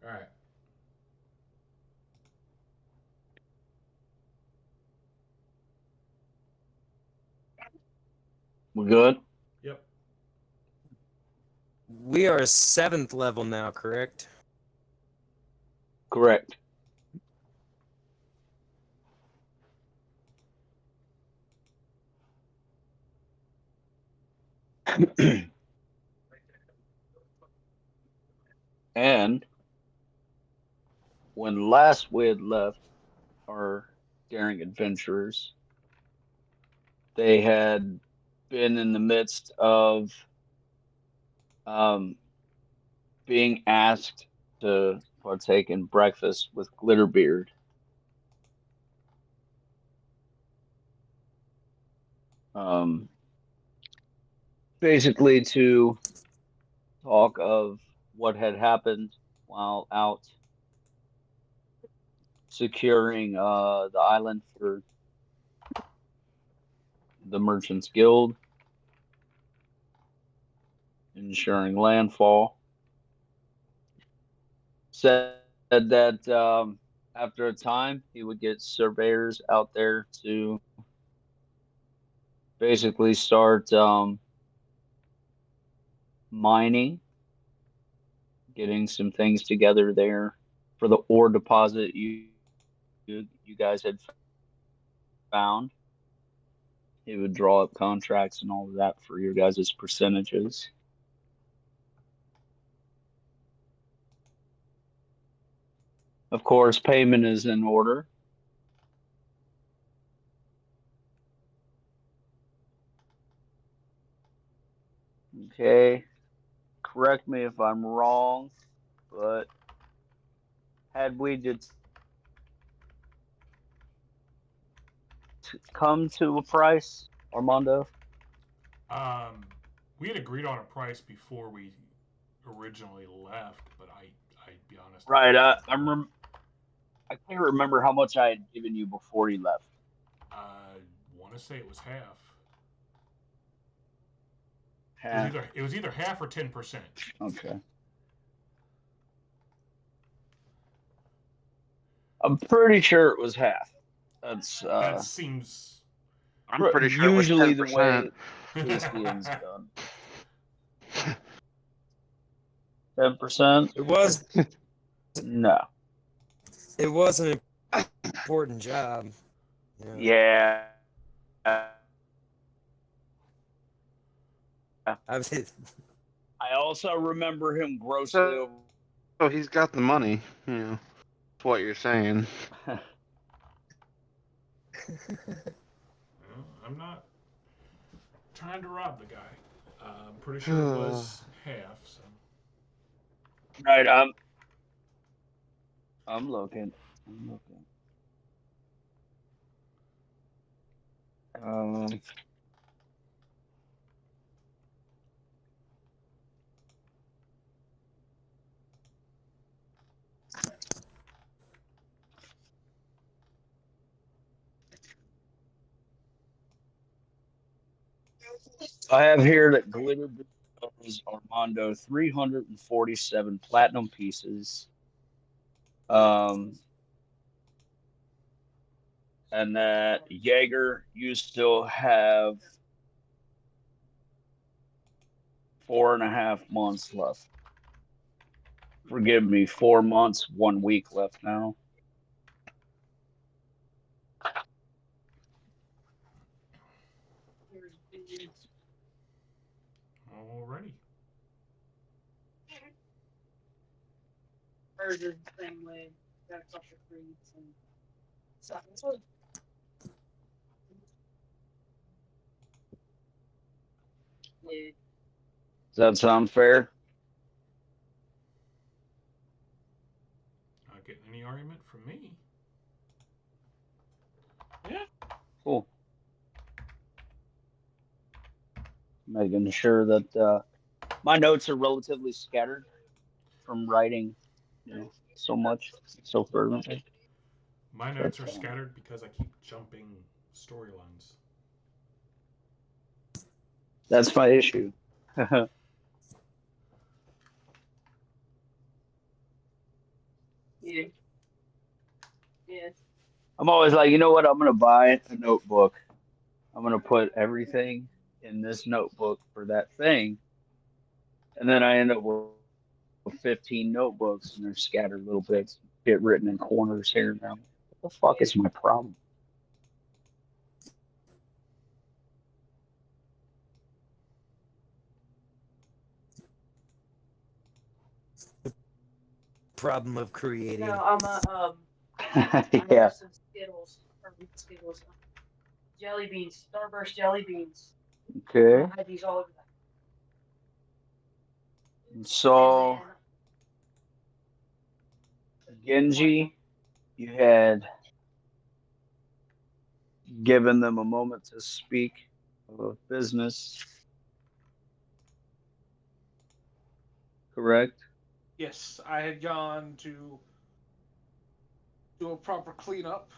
All right. We're good? Yep. We are 7th level now, correct? Correct. And when last we had left our daring adventurers, they had been in the midst of um, being asked to partake in breakfast with Glitterbeard. Um, Basically, to talk of what had happened while out securing the island for the Merchants Guild, ensuring landfall. Said that after a time he would get surveyors out there to basically start mining, getting some things together there for the ore deposit you guys had found. He would draw up contracts and all of that for your guys' percentages. Of course, payment is in order. Okay, correct me if I'm wrong, but had we come to a price, Armando? Um, we had agreed on a price before we originally left, but I'd be honest, I Right. don't I'm. recall. I can't remember how much I had given you before you left. I want to say it was half. Half. It was either half or 10%. Okay. I'm pretty sure it was half. That's That seems. I'm pretty sure it was usually the 10%. way KCM's done. 10%? It was No. it was an important job. Yeah. Yeah. I mean, I also remember him grossly So, over. so he's got the money. That's what you're saying. Well, I'm not trying to rob the guy. I'm pretty sure it was half. So Right. I'm looking. I'm looking. Um. I have here that Glitter owes Armando 347 platinum pieces. Um, and that Jaeger, you still have 4.5 months left. Forgive me, 4 months, 1 week left now. already. Does that sound fair? Not getting any argument from me. Yeah. Cool. Making sure that my notes are relatively scattered from writing, so much, so fervently. My But notes are scattered because I keep jumping storylines. that's my issue. Yeah. Yeah. I'm always like, you know what? I'm gonna buy a notebook. I'm gonna put everything in this notebook for that thing, and then I end up with 15 notebooks, and they're scattered little bits, get written in corners here and there. What the fuck is my problem? Problem of creating. No, I Yeah. have some Skittles, or not Skittles, jelly beans, Starburst jelly beans. Okay. I had these all over So, and Genji, you had given them a moment to speak of business, correct? Yes, I had gone to do a proper cleanup.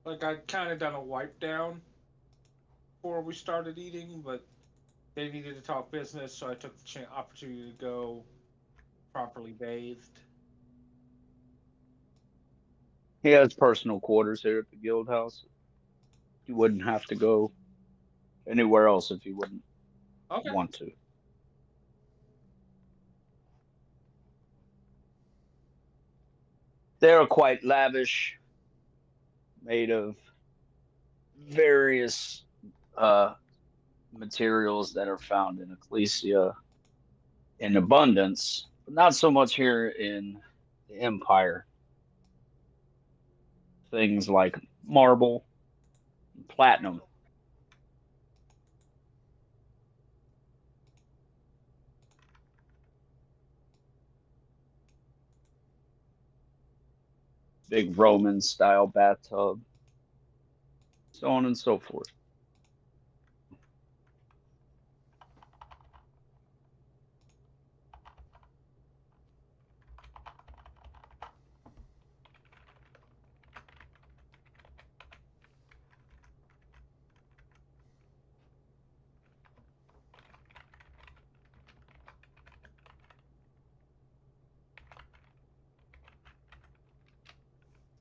Like I'd kind of done a wipe down before we started eating, but they needed to talk business, so I took the opportunity to go properly bathed. He has personal quarters here at the guild house. You wouldn't have to go anywhere else if you wouldn't Okay. want to. They're quite lavish, made of various materials that are found in Ecclesia in abundance, but not so much here in the Empire. Things like marble, and platinum. Big Roman style bathtub, so on and so forth.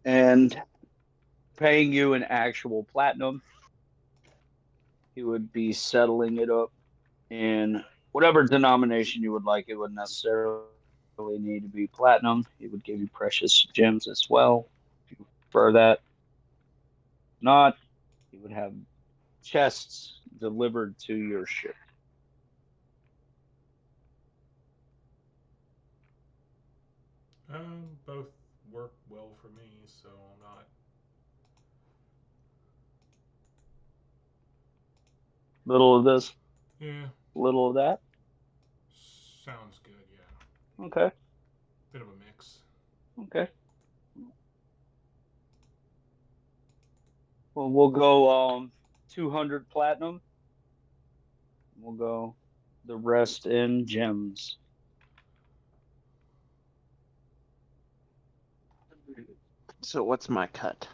And paying you an actual platinum, he would be settling it up in whatever denomination you would like. It wouldn't necessarily need to be platinum. He would give you precious gems as well, if you prefer that. Not, he would have chests delivered to your ship. Both work well for me, so I'm not. Little of this, Yeah, little of that. sounds good. Yeah, Okay, bit of a mix. okay. Well, we'll go 200 platinum. We'll go the rest in gems. So what's my cut?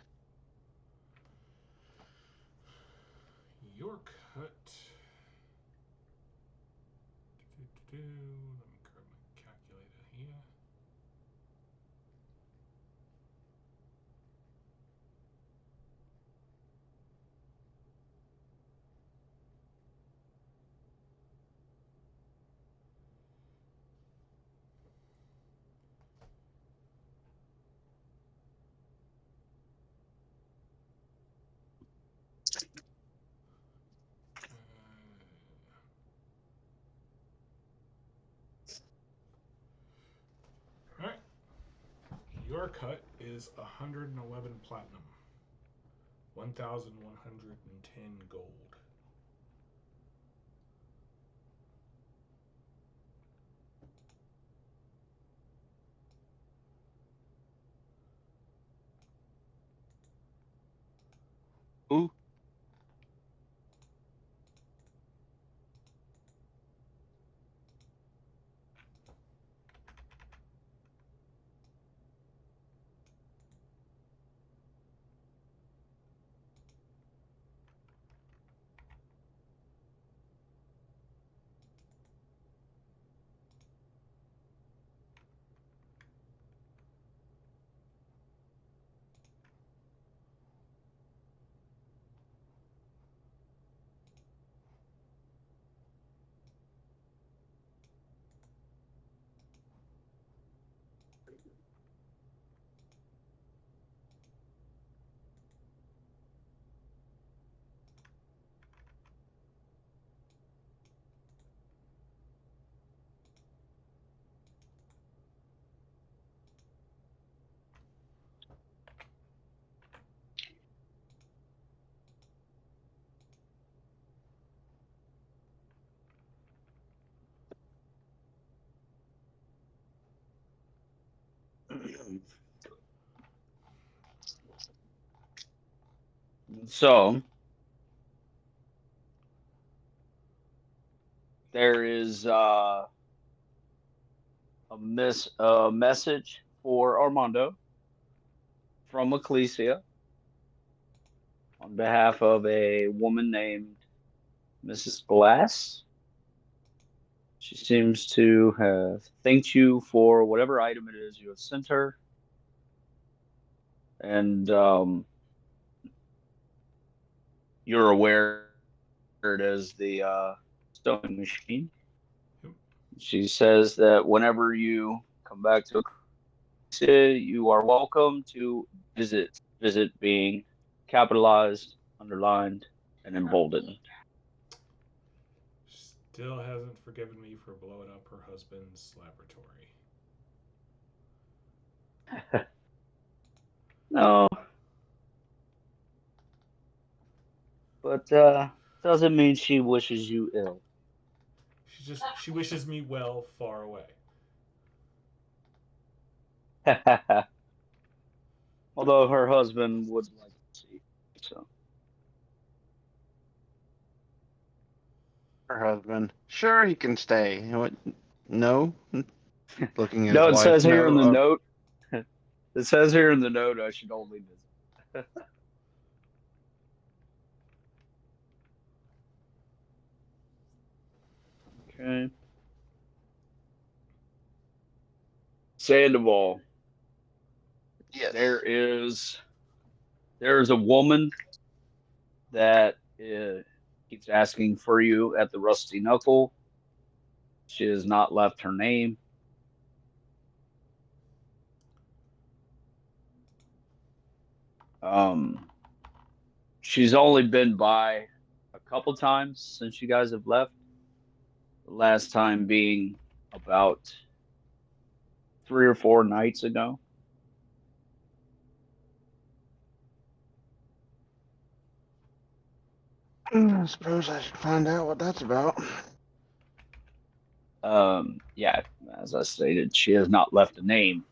Your cut. Let me grab my calculator here. All right. Your cut is 111 platinum, 1,110 gold. Ooh. So there is a message for Armando from Ecclesia on behalf of a woman named Mrs. Glass. She seems to have thanked you for whatever item it is you have sent her. And you're aware it is the sewing machine. Yep. She says that whenever you come back to Ecclesia, you are welcome to visit. Visit being capitalized, underlined, and emboldened. Still hasn't forgiven me for blowing up her husband's laboratory. No, but doesn't mean she wishes you ill. She wishes me well far away. Although her husband would like to see. So Her husband. Sure, he can stay. What? No. Looking at his no, it wife. says here in No. the note. It says here in the note I should only visit. Okay. Sandoval. Yes. There is a woman that keeps asking for you at the Rusty Knuckle. She has not left her name. She's only been by a couple times since you guys have left. The last time being about 3 or 4 nights ago. I suppose I should find out what that's about. Yeah, as I stated, she has not left a name.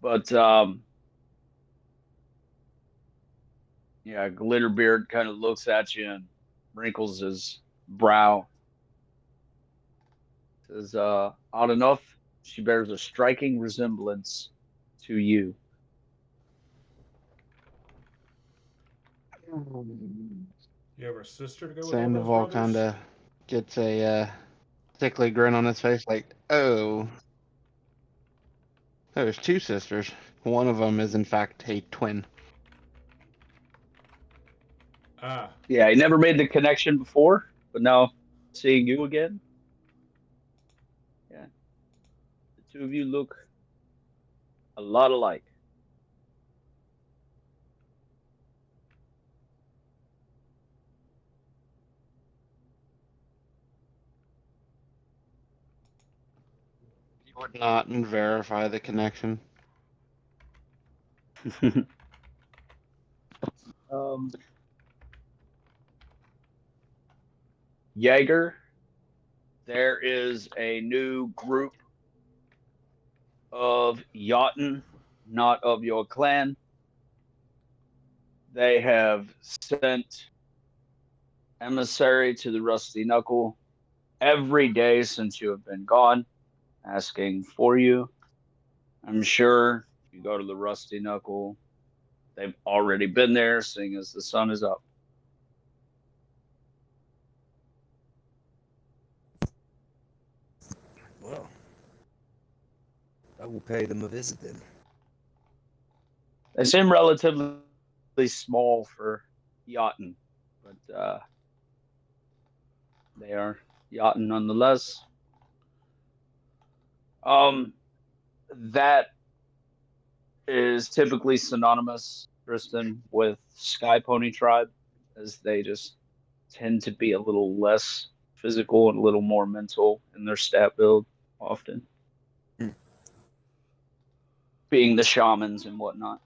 But yeah, Glitterbeard kind of looks at you and wrinkles his brow. Says, odd enough, she bears a striking resemblance to you. You have her sister to go with all those Sandoval brothers? kind of gets a sickly grin on his face, like, oh, there's two sisters. One of them is, in fact, a twin. Ah, Yeah, I never made the connection before, but now seeing you again, yeah, the two of you look a lot alike. You would not verify the connection. um, Jaeger, there is a new group of Jotun, not of your clan. They have sent emissary to the Rusty Knuckle every day since you have been gone, asking for you. I'm sure if you go to the Rusty Knuckle, they've already been there, seeing as the sun is up. Well, I will pay them a visit then. They seem relatively small for Jotun, but they are Jotun nonetheless. That is typically synonymous, Tristan, with Sky Pony Tribe, as they just tend to be a little less physical and a little more mental in their stat build often. Mm. Being the shamans and whatnot.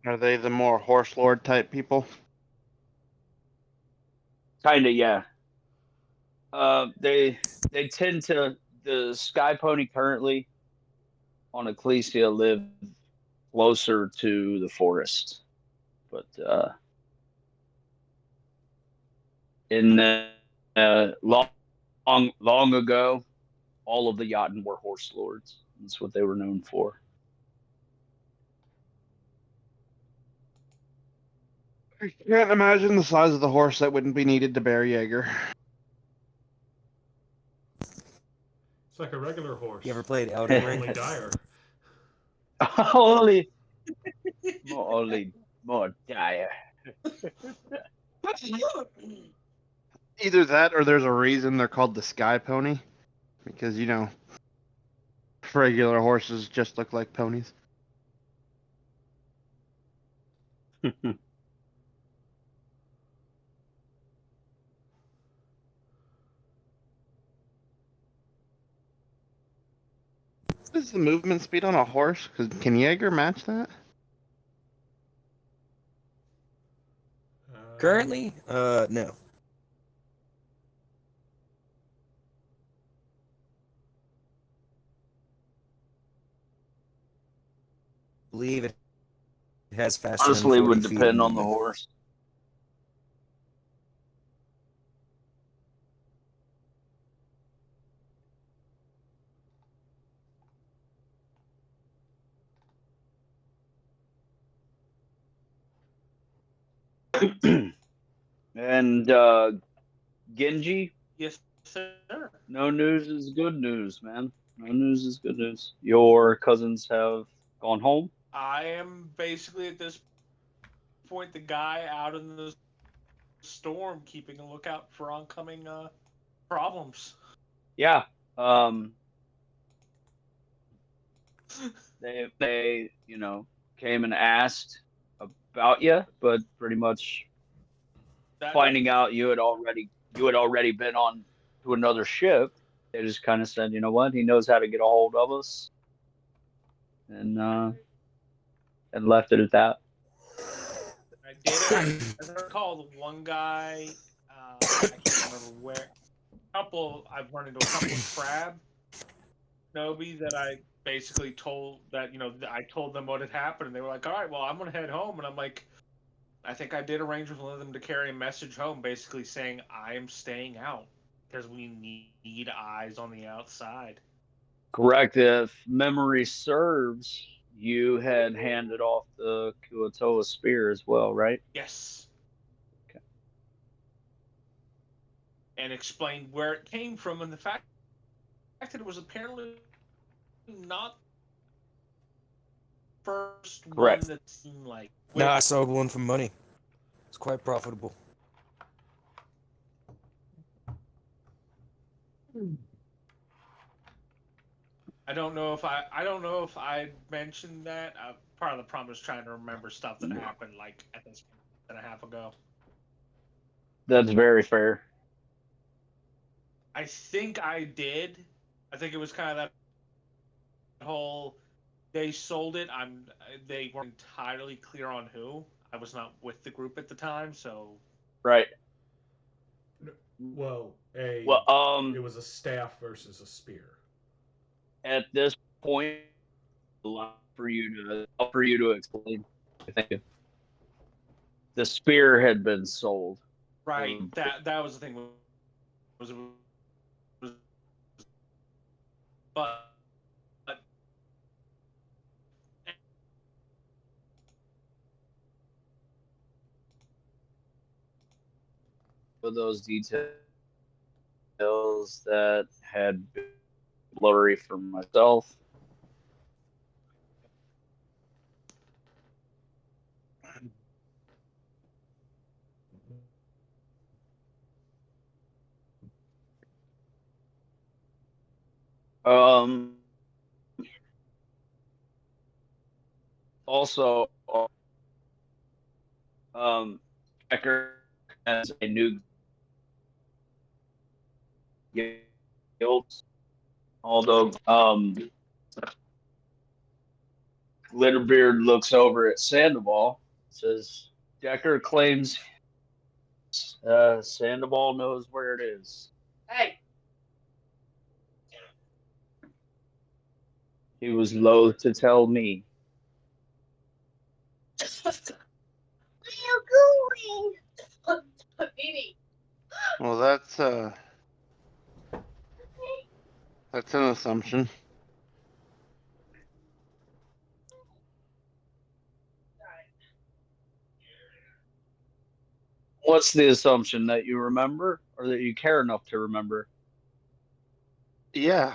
Are they the more horse lord type people? Kinda, yeah. They tend to the Sky Pony currently on Ecclesia live closer to the forest, but in the long ago, all of the Jotun were horse lords. That's what they were known for. I can't imagine the size of the horse that wouldn't be needed to bear Jaeger. It's like a regular horse. You ever played Elden Ring? Only dire. Only more dire. Either that or there's a reason they're called the Sky Pony. Because, regular horses just look like ponies. What is the movement speed on a horse? Can Jaeger match that? Currently, no. Believe it has faster Honestly, than it 40 would feet depend of on the movement. horse. And Genji, Yes, sir. no news is good news, man. No news is good news. Your cousins have gone home. I am basically at this point the guy out in the storm, keeping a lookout for oncoming problems. Yeah. They came and asked about you, but pretty much finding out you had already been on to another ship. They just kind of said, you know what, he knows how to get a hold of us, and left it at that. I did. As I recall, the one guy, I can't remember where. I've run into a couple of crab Nobi that I basically told that I told them what had happened, and they were like, "All right, well, I'm gonna head home," and I'm like, I think I did arrange with one of them to carry a message home, basically saying I am staying out because we need eyes on the outside. Correct. If memory serves, you had handed off the Kuatoa spear as well, right? Yes. Okay. And explained where it came from and the fact that it was apparently not the first Correct. one that seemed like. No, I sold one for money. It's quite profitable. I don't know if I mentioned that. Part of the problem is trying to remember stuff that happened like at this point and a half ago. That's very fair. I think I did. I think it was kind of that whole they sold it. They weren't entirely clear on who. I was not with the group at the time, so. Right. Well, it was a staff versus a spear. At this point, for you to explain. Thank you. The spear had been sold. Right. That was the thing. But for those details that had been blurry for myself. Also, Becker has a new guild, although Glitterbeard looks over at Sandoval, says Decker claims Sandoval knows where it is. Hey, He was loath to tell me. where you going? Mimi. Well, that's an assumption. What's the assumption that you remember or that you care enough to remember? Yeah.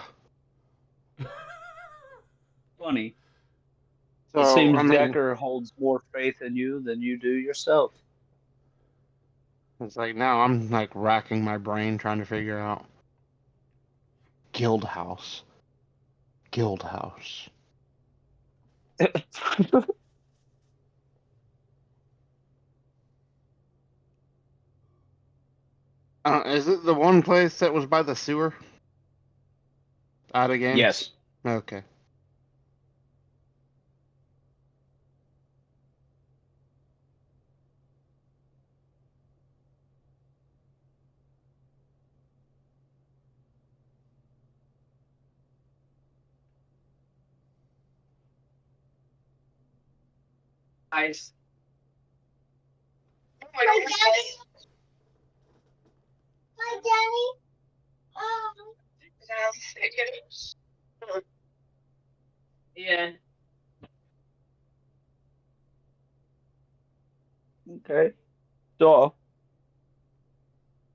Funny. So It seems I mean, Decker holds more faith in you than you do yourself. it's like now I'm like racking my brain trying to figure out Guild House. Guild House. Is it the one place that was by the sewer? Out of game? Yes. Okay. Nice. Hi, Daddy. Hi, Daddy. Yeah. Okay. So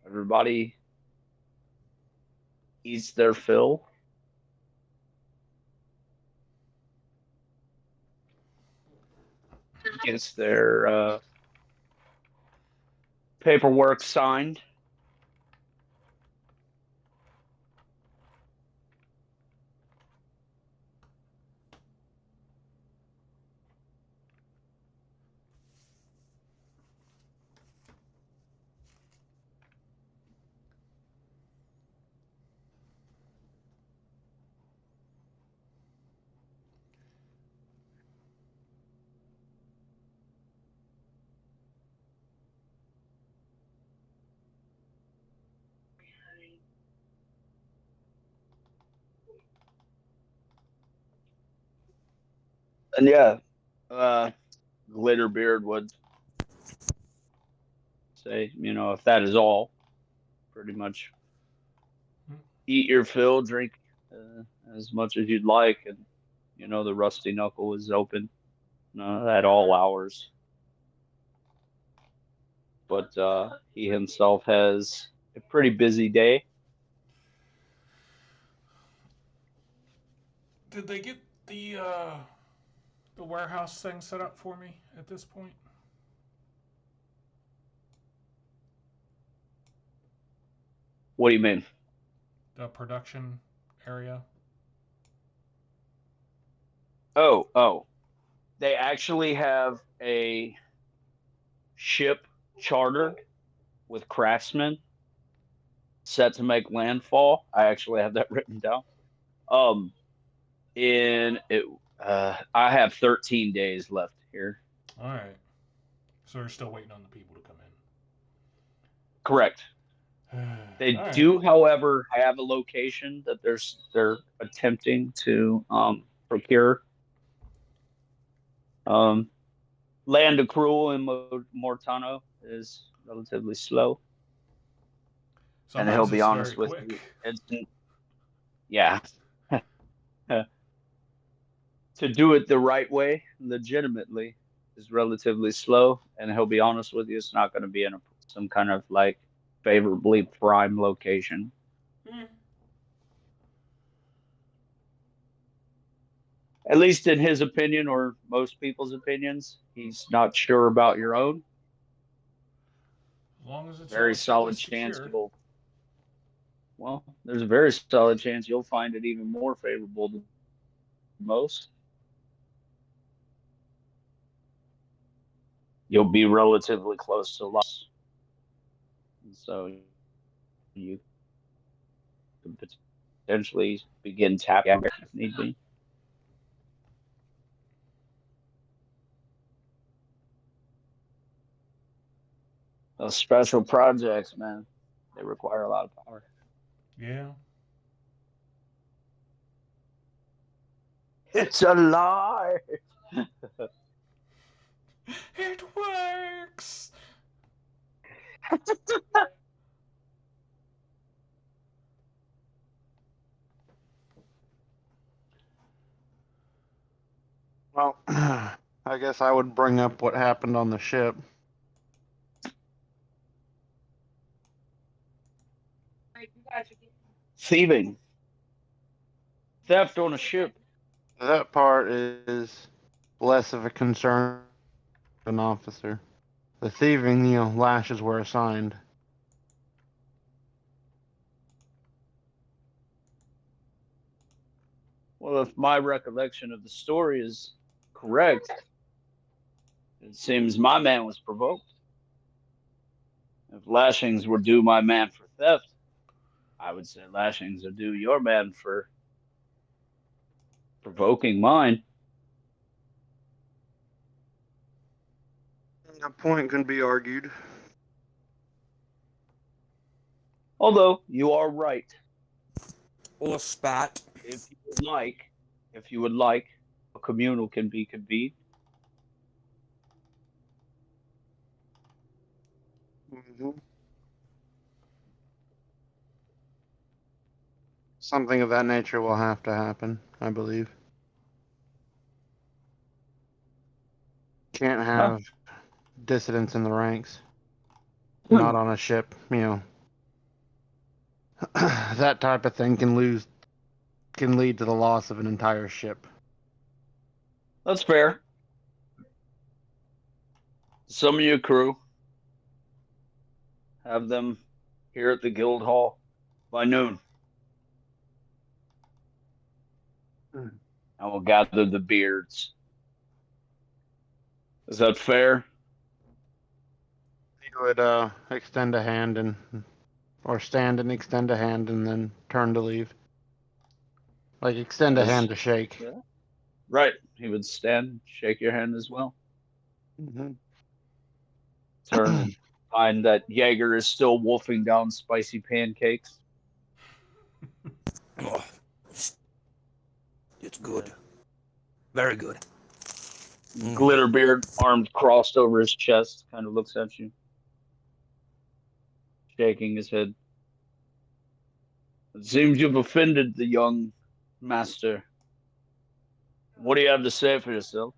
everybody eats their fill. Gets their paperwork signed. And yeah, Glitterbeard would say, if that is all, pretty much eat your fill, drink as much as you'd like, and the Rusty Knuckle is open at all hours. But he himself has a pretty busy day. Did they get the warehouse thing set up for me at this point? What do you mean? The production area. Oh. They actually have a ship chartered with craftsmen set to make landfall. I actually have that written down. In it, I have 13 days left here. All right. So they're still waiting on the people to come Correct. in. They All right. do, however, have a location that they're attempting to procure. Land accrual in Mortano is relatively slow, and he'll Sometimes be it's honest very with quick. you. Yeah. To do it the right way, legitimately, is relatively slow, and he'll be honest with you, it's not going to be in some kind of like favorably prime location. At least in his opinion, or most people's opinions. He's not sure about your own. As long as it's Very relatively solid chance secure. there's a very solid chance you'll find it even more favorable than most. You'll be relatively close to loss. And so you can potentially begin tapping if need be. Those special projects, man, they require a lot of power. Yeah. It's alive. It works. Well, I guess I would bring up what happened on the ship. Like, you guys are getting Thieving, theft on a ship. That part is less of a concern than an officer. The thieving, lashes were assigned. Well, if my recollection of the story is correct, it seems my man was provoked. If lashings were due my man for theft, I would say lashings are due your man for provoking mine. A point can be argued. Although you are right. Or spat. If you would like, a communal can be convened. Mm-hmm. Something of that nature will have to happen, I believe. Can't have dissidents in the ranks. Not on a ship, That type of thing can lead to the loss of an entire ship. That's fair. Some of your crew have them here at the guild hall by noon. I will gather the beards. Is that fair? You would extend a hand or stand and extend a hand and then turn to leave. Like extend a hand to shake. Yeah. Right. He would stand, shake your hand as well. Mm-hmm. Turn and find that Jaeger is still wolfing down spicy pancakes. Oh, it's good. Very good. Glitterbeard, arms crossed over his chest, kind of looks at you, shaking his head. It seems you've offended the young master. What do you have to say for yourself?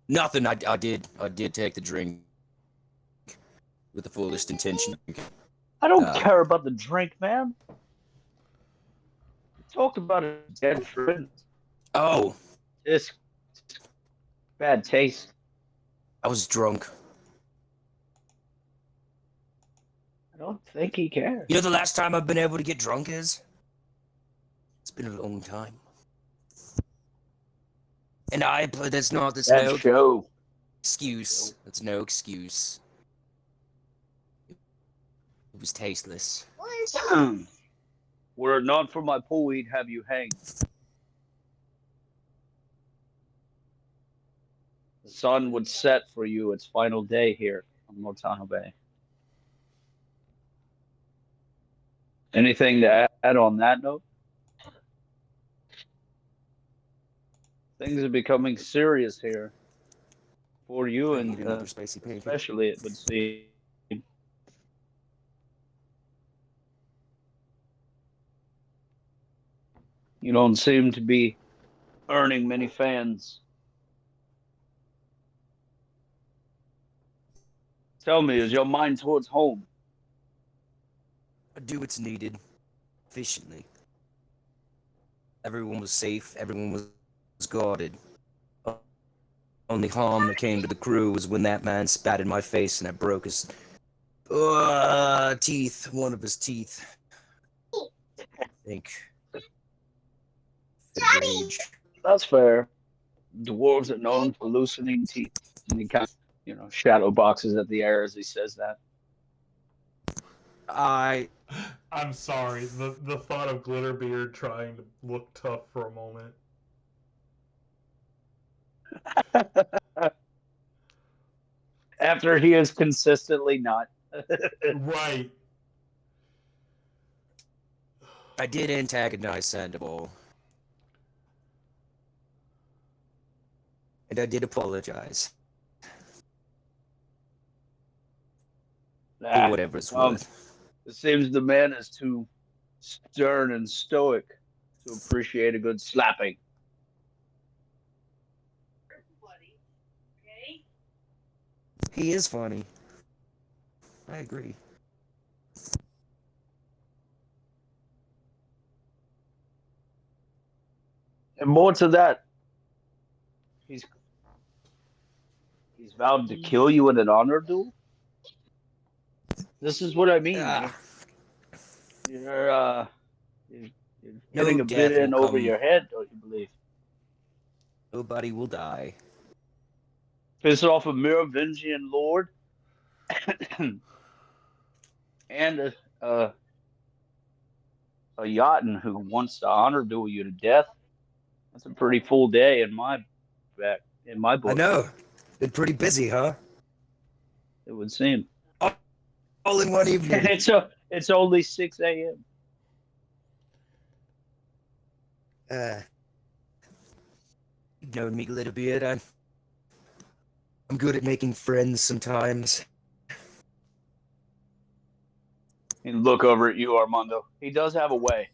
Nothing. I did take the drink with the fullest intention. I don't care about the drink, man. We talked about a dead friend. Oh, It's bad taste. I was drunk. I don't think he cares. You know the last time I've been able to get drunk is? It's been a long time. And there's no show. excuse. That's no excuse. It was tasteless. Were it not for my pull, we'd have you hanged. The sun would set for you its final day here on Mortano Bay. Anything to add on that note? Things are becoming serious here for you, and especially it would seem. You don't seem to be earning many fans. Tell me, is your mind towards home? I do what's needed efficiently. Everyone was safe. Everyone was guarded. Only harm that came to the crew was when that man spat in my face and I broke his teeth. One of his teeth. I think. Rage. That's fair. Dwarves are known for loosening teeth. And he kind of, shadow boxes at the air as he says that. I I'm sorry. The thought of Glitterbeard trying to look tough for a moment. After he is consistently not. Right. did antagonize Sandoval, and I did apologize for whatever it's Well, worth. it seems the man is too stern and stoic to appreciate a good slapping. Buddy. Okay? He is funny. I agree. And more to that, he's vowed to kill you in an honor duel. This is what I mean. Ah, You're no hitting a bit death will in over come. your head, don't you believe? Nobody will die. Piss off a Merovingian lord and a Jotun who wants to honor duel you to death. That's a pretty full day in my I book. know. Been pretty busy, huh? It would seem. All in one evening. It's only 6 a.m. You've known me, Glitterbeard. I'm good at making friends sometimes. And look over at you, Armando. He does have a way.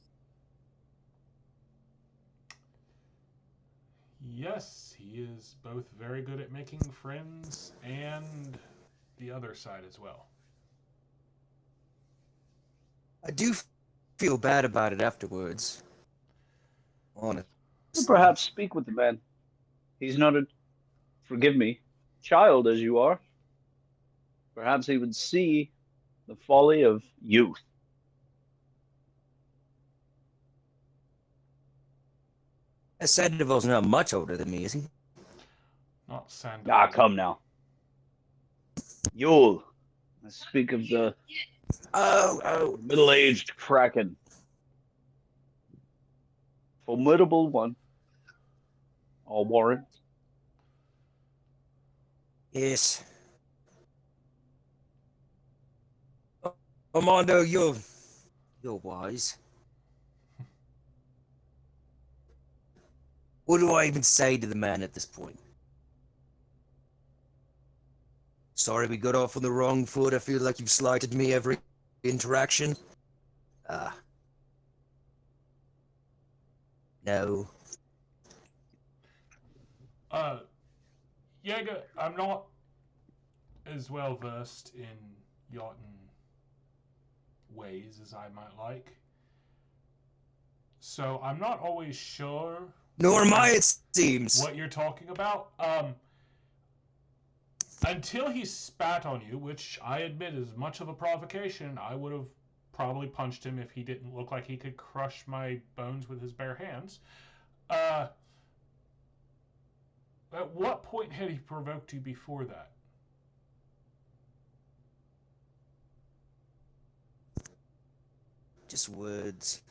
Yes, he is both very good at making friends and the other side as well. I do feel bad about it afterwards. Honestly. Perhaps speak with the man. He's not a, forgive me, child as you are. Perhaps he would see the folly of youth. Sandoval's not much older than me, is he? Not Sandoval. Ah, come now. Yule. I speak of the middle-aged kraken. Formidable one. All warrant. Yes. Armando, you're wise. What do I even say to the man at this point? Sorry we got off on the wrong foot. I feel like you've slighted me every interaction. No. Jaeger, I'm not as well versed in Jotun ways as I might like. So I'm not always sure. Nor am I, it seems. What you're talking about. Until he spat on you, which I admit is much of a provocation, I would have probably punched him if he didn't look like he could crush my bones with his bare hands. At what point had he provoked you before that? Just words.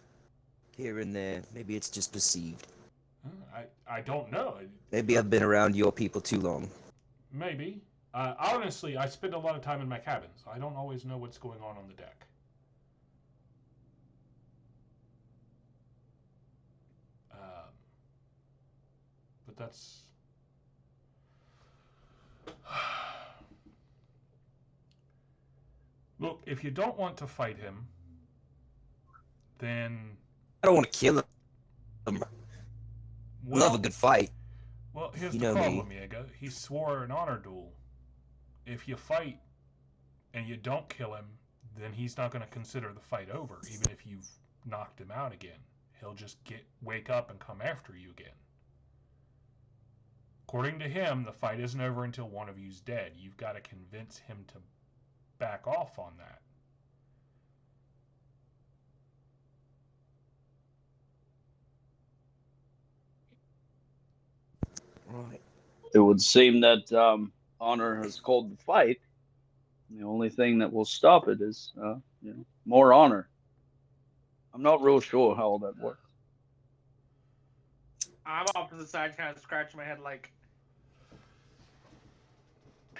Here and there. Maybe it's just perceived. I don't know. Maybe I've been around your people too long. Maybe. Honestly, I spend a lot of time in my cabin, so I don't always know what's going on the deck. But that's... Look, if you don't want to fight him, then... I don't want to kill him. Well, Love a good fight. Well, here's You the know problem, me. Diego. He swore an honor duel. If you fight and you don't kill him, then he's not going to consider the fight over, even if you've knocked him out again. He'll just wake up and come after you again. According to him, the fight isn't over until one of you's dead. You've got to convince him to back off on that. Right. It would seem that honor has called the fight. The only thing that will stop it is, more honor. I'm not real sure how all that works. I'm off to the side, kind of scratching my head, like,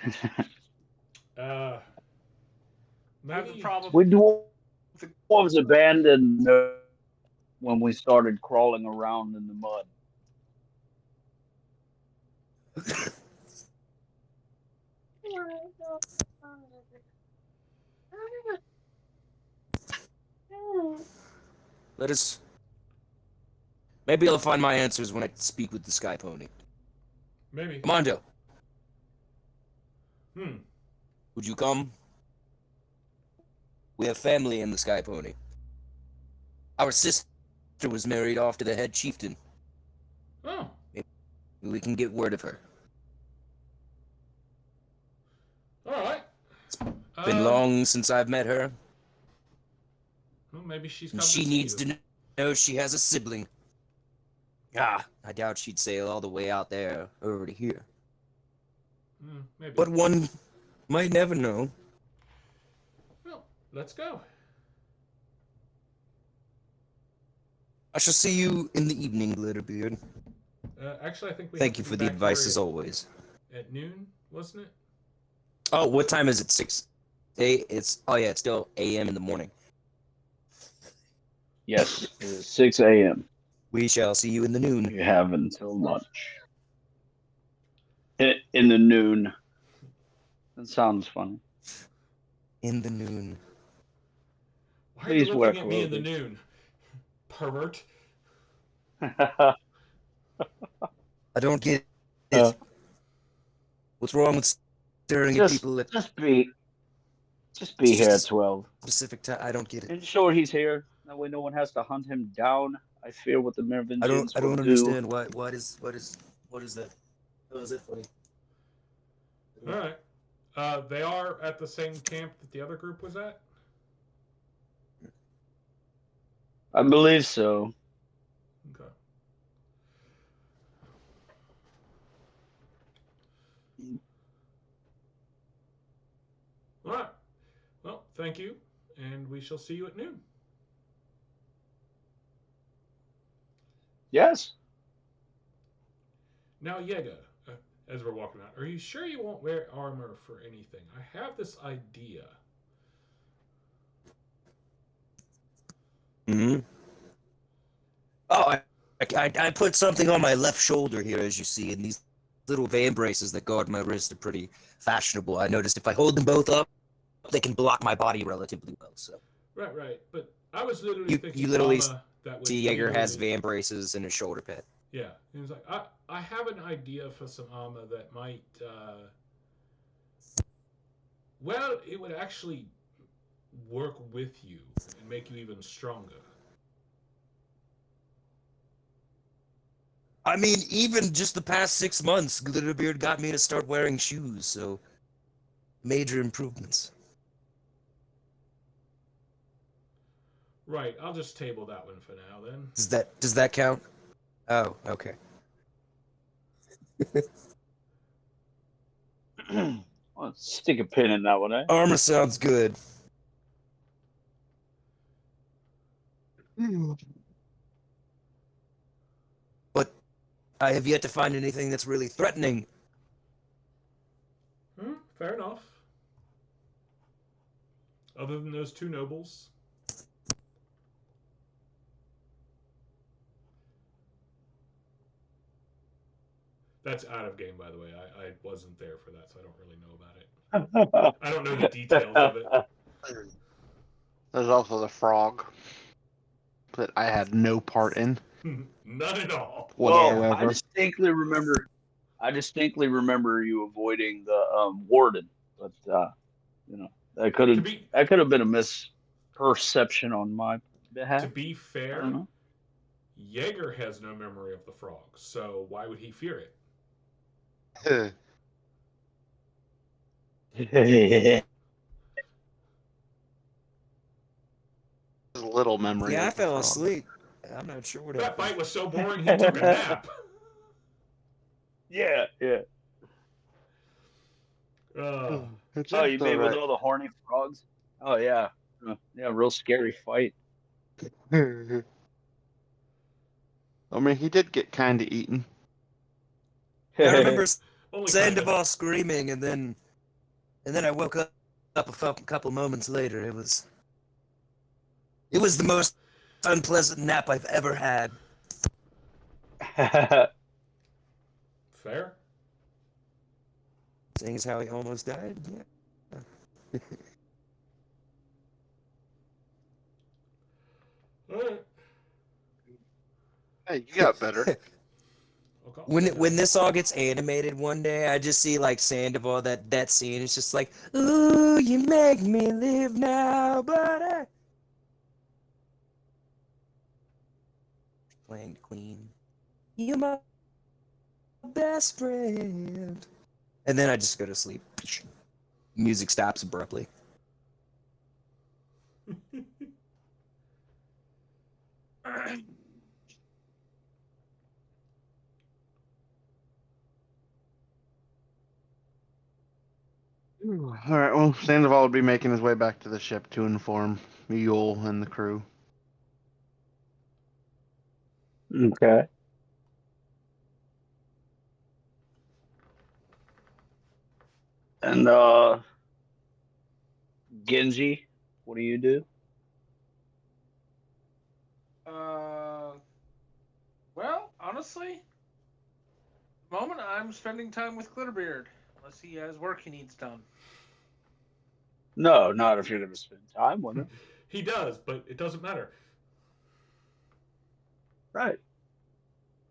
there's a Maybe. problem. We dwarves abandoned when we started crawling around in the mud. Let us. Maybe I'll find my answers when I speak with the Sky Pony. Maybe. Mondo, Hmm. would you come? We have family in the Sky Pony. Our sister was married off to the head chieftain. Oh. Maybe we can get word of her. All right. Been long since I've met her. Well, maybe she's And come she to needs see you. to know she has a sibling. I doubt she'd sail all the way out there over to here. Maybe. But one might never know. Well, let's go. I shall see you in the evening, Glitterbeard. Actually, I think we. Thank have you to for be the back advice here as always. at noon, wasn't it? Oh, what time is it? 6. It's still a.m. in the morning. Yes, it is 6 a.m. We shall see you in the noon. You have until lunch. In the noon. That sounds funny. In the noon. Why are Please you wear looking at me in the clothing. noon? Pervert. I don't get it. Uh, What's wrong with staring at people at just be It's here at just 12. specific time? I don't get it. Ensure he's here. That way no one has to hunt him down. I fear what the Merovingians I will don't do. understand what is that? How is that funny? All right. They are at the same camp that the other group was at. I believe so. Okay. All right. Well, thank you, and we shall see you at noon. Yes. Now, Yega, as we're walking out, are you sure you won't wear armor for anything? I have this idea. Hmm. Oh, I put something on my left shoulder here, as you see, and these little van braces that guard my wrist are pretty fashionable. I noticed if I hold them both up, they can block my body relatively well. So Right. But I was literally thinking you literally armor that would see Jaeger has clearly- van braces and a shoulder pad. Yeah, he was like, I have an idea for some armor that might, well, it would actually work with you and make you even stronger. I mean, even just the past 6 months, Glitterbeard got me to start wearing shoes, so major improvements. Right, I'll just table that one for now then. Does that count? Oh, okay. Well, stick a pin in that one, eh? Armor sounds good. But I have yet to find anything that's really threatening. Fair enough. Other than those two nobles. That's out of game, by the way. I wasn't there for that, so I don't really know about it. I don't know the details of it. There's also the frog that I had no part in None at all. Well, whatsoever. I distinctly remember you avoiding the warden, but that could have been a misperception on my behalf. To be I fair, don't know. Jaeger has no memory of the frog, so why would he fear it? There's a little memory. Yeah, I of the fell frog. asleep. I'm not sure what That happened. fight was so boring he took a nap. Yeah. Uh, It's Oh, in you though, mean with right? all the horny frogs? Oh yeah. Yeah, real scary fight. I mean, he did get kind of eaten. I remember Only kind of. Sandoval screaming, and then I woke up a couple moments later. It was the most unpleasant nap I've ever had. Fair. Seeing as how he almost died. Yeah. All right. Hey, you got better. I'll call When Sandoval. this all gets animated one day, I just see like Sandoval, that scene. It's just like, ooh, you make me live now, but playing Queen. You're my best friend. And then I just go to sleep. Music stops abruptly. All right. Well, Sandoval would be making his way back to the ship to inform Mule and the crew. Okay. And Genji, what do you do? Well, honestly, the moment I'm spending time with Glitterbeard, unless he has work he needs done. No, not if you're going to spend time with him. He does, but it doesn't matter. Right.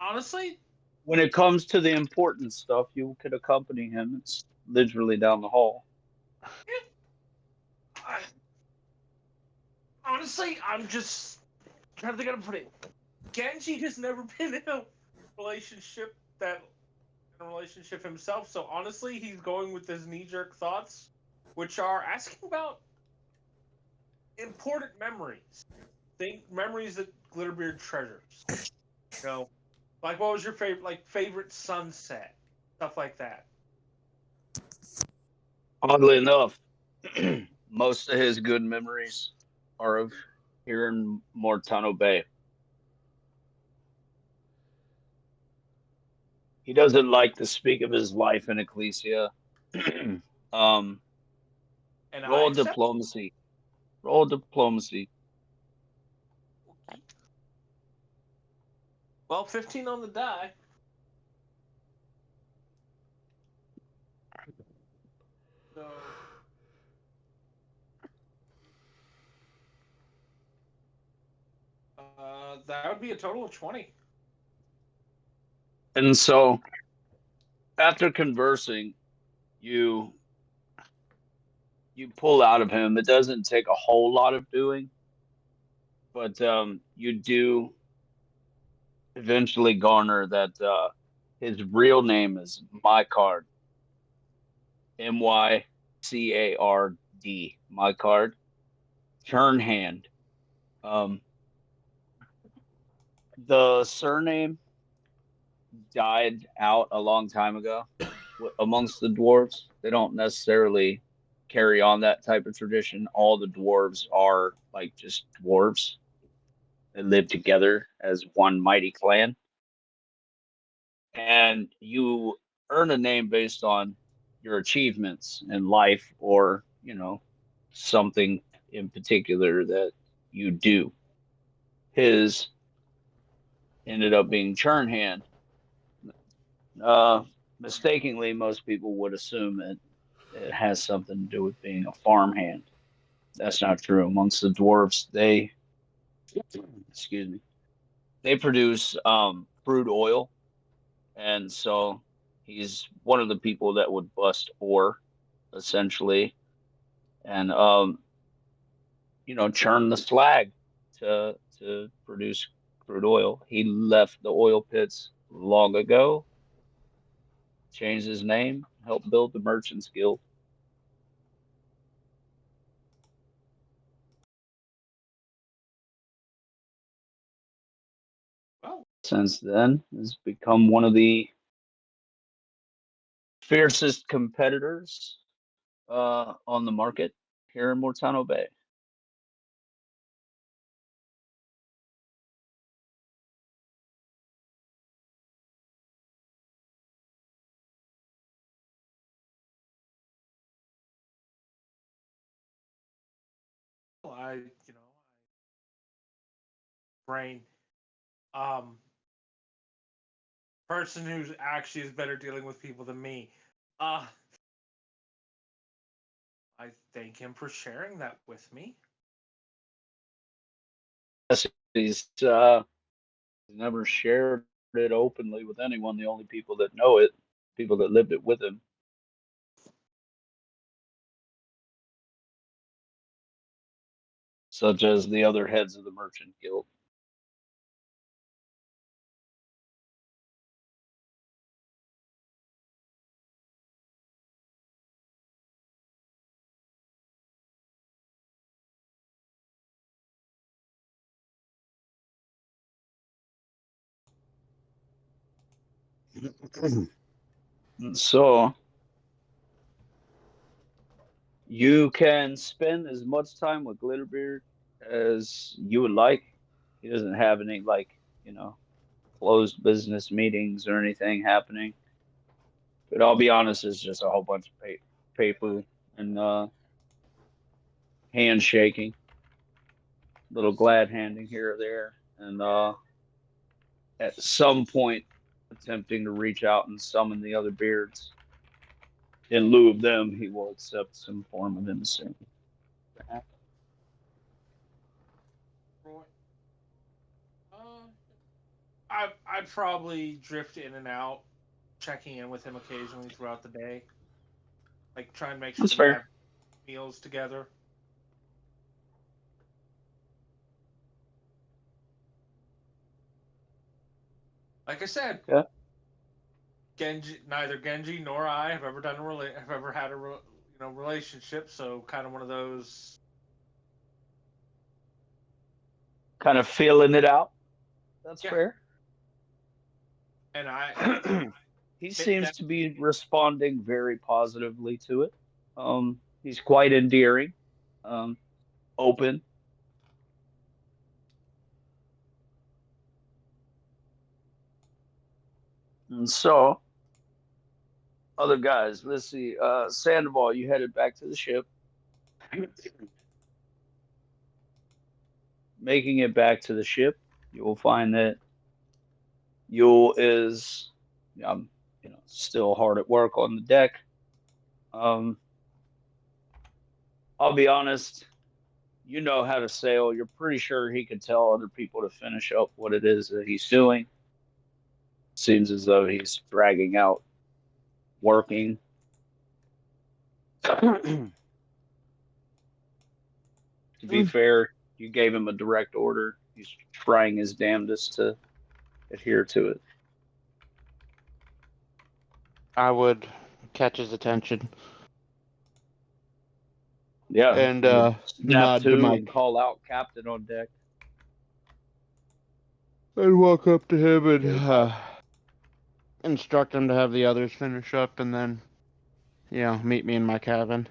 Honestly, When it comes to the important stuff, you could accompany him. It's literally down the hall. I, I'm just trying to think how to put it. Genji has never been in a relationship himself, so honestly, he's going with his knee-jerk thoughts, which are asking about important memories, memories that Glitterbeard treasures. You know, like what was your favorite sunset, stuff like that. Oddly enough, most of his good memories are of here in Mortano Bay. He doesn't like to speak of his life in Ecclesia. um, And I roll accept. diplomacy. Roll diplomacy. Well, 15 on the die. So that would be a total of 20. And so, after conversing, you you pull out of him. It doesn't take a whole lot of doing, but you do eventually garner that his real name is Mycard, Mycard, Mycard, turn hand. Um, the surname died out a long time ago amongst the dwarves. They don't necessarily carry on that type of tradition. All the dwarves are like just dwarves. They live together as one mighty clan. And you earn a name based on your achievements in life or, something in particular that you do. His ended up being Churn Hand. Uh, Mistakenly, most people would assume it has something to do with being a farmhand. That's not true. Amongst the dwarves, excuse me, they produce crude oil, and so he's one of the people that would bust ore, essentially, and churn the slag to produce crude oil. He left the oil pits long ago, changed his name, helped build the Merchants Guild. Well, Since then, has become one of the fiercest competitors on the market here in Mortano Bay. Brain. Person who's actually is better dealing with people than me. I thank him for sharing that with me. He's never shared it openly with anyone. The only people that know it, people that lived it with him. Such as the other heads of the Merchant Guild. So you can spend as much time with Glitterbeard as you would like. He doesn't have any closed business meetings or anything happening. But I'll be honest, it's just a whole bunch of paper and handshaking, little glad handing here or there, and at some point attempting to reach out and summon the other beards. In lieu of them, he will accept some form of emissary. I'd probably drift in and out, checking in with him occasionally throughout the day, like try and make sure That's that we fair. have meals together. Like I said, Yeah. Neither Genji nor I have ever had a relationship, so kind of one of those. Kind of feeling it out. That's Yeah. fair. And he seems to be responding very positively to it. He's quite endearing, open. And so, other guys, let's see. Sandoval, you headed back to the ship. Making it back to the ship, you will find that Yule is, still hard at work on the deck. I'll be honest, you know how to sail. You're pretty sure he could tell other people to finish up what it is that he's doing. Seems as though he's dragging out working. To be fair, you gave him a direct order. He's trying his damnedest to adhere to it. I would catch his attention. Yeah. And snap nod to to Mike. and call out Captain on deck. I'd walk up to him and instruct him to have the others finish up and then, meet me in my cabin.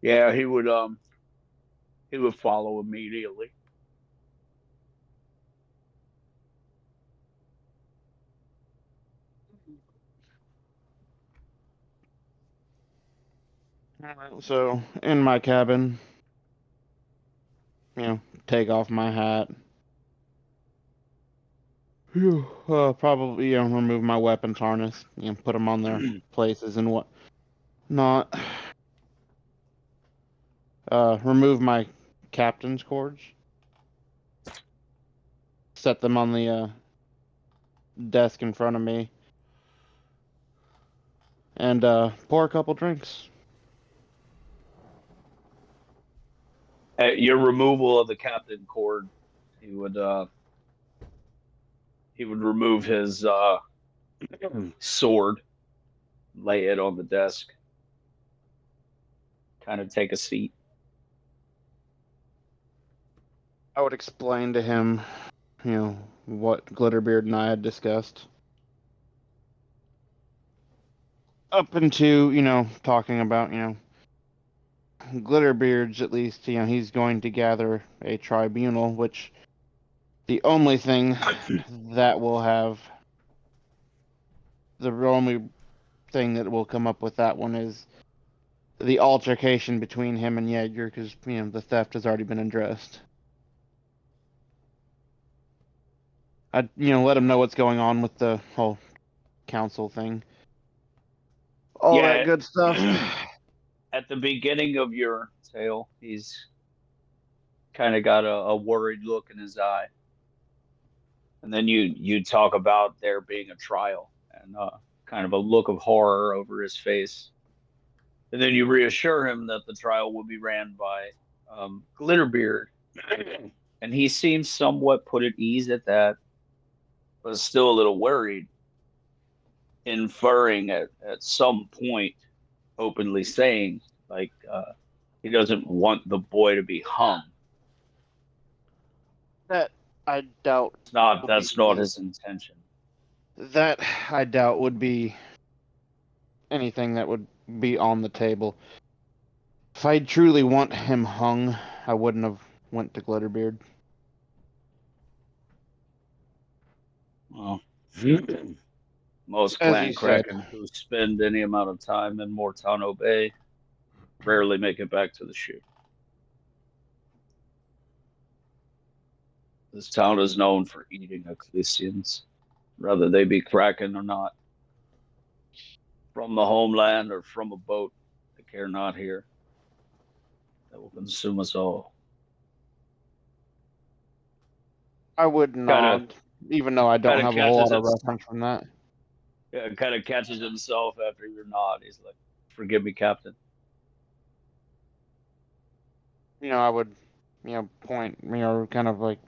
Yeah, he would follow immediately. So, in my cabin, take off my hat. Probably, remove my weapons harness, put them on their places and what not. Remove my captain's cords. Set them on the desk in front of me. And pour a couple drinks. At your removal of the captain cord, he would remove his sword, lay it on the desk, kind of take a seat. I would explain to him what Glitterbeard and I had discussed. Up into, talking about, Glitterbeard's at least, he's going to gather a tribunal, which the only thing that will have, the only thing that will come up with that one is the altercation between him and Jaeger, because, the theft has already been addressed. I'd, let him know what's going on with the whole council thing. All Yeah. that good stuff. At the beginning of your tale, he's kind of got a worried look in his eye. And then you talk about there being a trial and kind of a look of horror over his face. And then you reassure him that the trial will be ran by Glitterbeard. And he seems somewhat put at ease at that, but still a little worried, inferring at some point, openly saying, like, he doesn't want the boy to be hung. That I doubt. That's not his intention. That I doubt would be anything that would be on the table. If I truly want him hung, I wouldn't have went to Glitterbeard. Well, most As clan you said. kraken who spend any amount of time in Mortano Bay rarely make it back to the ship. This town is known for eating Ecclesians, whether they be kraken or not. From the homeland or from a boat, they care not here. They will consume us all. I would nod, even though I don't have a whole lot of reference from that. Yeah, kind of catches himself after your nod. He's like, "Forgive me, Captain." I would, point, kind of like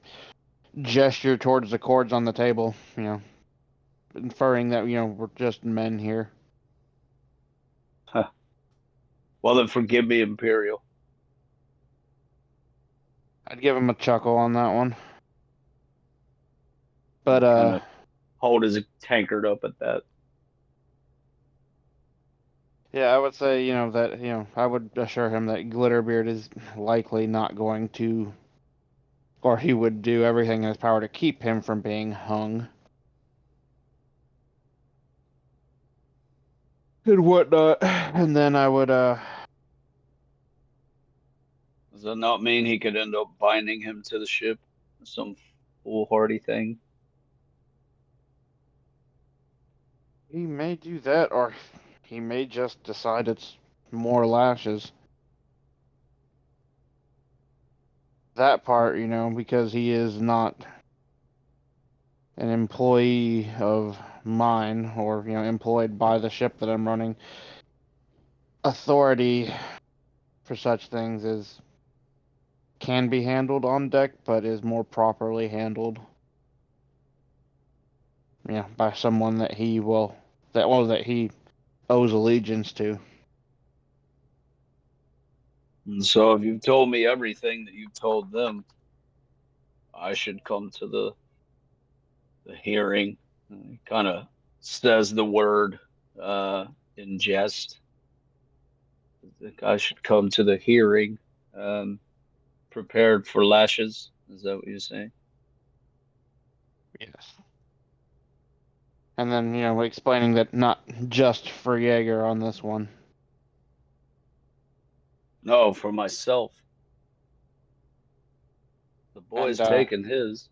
gesture towards the cords on the table, inferring that, we're just men here. Huh. Well, then forgive me, Imperial. I'd give him a chuckle on that one. But, hold his tankard up at that. Yeah, I would say, that, I would assure him that Glitterbeard is likely not going to, or he would do everything in his power to keep him from being hung. And whatnot. And then I would, Does that not mean he could end up binding him to the ship? Some foolhardy thing? He may do that, or he may just decide it's more lashes. That part, because he is not an employee of mine or, employed by the ship that I'm running. Authority for such things can be handled on deck, but is more properly handled, by someone that he owes allegiance to. And so if you've told me everything that you've told them, I should come to the hearing. He kind of says the word in jest. I think I should come to the hearing prepared for lashes. Is that what you're saying? Yes. And then, explaining that not just for Jaeger on this one. No, for myself. The boy's taken his.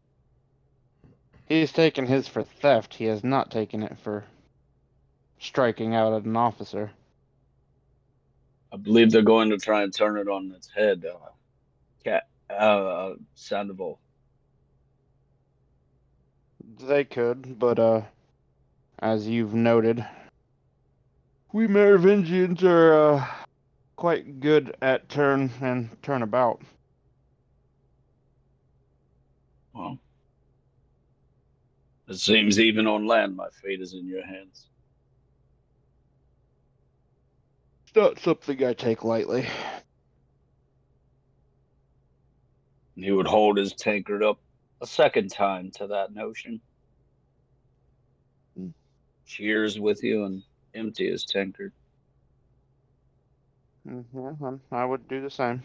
He's taken his for theft. He has not taken it for striking out at an officer. I believe they're going to try and turn it on its head. Sandoval. They could, but as you've noted, we Merovingians are quite good at turnabout. Well, it seems even on land, my fate is in your hands. It's not something I take lightly. And he would hold his tankard up a second time to that notion. Cheers with you and empty his tankard. Yeah, I would do the same.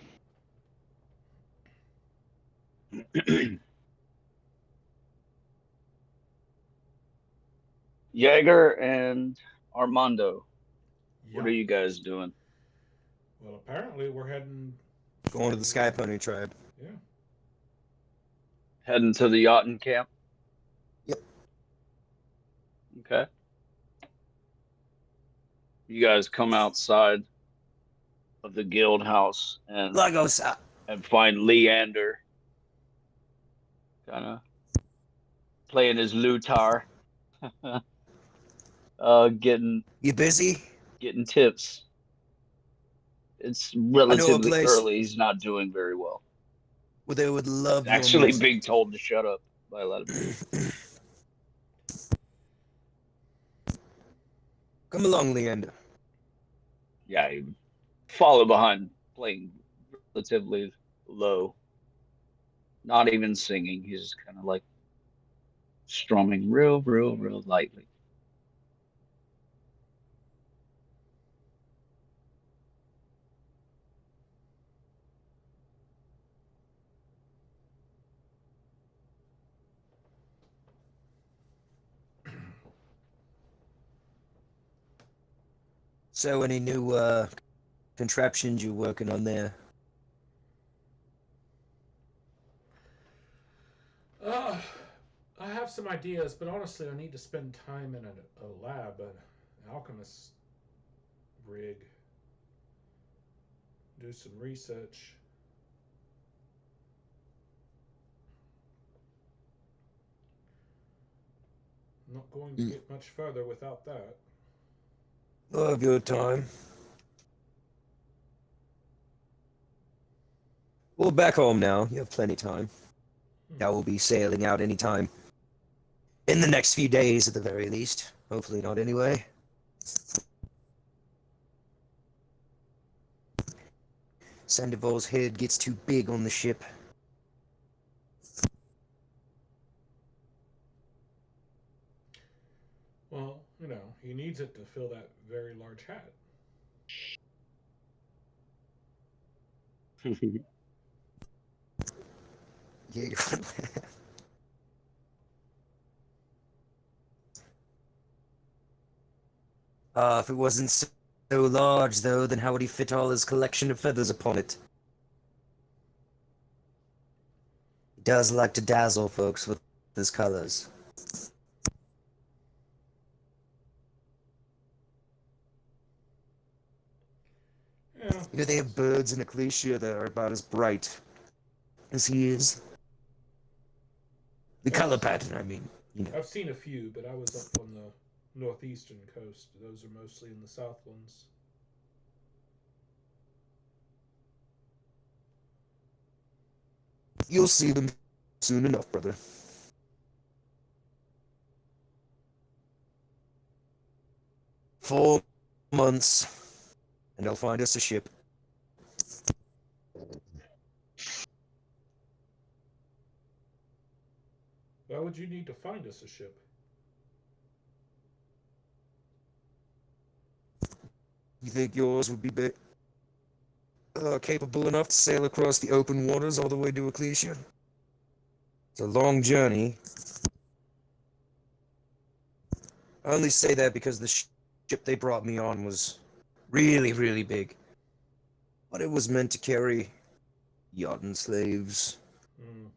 Jaeger and Armando, what Yep. are you guys doing? Well, apparently we're heading. Going to the Sky Pony tribe. Yeah. Heading to the yachting camp? Yep. Okay. You guys come outside of the guild house Lagos. and find Leander kind of playing his lutar, getting You busy? tips. It's I know a relatively place early. He's not doing very well. where they would love He's your actually music. being told to shut up by a lot of people. Come along, Leander. Yeah, he follow behind, playing relatively low, not even singing. He's just kind of like strumming real lightly. So, any new contraptions you're working on there? I have some ideas, but honestly, I need to spend time in a lab, an alchemist rig, do some research. Not going to get much further without that. Of your time. Well, back home now. You have plenty of time. I will be sailing out anytime. In the next few days, at the very least. Hopefully not anyway. Sandoval's head gets too big on the ship. Well, you know, he needs it to fill that very large hat. Yeah. If it wasn't so large, though, then how would he fit all his collection of feathers upon it? He does like to dazzle folks with his colors. Yeah. You know, they have birds in Ecclesia that are about as bright as he is. The color pattern, I mean. You know. I've seen a few, but I was up on the northeastern coast. Those are mostly in the Southlands. You'll see them soon enough, brother. 4 months, and they'll find us a ship. Why would you need to find us a ship? You think yours would be capable enough to sail across the open waters all the way to Ecclesia? It's a long journey. I only say that because the ship they brought me on was really big. But it was meant to carry yachting slaves. Mm.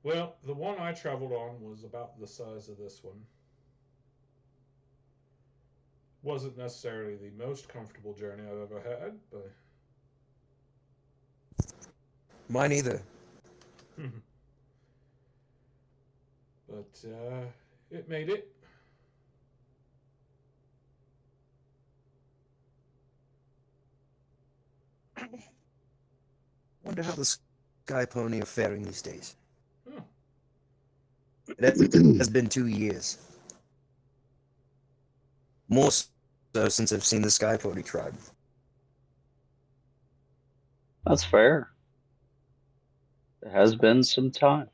Well, the one I traveled on was about the size of this one. Wasn't necessarily the most comfortable journey I've ever had, but Mine either. but it made it. Wonder how the Sky Pony are faring these days. Huh. It has been 2 years. More so since I've seen the Sky Pony tribe. That's fair. It has been some time.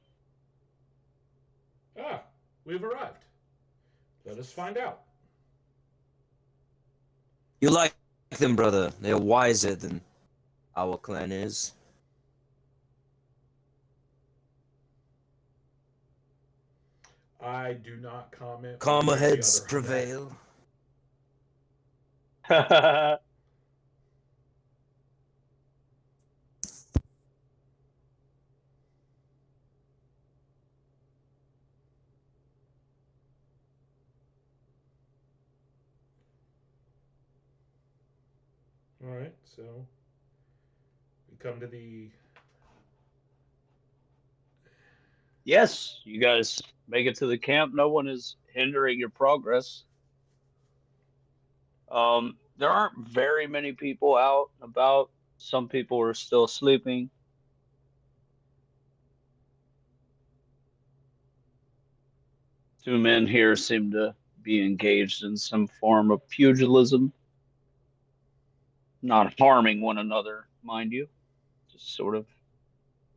We've arrived. Let us find out. You like them, brother. They're wiser than our clan is. I do not comment. Calmer one way or the heads other on that. prevail. All right, so we come to the. Yes, you guys make it to the camp. No one is hindering your progress. There aren't very many people out about. Some people are still sleeping. Two men here seem to be engaged in some form of pugilism, not harming one another, mind you, just sort of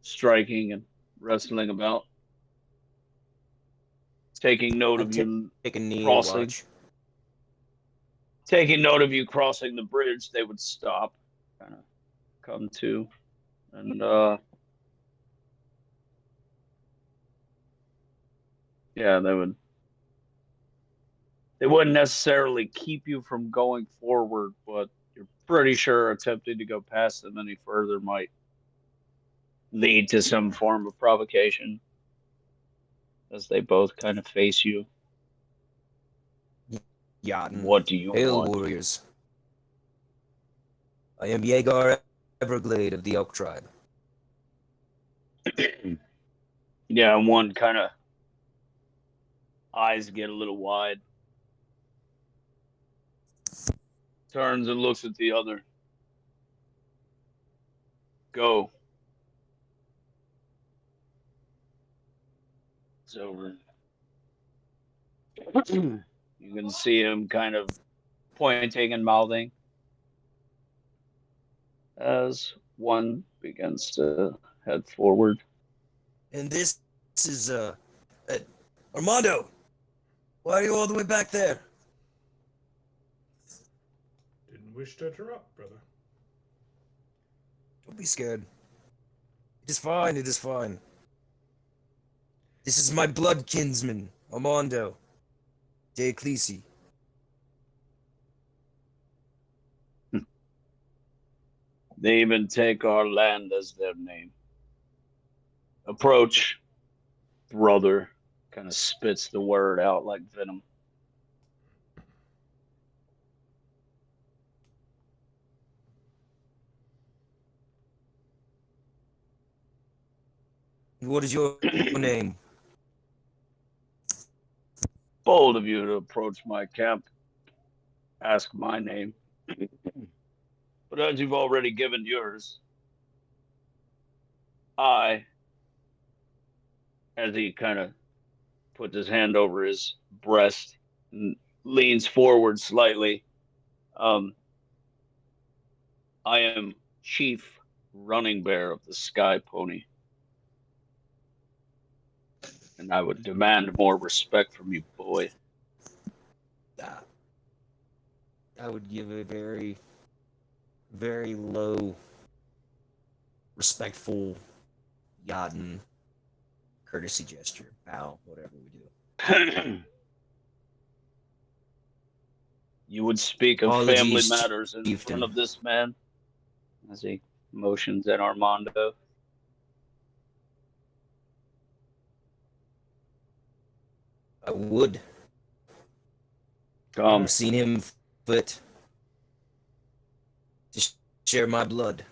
striking and wrestling about. Taking note I'd of you take a knee to crossing. watch. Taking note of you crossing the bridge, they would stop, kind of come to, and yeah, they would. They wouldn't necessarily keep you from going forward, but you're pretty sure attempting to go past them any further might lead to some form of provocation, as they both kind of face you. Yachten. What do you Hail, want? warriors. I am Yegar Everglade of the Elk Tribe. Yeah, one kind of eyes get a little wide. Turns and looks at the other. Go. It's over. You can see him kind of pointing and mouthing as one begins to head forward. And this is, Armando! Why are you all the way back there? Didn't wish to interrupt, brother. Don't be scared. It is fine, it is fine. This is my blood kinsman, Armando de Ecclesi. They even take our land as their name. Approach, brother. Kind of spits the word out like venom. What is your name? Bold of you to approach my camp. Ask my name. But as you've already given yours, I, as he kind of puts his hand over his breast and leans forward slightly, I am Chief Running Bear of the Sky Pony. And I would demand more respect from you, boy. I would give a very, very low, respectful Yadin courtesy gesture, bow, whatever we do. You would speak of Apologies, family matters in chieftain. front of this man, as he motions at Armando. I would. Come, I've seen him fit to share my blood.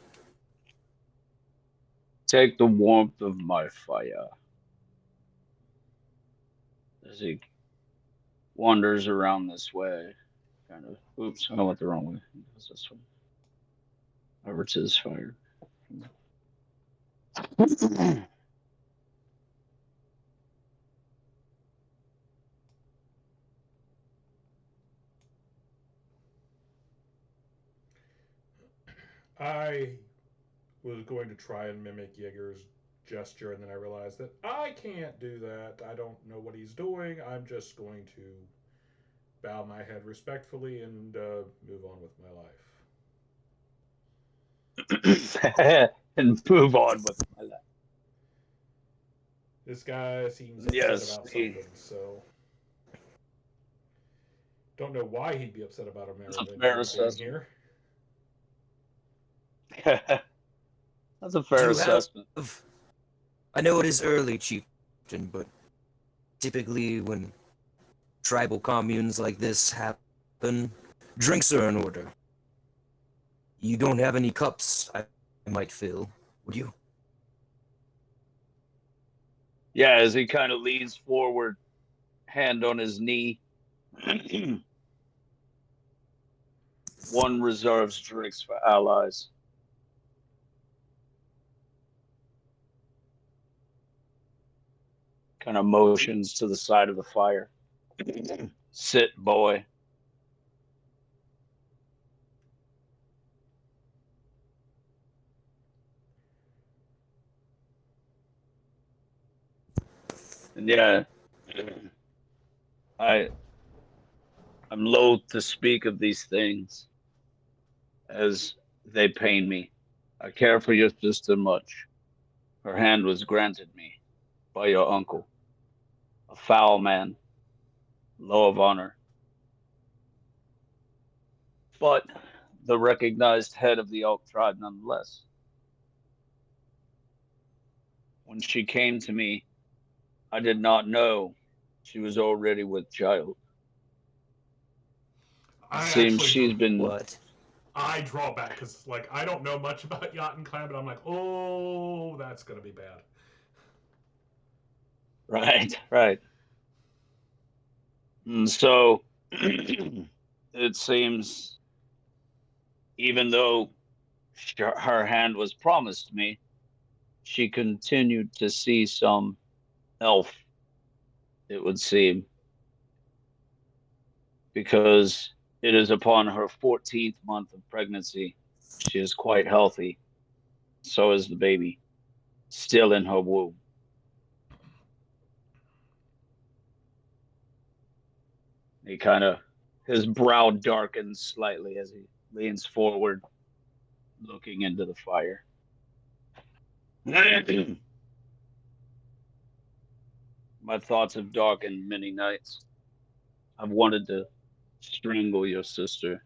take the warmth of my fire. As he wanders around this way, kind of, oops, I went the wrong way. He goes this way. Over to his fire. I was going to try and mimic Jaeger's gesture, and then I realized that I can't do that. I don't know what he's doing. I'm just going to bow my head respectfully and move on with my life. And move on with my life. This guy seems upset Yes, about something, so don't know why he'd be upset about a that's a Meridian fair being assessment. here. That's a Do fair you assessment. have? I know it is early, chieftain, but typically when tribal communes like this happen, drinks are in order. You don't have any cups I might fill, would you? Yeah, as he kind of leans forward, hand on his knee. One reserves drinks for allies. Kind of motions to the side of the fire. Sit, boy. And yeah, I I'm loath to speak of these things as they pain me. I care for your sister much. Her hand was granted me by your uncle, a foul man, low of honor, but the recognized head of the Elk tribe nonetheless. When she came to me, I did not know she was already with child. It I seems actually she's been What? I draw back because like I don't know much about Yacht and Clan, but I'm like, oh, that's gonna be bad. right, right. And so it seems, even though her hand was promised me, she continued to see some elf, it would seem, because it is upon her 14th month of pregnancy. She is quite healthy. So is the baby, still in her womb. He kind of, his brow darkens slightly as he leans forward, looking into the fire. My thoughts have darkened many nights. I've wanted to strangle your sister.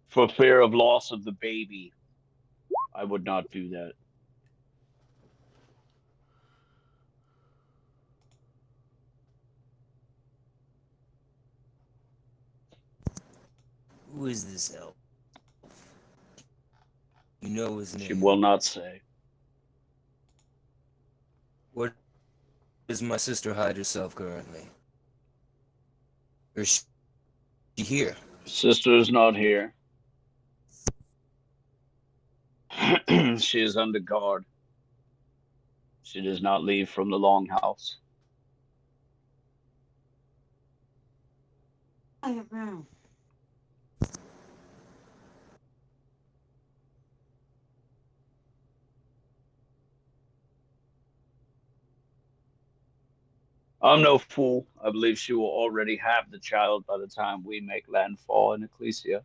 For fear of loss of the baby, I would not do that. Who is this elf? You know his She name. will not say. Where does my sister hide herself currently? Or is she here? Sister is not here. She is under guard. She does not leave from the longhouse. I'm no fool. I believe she will already have the child by the time we make landfall in Ecclesia.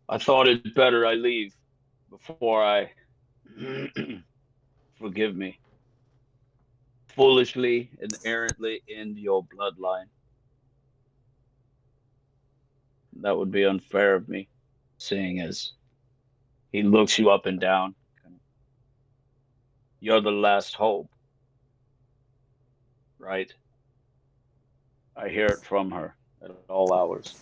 I thought it better I leave before I forgive me. Foolishly and errantly end your bloodline. That would be unfair of me, seeing as he looks you up and down. You're the last hope, right? I hear it from her at all hours.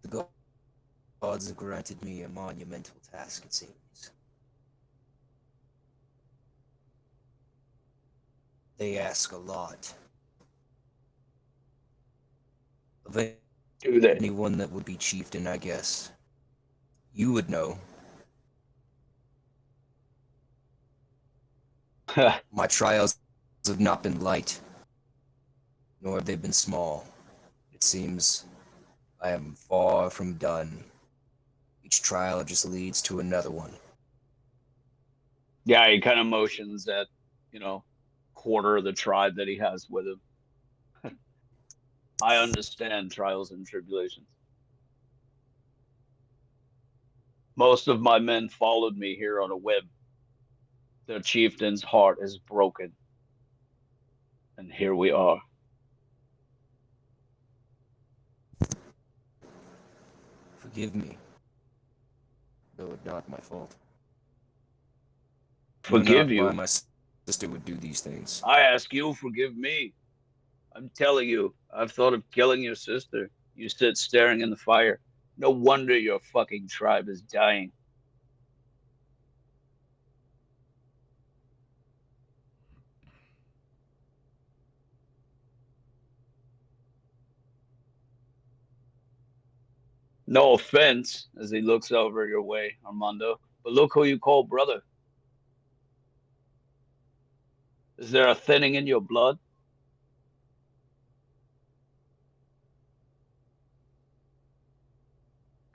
The gods have granted me a monumental task, it seems. They ask a lot of Do they? anyone that would be chieftain, I guess. You would know. My trials have not been light, nor have they been small. It seems I am far from done. Each trial just leads to another one. Yeah, he kind of motions at, quarter of the tribe that he has with him. I understand trials and tribulations. Most of my men followed me here on a whim. The chieftain's heart is broken. And here we are. Forgive me, though it's not my fault. I know Forgive not why you? my sister would do these things. I ask you, forgive me. I'm telling you, I've thought of killing your sister. You sit staring in the fire. No wonder your fucking tribe is dying. No offense, as he looks over your way, Armando, but look who you call brother. Is there a thinning in your blood?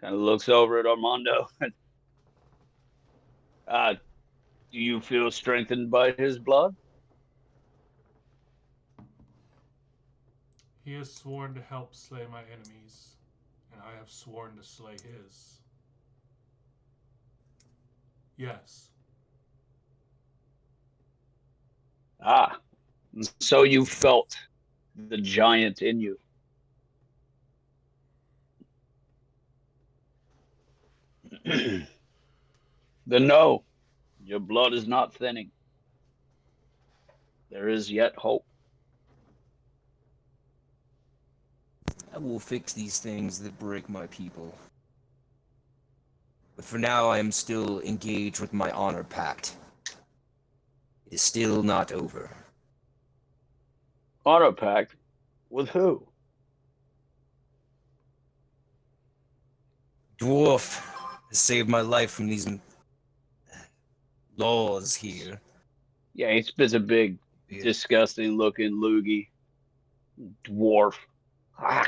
Kind of looks over at Armando. Do you feel strengthened by his blood? He has sworn to help slay my enemies, and I have sworn to slay his. Yes. Ah, so you felt the giant in you. Then no, your blood is not thinning. There is yet hope. I will fix these things that break my people. But for now, I am still engaged with my honor pact. It is still not over. Honor pact? With who? Dwarf has saved my life from these laws here. Yeah, he spits a big, disgusting looking loogie. Dwarf. Ah,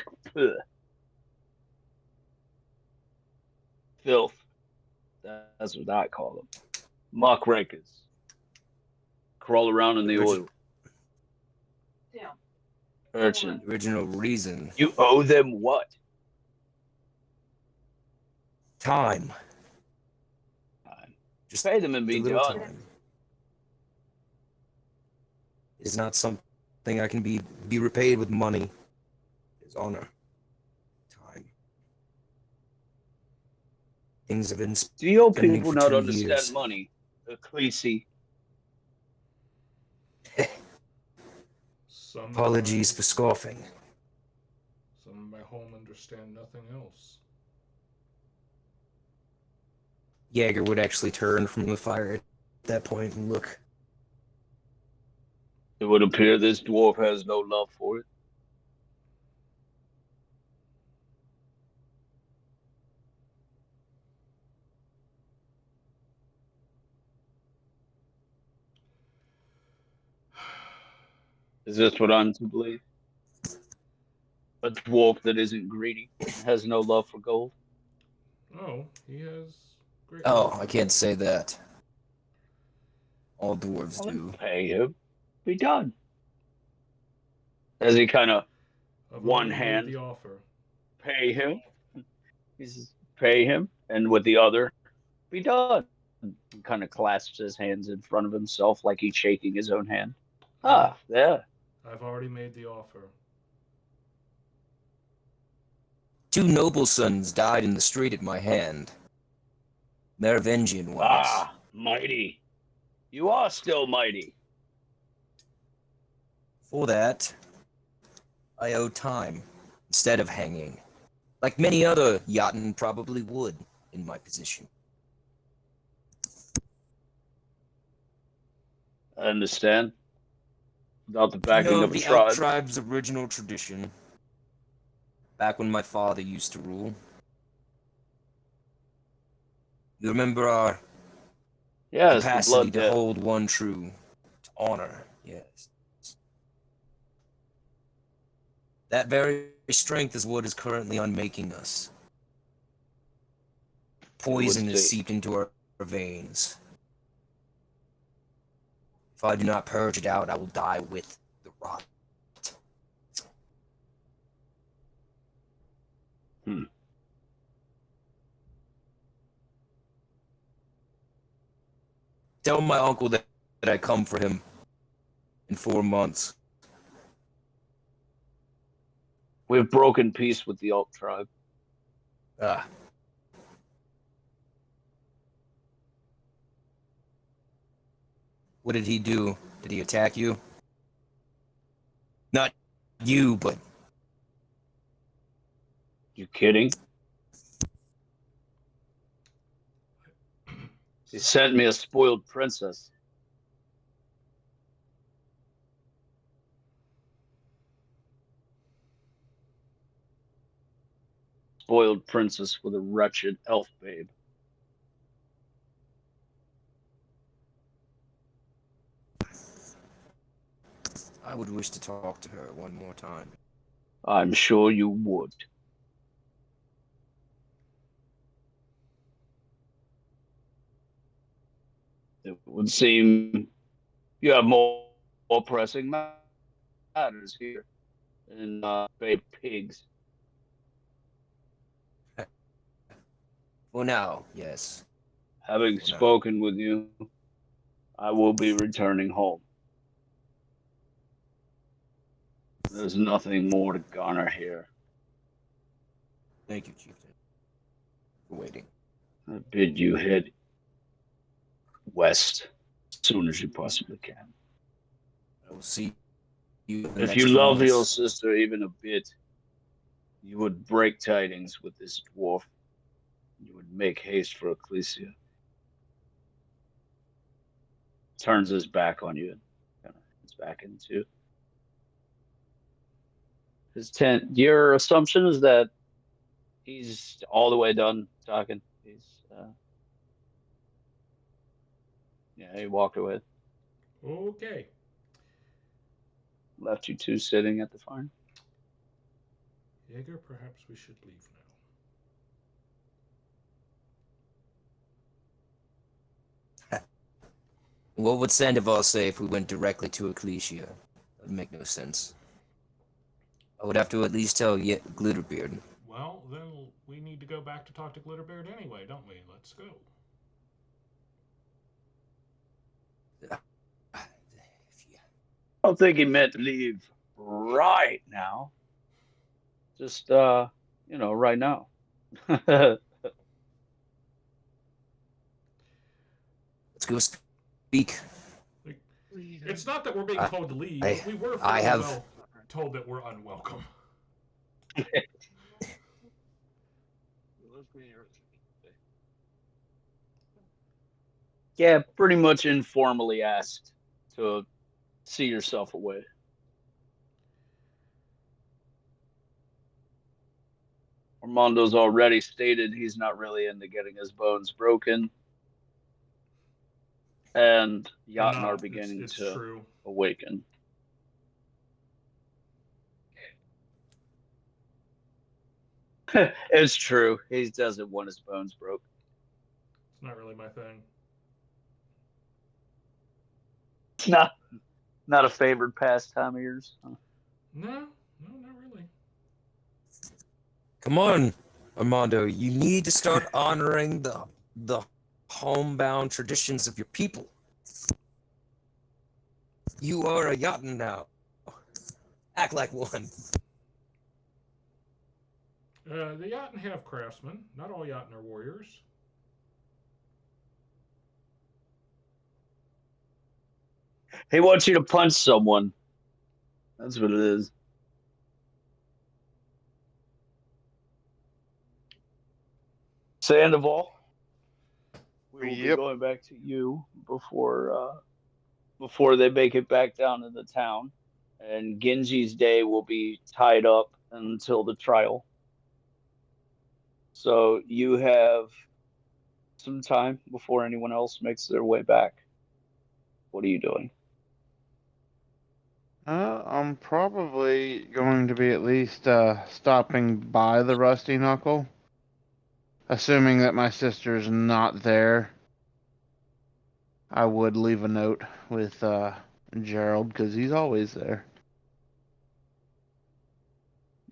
filth. That's what I call them. Muckrakers. Crawl around in the oil. Damn. Urchin. Original reason. You owe them what? Time. Just pay them and A be little done. time. It is not something I can be repaid with money. It is honor. Time. Things have been Do your spending people for not 2 understand years. money? Ecclesi. Some Apologies for scoffing. Some of my home understand nothing else. Jaeger would actually turn from the fire at that point and look. It would appear this dwarf has no love for it. Is this what I'm to believe? A dwarf that isn't greedy, has no love for gold? Oh, he has great Oh, love I for can't gold. say that. All dwarves Well, do. then pay him. Be done. As he kind of I've one already made hand the offer. pay him. He says, pay him, and with the other, be done. He kind of clasps his hands in front of himself like he's shaking his own hand. Ah, there. I've already made the offer. 2 noble sons died in the street at my hand. Merovingian ones. Ah, mighty. You are still mighty. For that, I owe time instead of hanging, like many other Jotun probably would in my position. I understand. Without the Do you backing know of a the tribe. Out Tribe's original tradition? Back when my father used to rule. You remember our Yes, the capacity blood to debt. hold one true, to honor, yes. That very strength is what is currently unmaking us. Poison is seeped into our veins. If I do not purge it out, I will die with the rot. Tell my uncle that I come for him in 4 months. We've broken peace with the Alt tribe. Ah. What did he do? Did he attack you? Not you, but... You kidding? He sent me a spoiled princess. Spoiled princess with a wretched elf babe. I would wish to talk to her one more time. I'm sure you would. It would seem you have more pressing matters here than babe pigs. For now, yes. Having spoken with you, I will be returning home. There's nothing more to garner here. Thank you, Chieftain, for waiting. I bid you head west as soon as you possibly can. I will see you in the If next you few love your months. sister even a bit, you would break tidings with this dwarf. You would make haste for Ecclesia. Turns his back on you and kind of heads back into his tent. Your assumption is that he's all the way done talking. Yeah, he walked away. Okay. Left you two sitting at the fire. Jaeger, perhaps we should leave now. What would Sandoval say if we went directly to Ecclesia? That would make no sense. I would have to at least tell Glitterbeard. Well, then we need to go back to talk to Glitterbeard anyway, don't we? Let's go. I don't think he meant to leave right now. Just right now. Let's go speak. It's not that we're being told to leave. But we were told that we're unwelcome. Yeah, pretty much informally asked to see yourself away. Armando's already stated he's not really into getting his bones broken. And Yachten are beginning to awaken. It's true. He doesn't want his bones broke. It's not really my thing. It's not a favored pastime of yours. No, not really. Come on, Armando. You need to start honoring the homebound traditions of your people. You are a Yachten now. Act like one. The Yachten have craftsmen. Not all Yachten are warriors. He wants you to punch someone. That's what it is. Sandoval, we will be going back to you before they make it back down to the town. And Genji's day will be tied up until the trial. So you have some time before anyone else makes their way back. What are you doing? I'm probably going to be at least stopping by the Rusty Knuckle, assuming that my sister's not there. I would leave a note with Gerald because he's always there.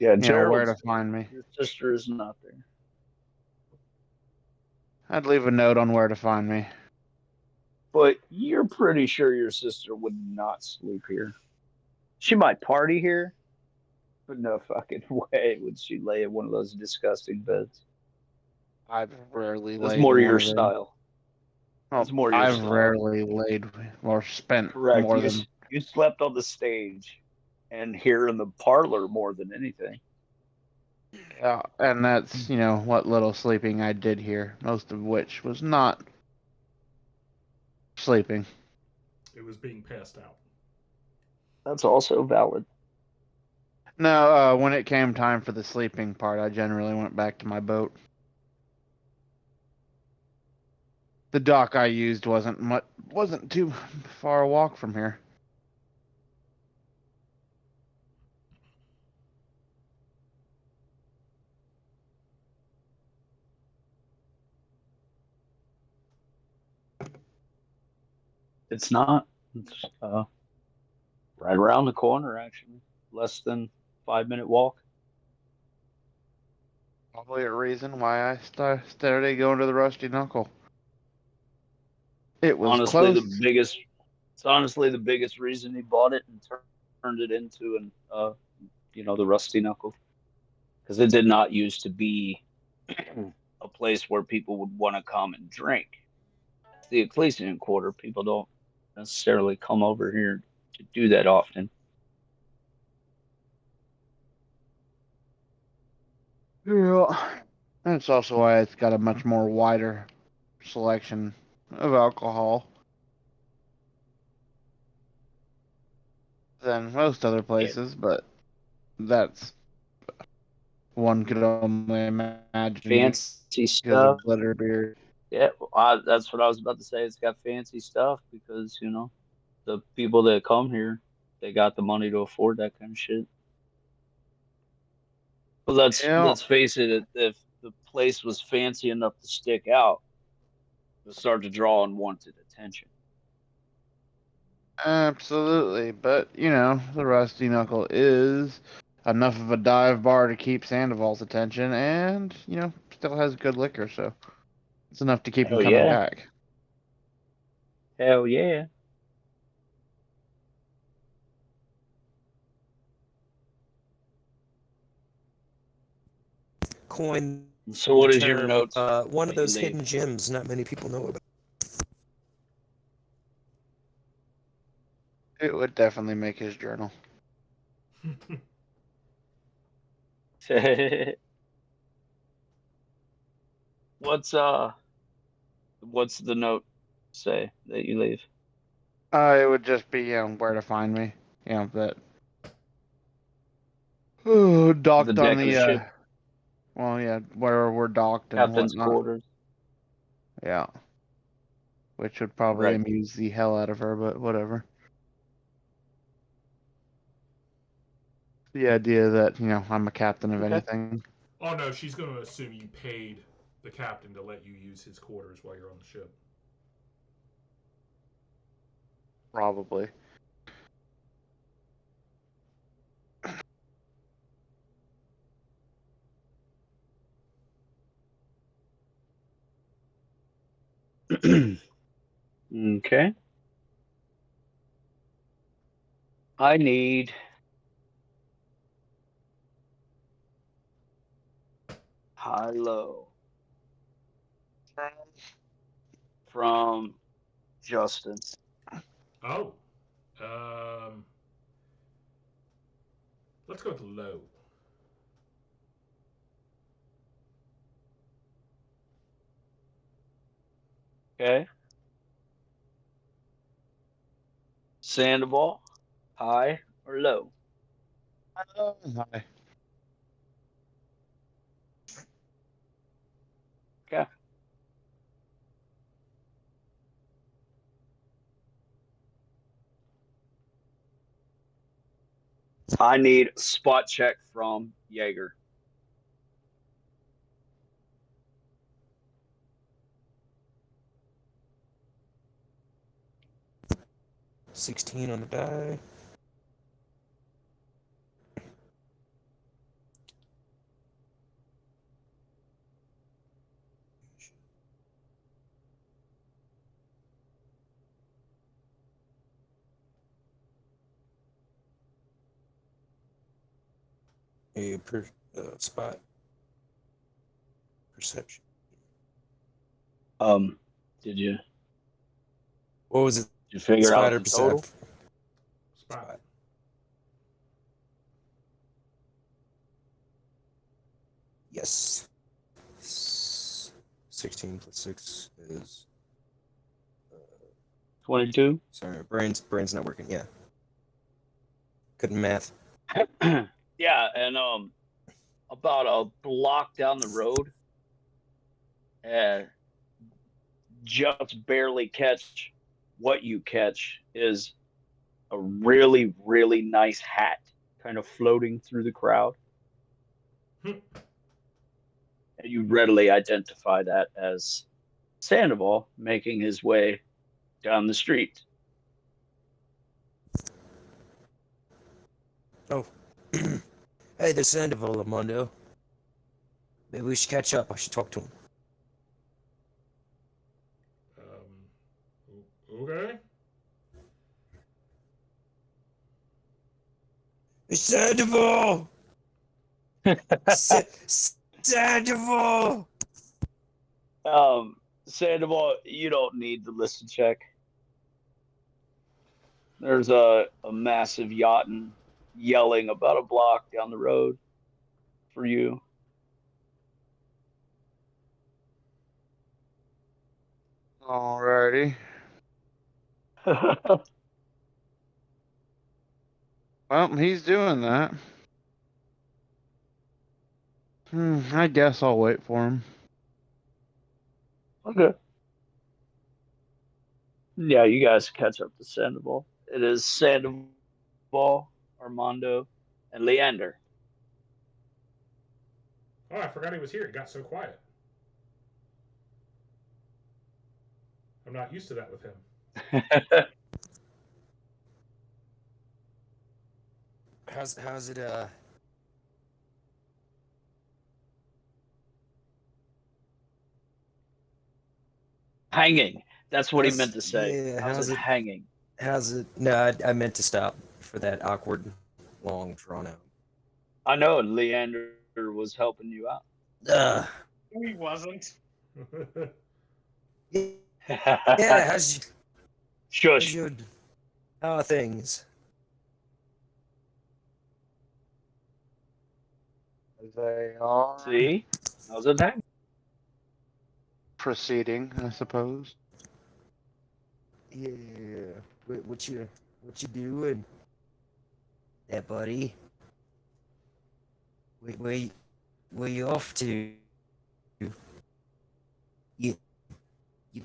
Yeah, You know where Gerald's to find me. your sister is not there. I'd leave a note on where to find me. But you're pretty sure your sister would not sleep here. She might party here, but no fucking way would she lay in one of those disgusting beds. I've rarely That's laid more in your one of them. style. Well, That's more your I've style. rarely laid or spent Correct. more You than. you slept on the stage and here in the parlor more than anything. Yeah, and that's, what little sleeping I did here, most of which was not sleeping. It was being passed out. That's also valid. No, when it came time for the sleeping part, I generally went back to my boat. The dock I used wasn't too far a walk from here. It's not. It's right around the corner, actually. Less than 5 minute walk. Probably a reason why I started going to the Rusty Knuckle. It was Honestly, close. it's honestly the biggest reason he bought it and turned it into the Rusty Knuckle. Because it did not used to be a place where people would want to come and drink. It's the Ecclesian Quarter. People don't necessarily come over here to do that often. Yeah. And it's also why it's got a much more wider selection of alcohol than most other Yeah. places, but that's one could only imagine Fancy because stuff. of glitter beer. Yeah, that's what I was about to say. It's got fancy stuff because, the people that come here, they got the money to afford that kind of shit. Well, Yeah, let's face it, if the place was fancy enough to stick out, it would start to draw unwanted attention. absolutely. But, the Rusty Knuckle is enough of a dive bar to keep Sandoval's attention and, still has good liquor, so it's enough to keep him Hell coming yeah. back. Hell yeah. Coin So the what is your term, notes one of when you those leave? hidden gems not many people know about. It would definitely make his journal. What's what's the note say that you leave? It would just be, where to find me. That The docked on deck of the the, ship, well, yeah, where we're docked and captain's whatnot. quarters. Yeah. Which would probably Right. amuse the hell out of her, but whatever. The idea that, I'm a captain of Okay. anything. Oh no, she's going to assume you paid the captain to let you use his quarters while you're on the ship. Probably. Okay. I need high low from Justin. Oh, um, let's go with low. Okay. Sandoval, high or low? Hi. Okay. I need spot check from Jaeger. $16 on the die. A spot perception. Did you What was it? did you figure Spot out or the total? percep? Spot. Yes. 16 plus 6 is 22. sorry, brain's not working. Yeah. Couldn't math. Yeah, and about a block down the road, just barely catch what you catch is a really, really nice hat kind of floating through the crowd. And you readily identify that as Sandoval making his way down the street. Oh. Hey, there's Sandoval, Armando. Maybe we should catch up. I should talk to him. Okay. Sandoval! Sandoval! Sandoval, you don't need the listen check. There's a massive yachting yelling about a block down the road for you. Alrighty. Well, he's doing that. I guess I'll wait for him. Okay. Yeah, you guys catch up to Sandoval. It is Sandoval, Armando, and Leander. Oh, I forgot he was here. It got so quiet. I'm not used to that with him. How's it Hanging. That's what he How's- meant to say. yeah, how's how's it it- hanging? how's it no, I meant to stop for that awkward long drawn out. I know Leander was helping you out. He wasn't. Yeah, how's Shush. your how are things? They are See? How's it hanging? proceeding, I suppose. Yeah. What you doing? Yeah, buddy. Where you off to? You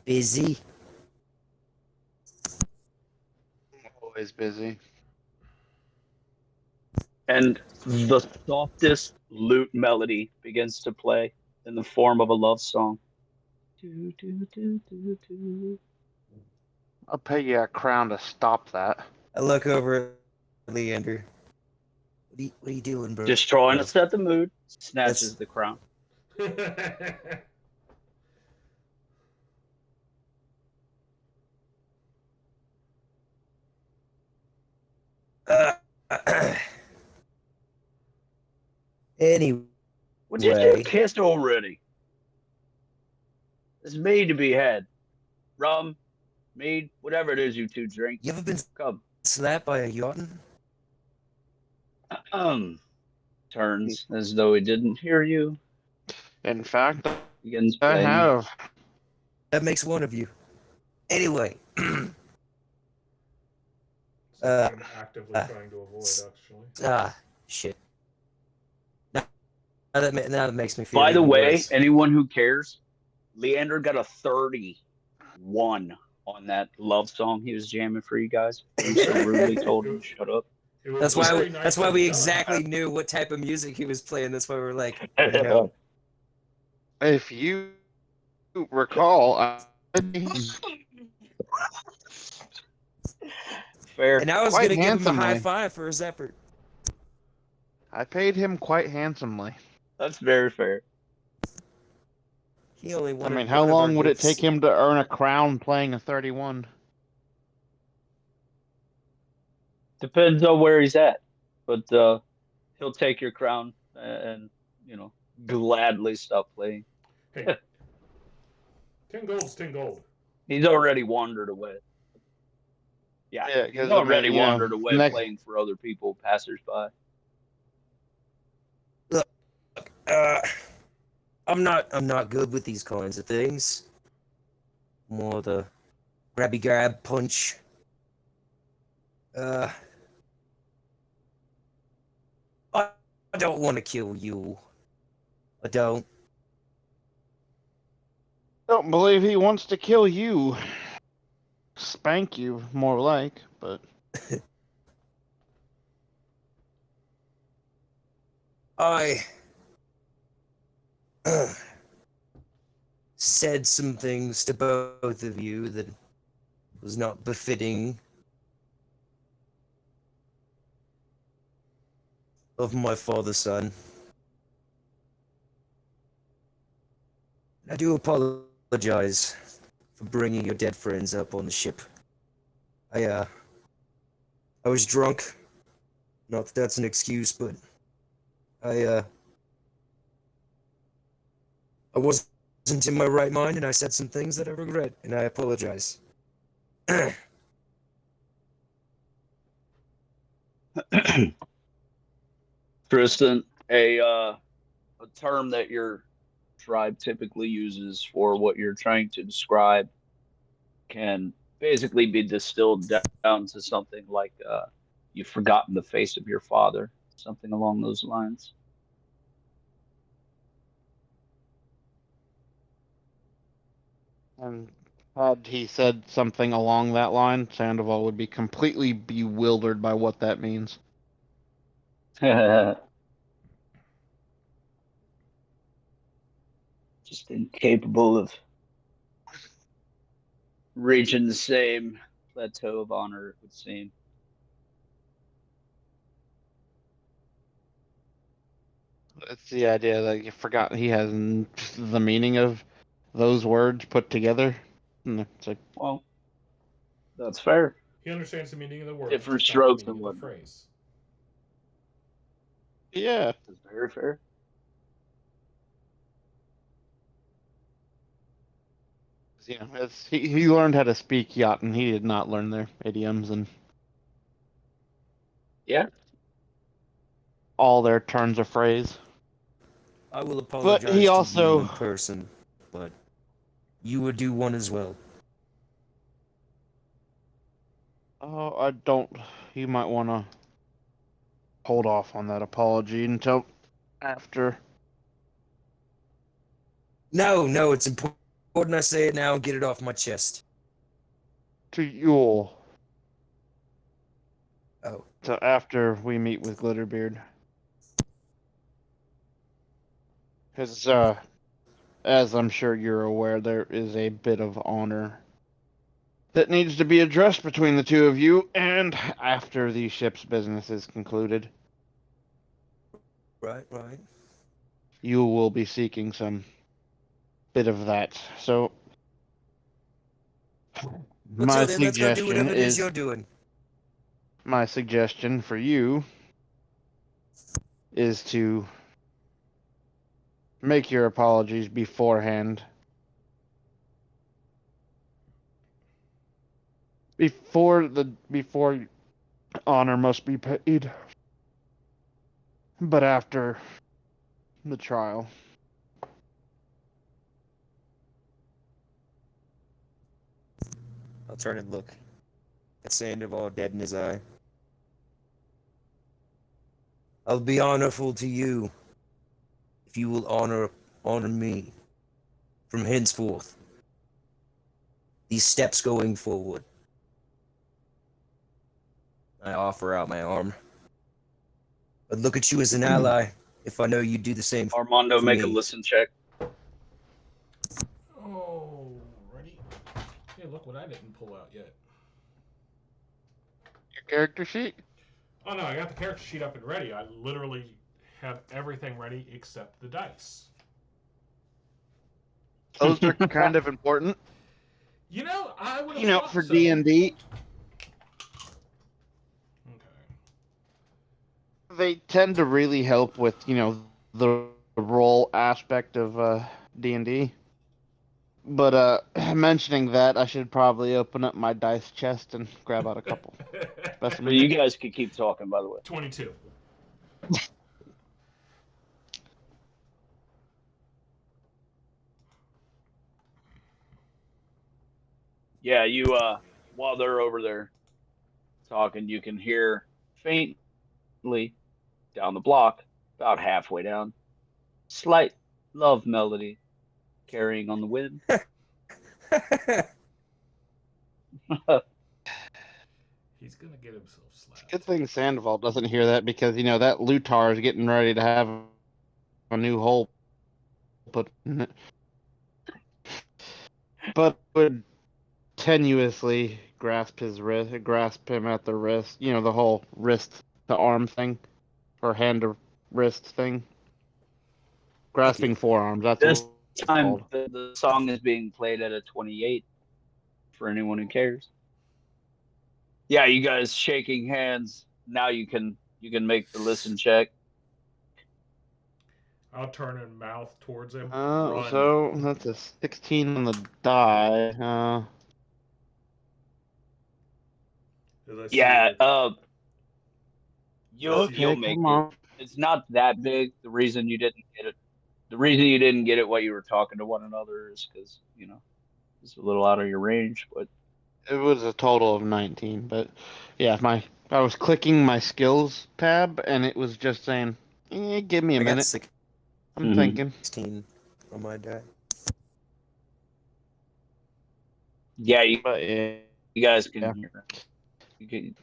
busy? Always busy. And the softest lute melody begins to play in the form of a love song. Do, do, do, do, do. I'll pay you a crown to stop that. I look over at Leander. What are you doing, bro? Just trying to set the mood. Snatches the crown. Anyway, Would you just kiss already? It's made to be had. Rum, mead, whatever it is you two drink. you ever been Come. slapped by a yachting? Turns as though he didn't hear you. In fact, Begins I playing. have. That makes one of you. Anyway, I'm actively trying to avoid, actually. shit. Now that makes me feel. By the even way, worse. anyone who cares, Leander got a 31 on that love song he was jamming for you guys. You so rudely told him to shut up. It It was That's very why. nicely That's why we done. exactly knew what type of music he was playing. That's why we were like, no. If you recall, Fair. And I was Quite gonna give him a high handsomely. five for his effort. I paid him quite handsomely. That's very fair. He only I wanted mean, how one of our long would it take gifts. him to earn a crown playing a 31? Depends on where he's at, but he'll take your crown and gladly stop playing. Hey, 10 gold's 10 gold. He's already wandered away. Yeah, Yeah, he's 'cause, already you know, wandered away next- playing for other people, passers-by. I'm not good with these kinds of things. More the grabby grab punch. I don't want to kill you. I don't. Don't believe he wants to kill you. Spank you, more like, but I said some things to both of you that was not befitting of my father's son. I do apologize for bringing your dead friends up on the ship. I was drunk. Not that that's an excuse, but I wasn't in my right mind, and I said some things that I regret, and I apologize. Tristan, a term that your tribe typically uses for what you're trying to describe can basically be distilled down to something like you've forgotten the face of your father, something along those lines. and had he said something along that line, Sandoval would be completely bewildered by what that means. Just incapable of reaching the same plateau of honor, it would seem. It's the idea that you forgot he has the meaning of those words put together. And it's like, Well, that's fair. He understands the meaning of the word, Different just not the strokes meaning and of the whatnot. phrase. yeah. That's very fair. You know, he learned how to speak yacht, and he did not learn their idioms and Yeah. all their turns of phrase. I will apologize he to also- you in person, but you would do one as well. Oh, I don't. You might want to hold off on that apology until after. No, it's important I say it now and get it off my chest. To Yule. Oh. So after we meet with Glitterbeard. Because, as I'm sure you're aware, there is a bit of honor that needs to be addressed between the two of you, and after the ship's business is concluded, Right. you will be seeking some bit of that. So, Until then, let's go do whatever it is you're doing. my suggestion for you is to make your apologies beforehand. Before honor must be paid. But after the trial. I'll turn and look at Sandoval dead in his eye. I'll be honorful to you if you will honor me from henceforth. These steps going forward. I offer out my arm. I'd look at you as an ally if I know you'd do the same Armando, for make a me. listen check. Oh, ready? Hey, look what I didn't pull out yet. Your character sheet? Oh no, I got the character sheet up and ready. I literally have everything ready except the dice. Those are kind of important. You know, I would have You know, thought for so. D&D, Okay. they tend to really help with, you know, the role aspect of D&D. But mentioning that, I should probably open up my dice chest and grab out a couple So specimens. you guys could keep talking, by the way. 22. Yeah, you while they're over there talking, you can hear faintly down the block, about halfway down, slight love melody carrying on the wind. He's gonna get himself slapped. Good thing Sandoval doesn't hear that because, you know, that Lutar is getting ready to have a new hole put in it. But would tenuously grasp him at the wrist. You know, the whole wrist to arm thing, or hand to wrist thing. Grasping forearms. That's This what it's time, called. the song is being played at a 28 for anyone who cares. Yeah, you guys shaking hands. Now you can make the listen check. I'll turn and mouth towards him. Run. So that's a 16 on the die. Let's Yeah, see if- you'll make it. It's not that big. The reason you didn't get it while you were talking to one another is because, you know, it's a little out of your range, but It was a total of 19, but yeah, I was clicking my skills tab and it was just saying, give me a I got minute. I'm thinking. 16 on my die. yeah, you But yeah, guys can Yeah. hear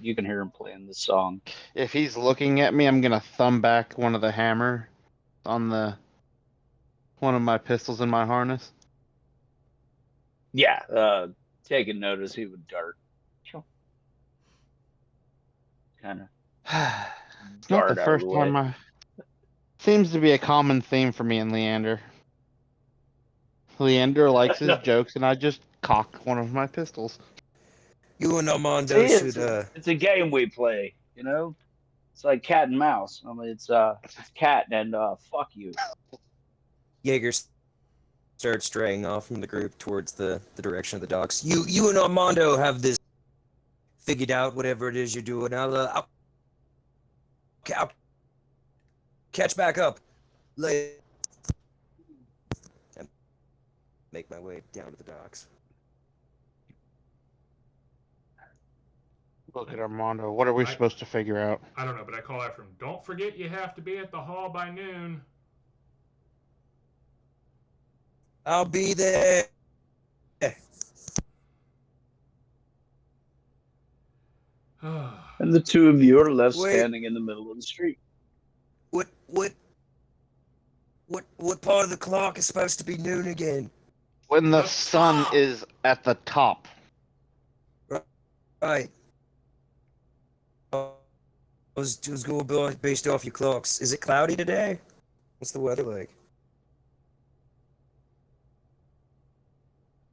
you can hear him playing the song. if he's looking at me, I'm gonna thumb back one of the hammer on one of my pistols in my harness. Yeah, taking notice, he would dart. Kind of It's not the dart out of first the way. time Seems to be a common theme for me and Leander. Leander likes his jokes, and I just cock one of my pistols. You and Armando See, should it's a game we play, you know? It's like cat and mouse. I mean, it's cat and fuck you. Jaeger starts straying off from the group towards the direction of the docks. You and Armando have this figured out, whatever it is you're doing. I'll catch back up later. And make my way down to the docks. Look at Armando. What are we supposed to figure out? I don't know, but I call after him. Don't forget you have to be at the hall by noon. I'll be there. And the two of you are left Wait. standing in the middle of the street. What part of the clock is supposed to be noon again? When the The sun top! is at the top. Right. I was going based off your clocks. Is it cloudy today? What's the weather like?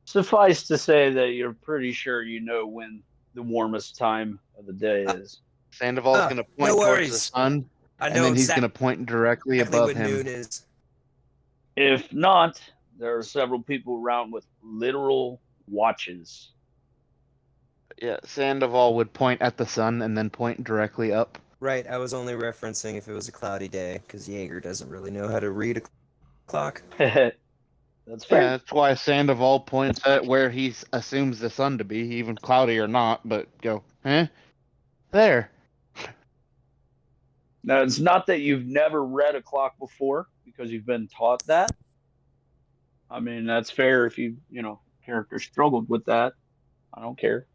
Suffice to say that you're pretty sure you know when the warmest time of the day is. Sandoval's going to point no towards the worries. sun, I and know then he's exactly going to point directly above what him. noon is. If not, there are several people around with literal watches. Yeah, Sandoval would point at the sun and then point directly up. Right, I was only referencing if it was a cloudy day, because Jaeger doesn't really know how to read a clock. That's fair. Yeah, that's why Sandoval points at where he assumes the sun to be, even cloudy or not, but go, there. Now, it's not that you've never read a clock before because you've been taught that. I mean, that's fair if character struggled with that. I don't care.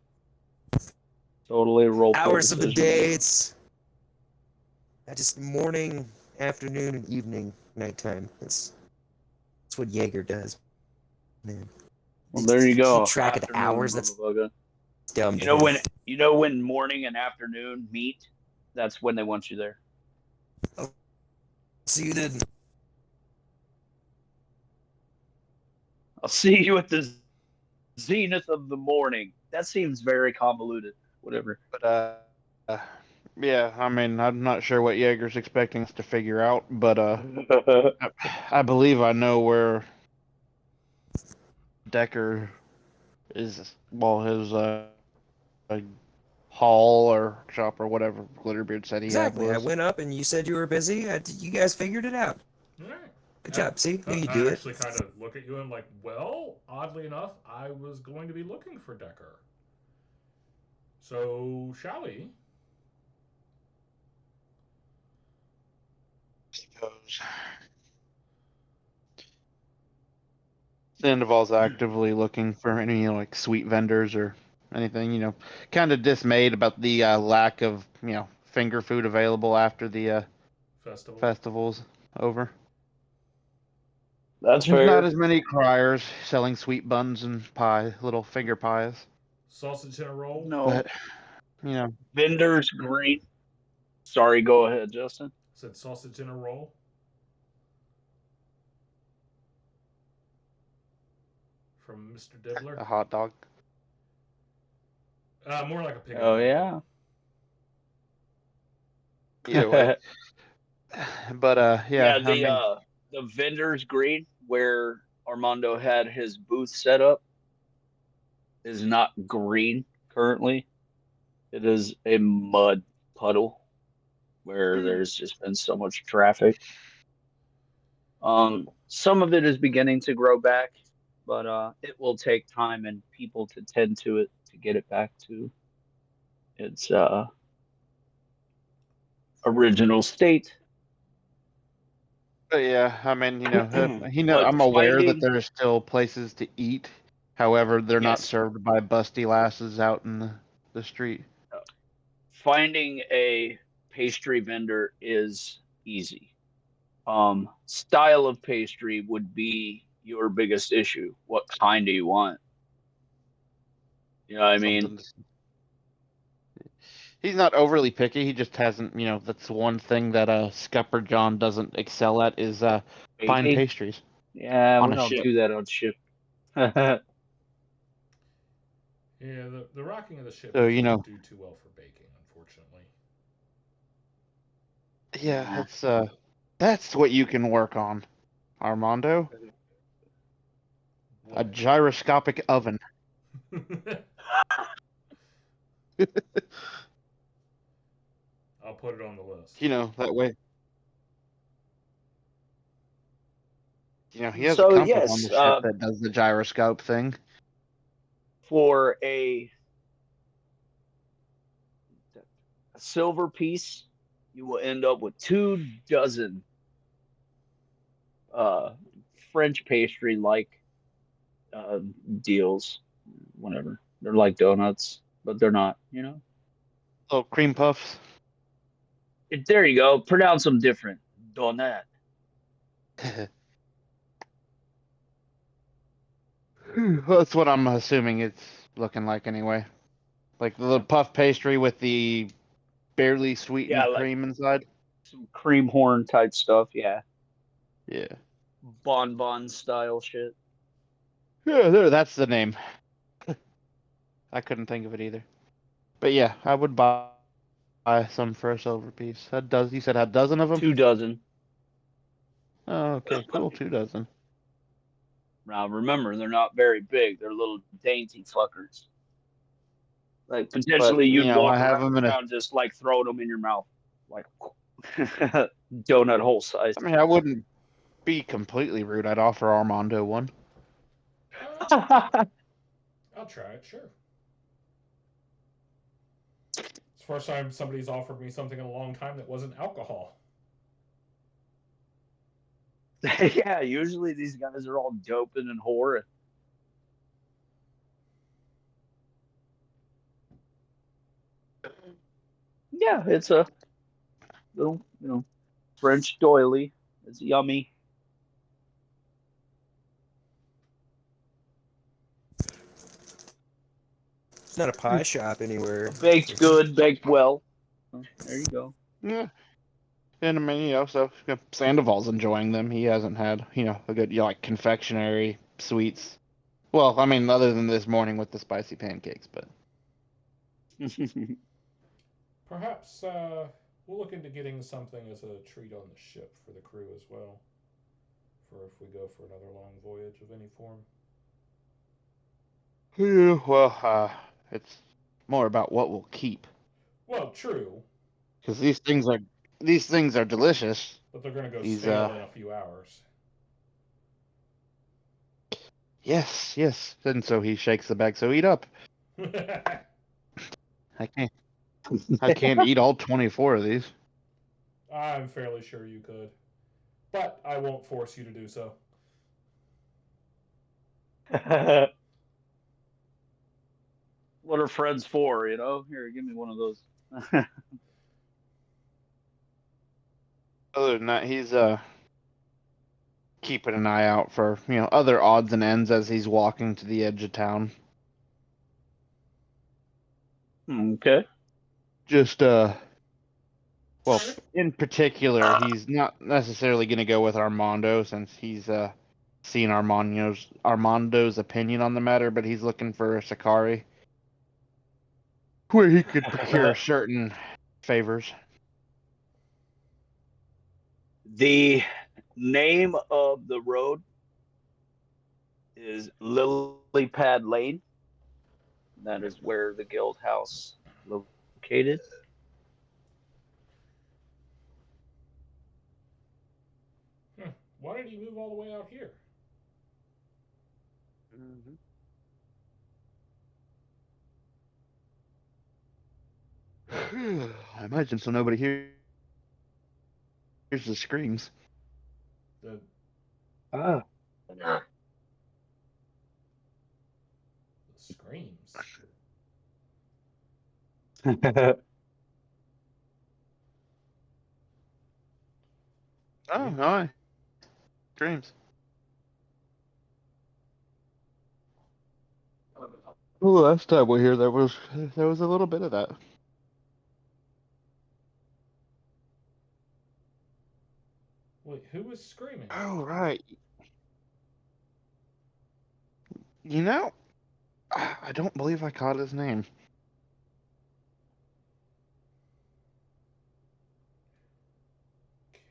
Totally a role play Hours of the decision. day, it's I just morning, afternoon, and evening, nighttime. That's what Jaeger does, man. Well, there you Keep go. track of the Afternoon, hours. That's Booga. dumb You to know him. when morning and afternoon meet? That's when they want you there. So you didn't. I'll see you at the zenith of the morning. That seems very convoluted. Whatever. But yeah, I mean, I'm not sure what Jaeger's expecting us to figure out, but I believe I know where Decker is. Well, his hall or shop or whatever Glitterbeard said he had Exactly. I was. went up and you said you were busy. You guys figured it out. All right. Good job. See, knew you I do it. actually kind of look at you and I'm like, well, oddly enough, I was going to be looking for Decker. So, shall we? Suppose. Sandoval's actively looking for any like sweet vendors or anything. Kind of dismayed about the lack of finger food available after the Festival. festival's over. That's There's not fair. as many criers selling sweet buns and pie, little finger pies. Sausage in a roll. No. But Vendors green. Sorry, go ahead, Justin. Said sausage in a roll. From Mr. a Dibbler. hot dog. More like a pig. Oh yeah. Either way. But yeah, Yeah, I mean, the vendors green where Armando had his booth set up is not green currently. It is a mud puddle where there's just been so much traffic. Some of it is beginning to grow back, but it will take time and people to tend to it to get it back to its original state. but yeah, I mean, But I'm aware that finding there are still places to eat. However, they're not yes, served by busty lasses out in the street. finding a pastry vendor is easy. Style of pastry would be your biggest issue. What kind do you want? You know what I mean? Something. He's not overly picky. He just hasn't, that's one thing that Scupper John doesn't excel at is fine Baking? pastries Yeah, on we a don't ship. do that on ship. Yeah, the rocking of the ship So, doesn't do too well for baking, unfortunately. Yeah, that's what you can work on, Armando. A gyroscopic oven. I'll put it on the list. That way. He has a So compass on yes, the ship that does the gyroscope thing. for a silver piece, you will end up with 2 dozen uh, French pastry like deals. Whatever. They're like donuts, but they're not, you know? Little cream puffs. There you go. Pronounce them different. Donut. That's what I'm assuming it's looking like anyway. Like the puff pastry with the barely sweetened Yeah, like cream inside. some cream horn type stuff. Yeah. Yeah. Bonbon style shit. Yeah, there, that's the name. I couldn't think of it either. But yeah, I would buy some for a silver piece. You said a dozen of them? 2 dozen. Oh, okay, cool. 2 dozen. Now remember, they're not very big. They're little dainty fuckers. Like But potentially you'd walk I have them in a. around just like throwing them in your mouth, like donut hole size. I mean, I wouldn't be completely rude. I'd offer Armando one. I'll try it, sure. It's the first time somebody's offered me something in a long time that wasn't alcohol. Yeah, usually these guys are all doping and whoring. Yeah, little, French doily. It's yummy. It's not a pie shop anywhere. Baked good, baked well. So, there you go. Yeah. And I mean, so Sandoval's enjoying them. He hasn't had, a good, like confectionery sweets. Well, I mean, other than this morning with the spicy pancakes, but Perhaps we'll look into getting something as a treat on the ship for the crew as well, for if we go for another long voyage of any form. yeah, well, it's more about what we'll keep Well, true, because these things are delicious. but they're going to go These stale in a few hours. yes, and so he shakes the bag. So eat up. I can't I can't eat all 24 of these. I'm fairly sure you could, but I won't force you to do so. What are friends for, Here, give me one of those. Other than that, he's keeping an eye out for, other odds and ends as he's walking to the edge of town. Okay. Just well, in particular, he's not necessarily going to go with Armando since he's seen Armando's opinion on the matter, but he's looking for a Sakari where he could procure certain favors. The name of the road is Lily Pad Lane. That is where the guild house located. Why did he move all the way out here? I imagine so nobody hears the screams. The Ah. the screams. Oh, no. Screams. Well, last time we were here, there was a little bit of that. Wait, who was screaming? Oh, right. You know, I don't believe I caught his name.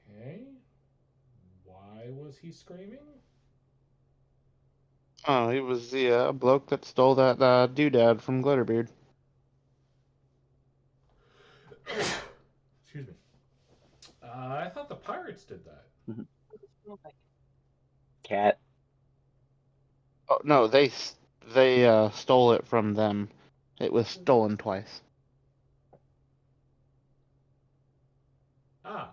Okay. Why was he screaming? Oh, he was the bloke that stole that doodad from Glitterbeard. Excuse me. I thought the pirates did that. Cat. Oh no, they stole it from them. It was stolen twice. Ah,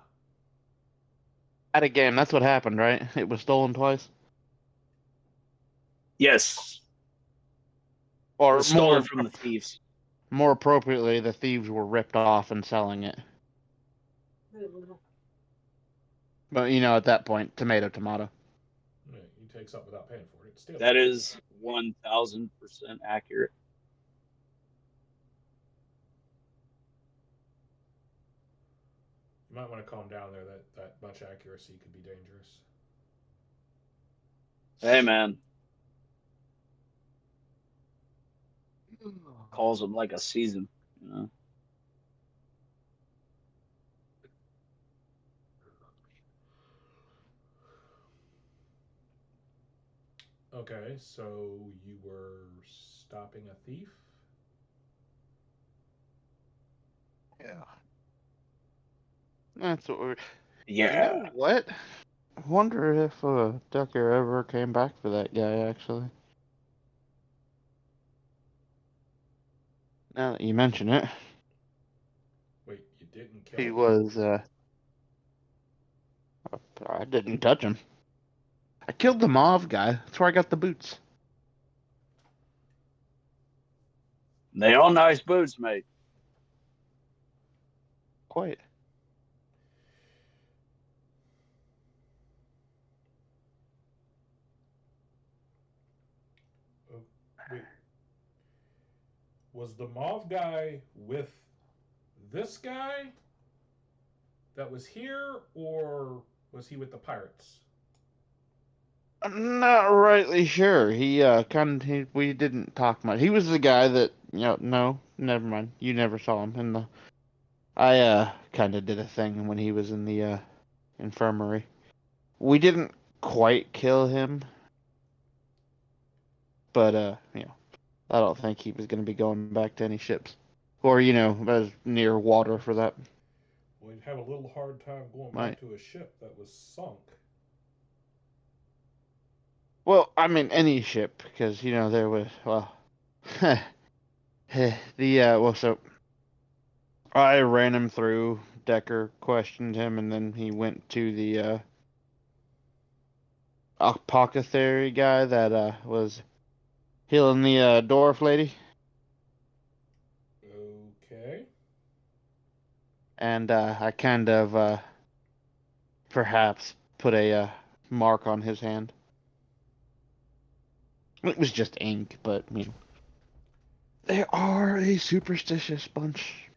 At a game, that's what happened, right? It was stolen twice. Yes. It Or was stolen from the thieves. more appropriately, the thieves were ripped off and selling it. But at that point, tomato, tomato. you take something without paying for it. It's stealing. That is 1,000% accurate. You might want to calm down there. That much accuracy could be dangerous. Hey, man. Calls them like a season, Okay, so you were stopping a thief? Yeah. That's what we're. Yeah. You know what? I wonder if Decker ever came back for that guy, actually. Now that you mention it, Wait, you didn't kill he him? was. I didn't touch him. I killed the Mauve guy. That's where I got the boots. They all nice boots, mate. Quite. Was the mauve guy with this guy that was here, or was he with the pirates? I'm not rightly sure. We didn't talk much. He was the guy that, no, never mind. You never saw him in the. I kind of did a thing when he was in the infirmary. We didn't quite kill him, but I don't think he was going to be going back to any ships, or as near water for that. Well, he'd have a little hard time going Might. back to a ship that was sunk. Well, I mean any ship, because there was so I ran him through. Decker questioned him, and then he went to the apothecary guy that was healing the dwarf lady, Okay. and I kind of perhaps put a mark on his hand. It was just ink, but they are a superstitious bunch.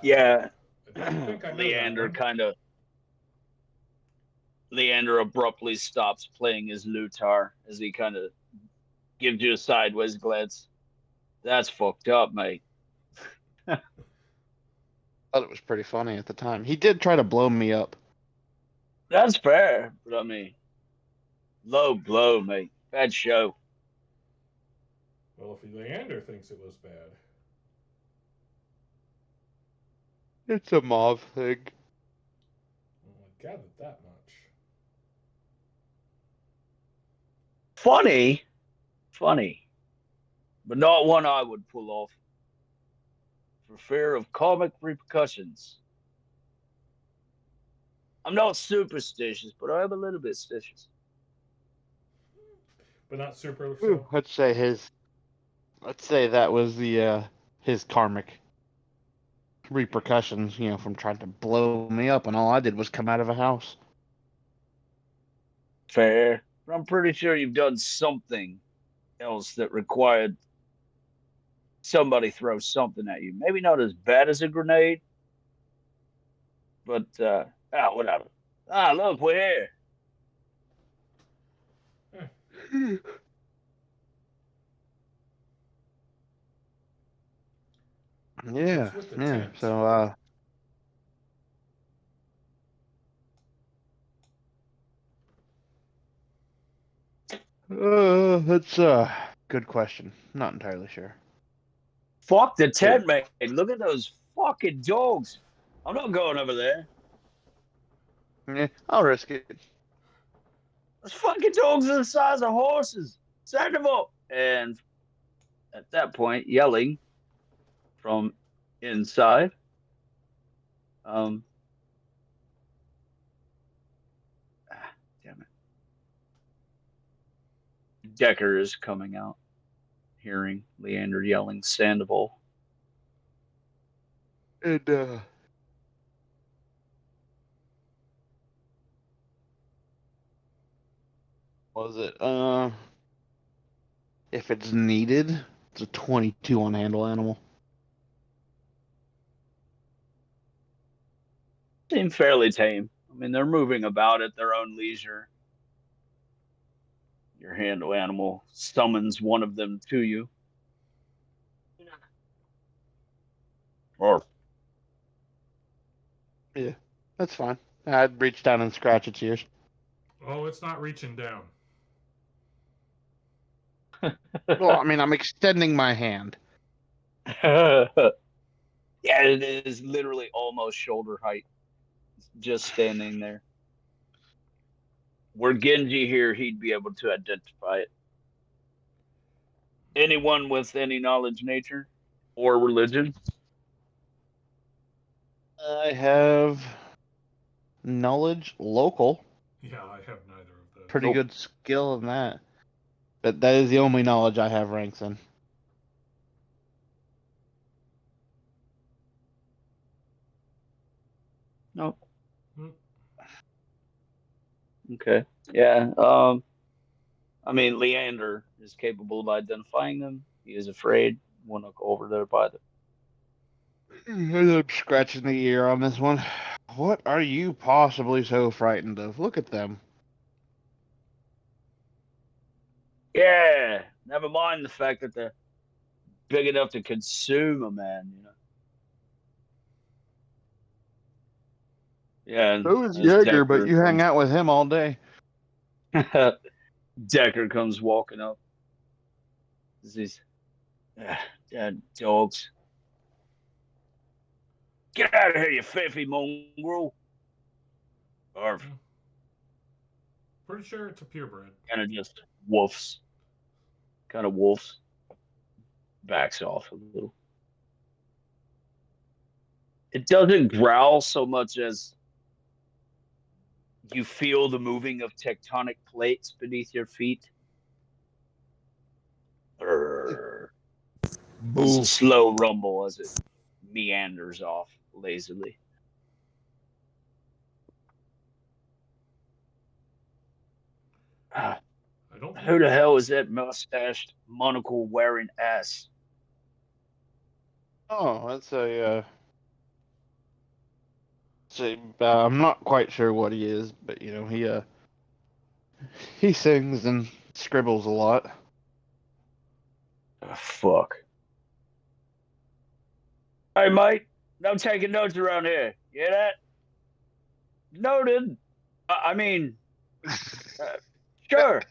Yeah. I don't think I know that Leander one. Leander abruptly stops playing his lutar as he kind of gives you a sideways glance. That's fucked up, mate. Thought it was pretty funny at the time. He did try to blow me up. That's fair, but I mean, low blow, mate. Bad show. Well, if Leander thinks it was bad. It's a mauve thing. Well, I gathered that much. Funny, but not one I would pull off for fear of comic repercussions. I'm not superstitious, but I am a little bit stitious. But not super Ooh, so. let's say that was the his karmic repercussions, from trying to blow me up, and all I did was come out of a house. Fair. But I'm pretty sure you've done something else that required somebody throw something at you. Maybe not as bad as a grenade, but whatever. Look, we're here. Yeah, What's with the yeah. tent? So that's a good question. Not entirely sure. Fuck the tent, mate. Look at those fucking dogs. I'm not going over there. Yeah, I'll risk it. Those fucking dogs are the size of horses. Send them up. And at that point, yelling from inside. Um, Damn it. Decker is coming out, hearing Leander yelling Sandoval. And was it? If it's needed, it's a 22 on handle animal. Seem fairly tame. I mean, they're moving about at their own leisure. Your handle animal summons one of them to you. Or Yeah, that's fine. I'd reach down and scratch its ears. Oh, it's not reaching down. Well, I mean, I'm extending my hand. yeah, it is literally almost shoulder height, just standing there. Were Genji here, he'd be able to identify it. Anyone with any knowledge, nature, or religion? I have knowledge local. Yeah, I have neither of those. Pretty Nope. good skill in that. But that is the only knowledge I have ranks in. Nope. Hmm. Okay. Yeah. I mean, Leander is capable of identifying them. He is afraid, want to go over there by the. I'm scratching the ear on this one. What are you possibly so frightened of? Look at them. Yeah, never mind the fact that they're big enough to consume a man. Yeah, and So is as Jaeger, but you hang out with him all day. Decker comes walking up. These dogs. Get out of here, you filthy mongrel. Or Pretty sure it's a purebred. kind of just woofs. Kind of wolfs. Backs off a little. It doesn't growl so much as you feel the moving of tectonic plates beneath your feet. It's a slow rumble as it meanders off lazily. Who the hell is that mustached, monocle wearing ass? Oh, that's I'm not quite sure what he is, but he sings and scribbles a lot. Oh, fuck. Hey, mate, no taking notes around here. You hear that? Noted. I mean, sure.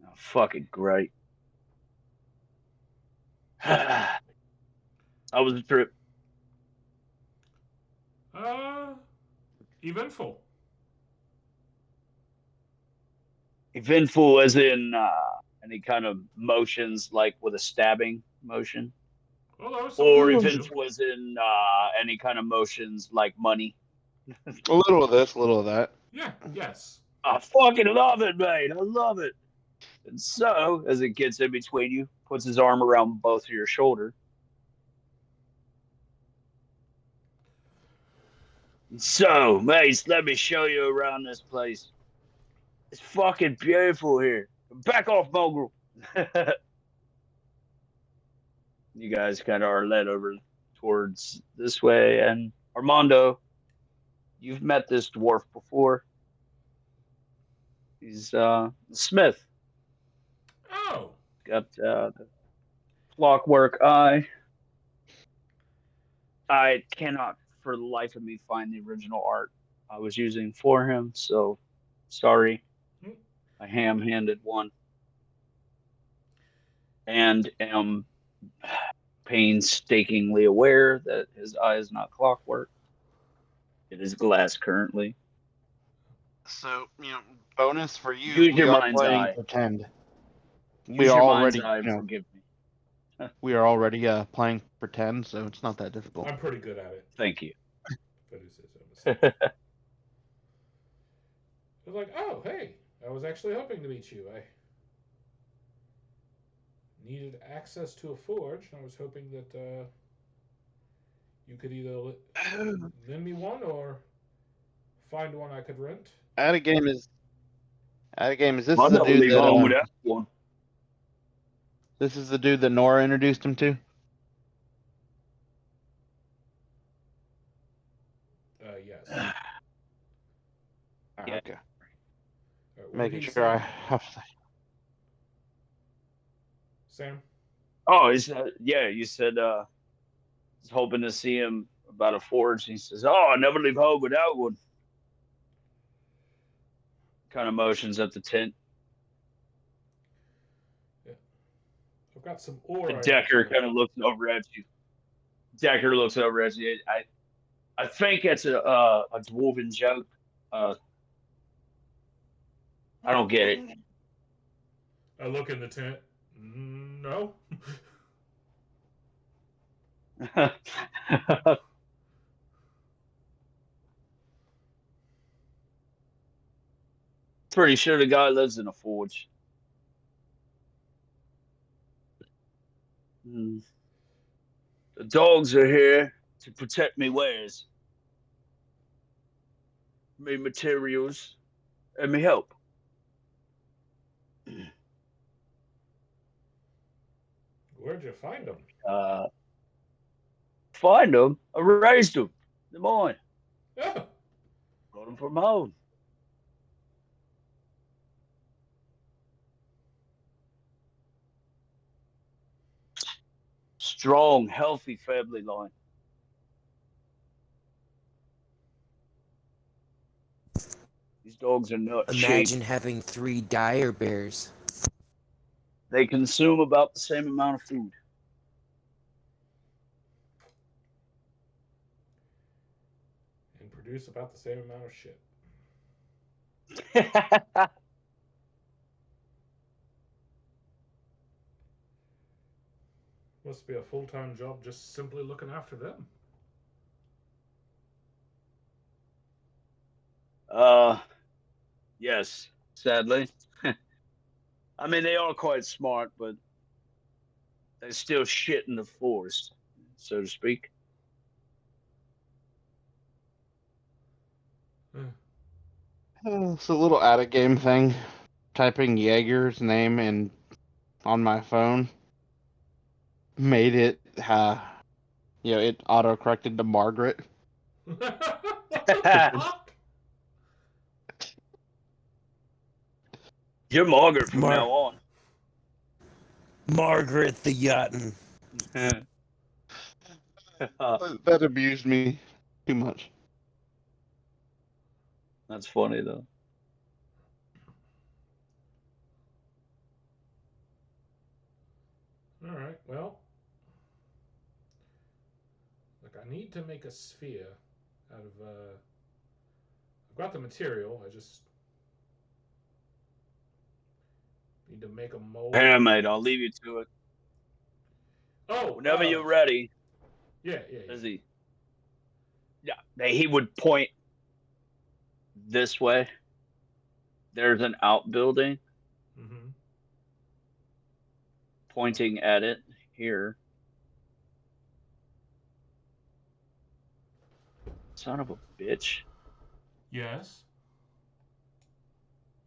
Oh, fucking great. How was the trip? Eventful. Eventful as in any kind of motions, like with a stabbing motion? Well, or eventful as in any kind of motions like money? A little of this, a little of that. Yeah, yes. I fucking love it, mate. I love it. And so, as it gets in between you, puts his arm around both of your shoulder. So, mates, let me show you around this place. It's fucking beautiful here. Back off, mongrel. You guys kind of are led over towards this way. And Armando, you've met this dwarf before. He's Smith. Oh. Got the clockwork eye. I cannot for the life of me find the original art I was using for him, so sorry. I ham-handed one. And am painstakingly aware that his eye is not clockwork. It is glass currently. So, bonus for you. Use your we are mind's playing eye. Pretend. Use we your are mind's already, eye and forgive me. we are already playing Pretend, so it's not that difficult. I'm pretty good at it. Thank you. I was like, oh, hey, I was actually hoping to meet you. I needed access to a forge, and I was hoping that you could either lend me one or find one I could rent. Out of game is this I'll the never dude leave that home without one. this is the dude that Nora introduced him to? Yes. Yeah. Okay. Right, Making sure I have to. Sam? Oh, he said, yeah, you said he's hoping to see him about a forge. He says, oh, I never leave home without one. Kind of motions at the tent. Yeah. I've got some ore. Decker kind of looks over at you. Decker looks over at you. I think it's a dwarven joke. I don't get it. I look in the tent. No. Pretty sure the guy lives in a forge. The dogs are here to protect me wares, me materials, and me help. Where'd you find them? Find them. I raised them. They're mine. Yeah. Got them from home. Strong, healthy family line. These dogs are not cheap. Imagine having 3 dire bears. They consume about the same amount of food. And produce about the same amount of shit. Must be a full-time job just simply looking after them. Yes, sadly. I mean, they are quite smart, but they still shit in the forest, so to speak. It's a little out of game thing. Typing Jaeger's name in on my phone made it, it auto corrected to Margaret. You're Margaret from now on. Margaret the Yachtin. That amused me too much. That's funny though. All right. Well, look, I need to make a sphere out of. I've got the material. I just need to make a mold. Here, mate, I'll leave you to it. Oh, Whenever you're ready. Yeah. He? Yeah, he would point this way. There's an outbuilding. Mm-hmm. Pointing at it here. Son of a bitch. Yes.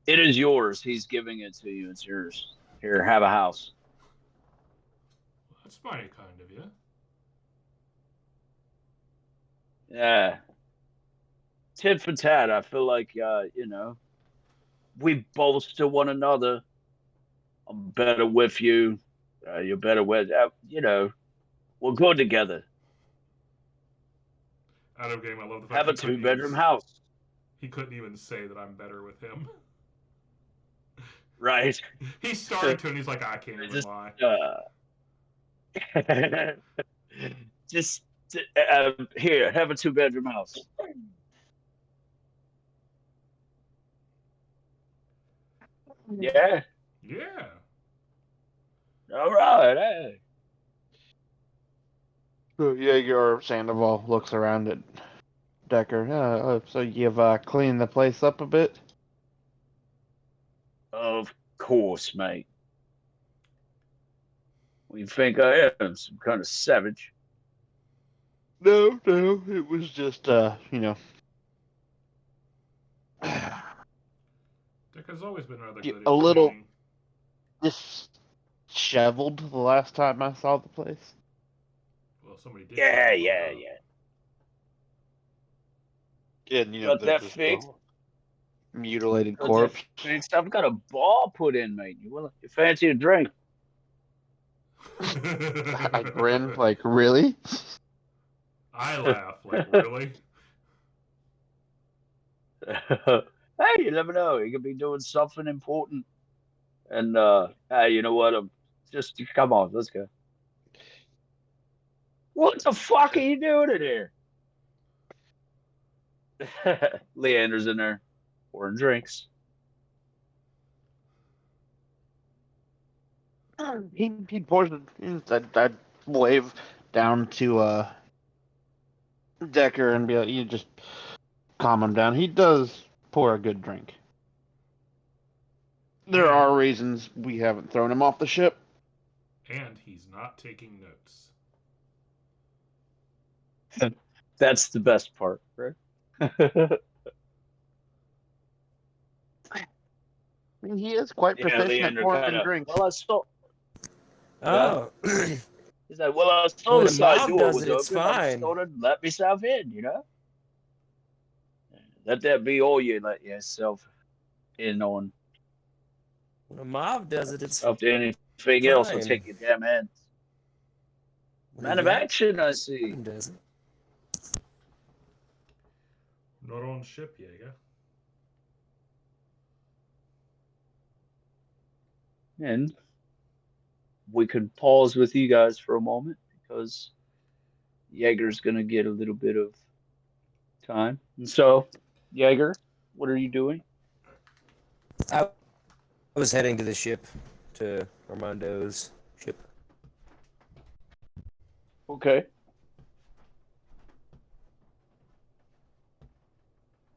It is yours. He's giving it to you. It's yours. Here, have a house. That's mighty kind of you. Yeah. Tit for tat. I feel like, we bolster one another. I'm better with you. You're better with, we're good together. Out of game, I love the fact Have a 2-bedroom house. He couldn't even say that I'm better with him. Right. He started to, and he's like, I can't even lie. Just here, have a 2-bedroom house. Yeah. Yeah. All right. Hey. So Jaeger or Sandoval looks around at Decker. So you've cleaned the place up a bit? Of course, mate. We think I am some kind of savage. No, it was just, Decker's always been rather good at a little cleaning. disheveled the last time I saw the place. Well, somebody did. Yeah. And, Got that there's fixed? Mutilated corpse. I've got a bar put in, mate. You fancy a drink? I grin, like, really? I laugh, like, really? Hey, you never know. You could be doing something important. And, hey, you know what? Just come on, let's go. What the fuck are you doing in here? Leander's in there pouring drinks. He pours it. I'd wave down to Decker and be like, you just calm him down. He does pour a good drink. There are reasons we haven't thrown him off the ship. And he's not taking notes. That's the best part, right? I mean, he is quite Yeah, proficient at Leander pouring kind of. drinks. Well, I saw. Yeah. Oh. He's like, well, I saw When the a side mob door does was it, it's open. I just fine. thought I'd let myself in, Let that be all you let yourself in on. When a mob does it, it's Up to anything else, I'll fine. take your damn hands. When Man a of action, I see. Yakin does it. Not on ship, Jaeger. And we could pause with you guys for a moment because Jaeger's going to get a little bit of time. And so, Jaeger, what are you doing? I was heading to the ship, to Armando's ship. Okay.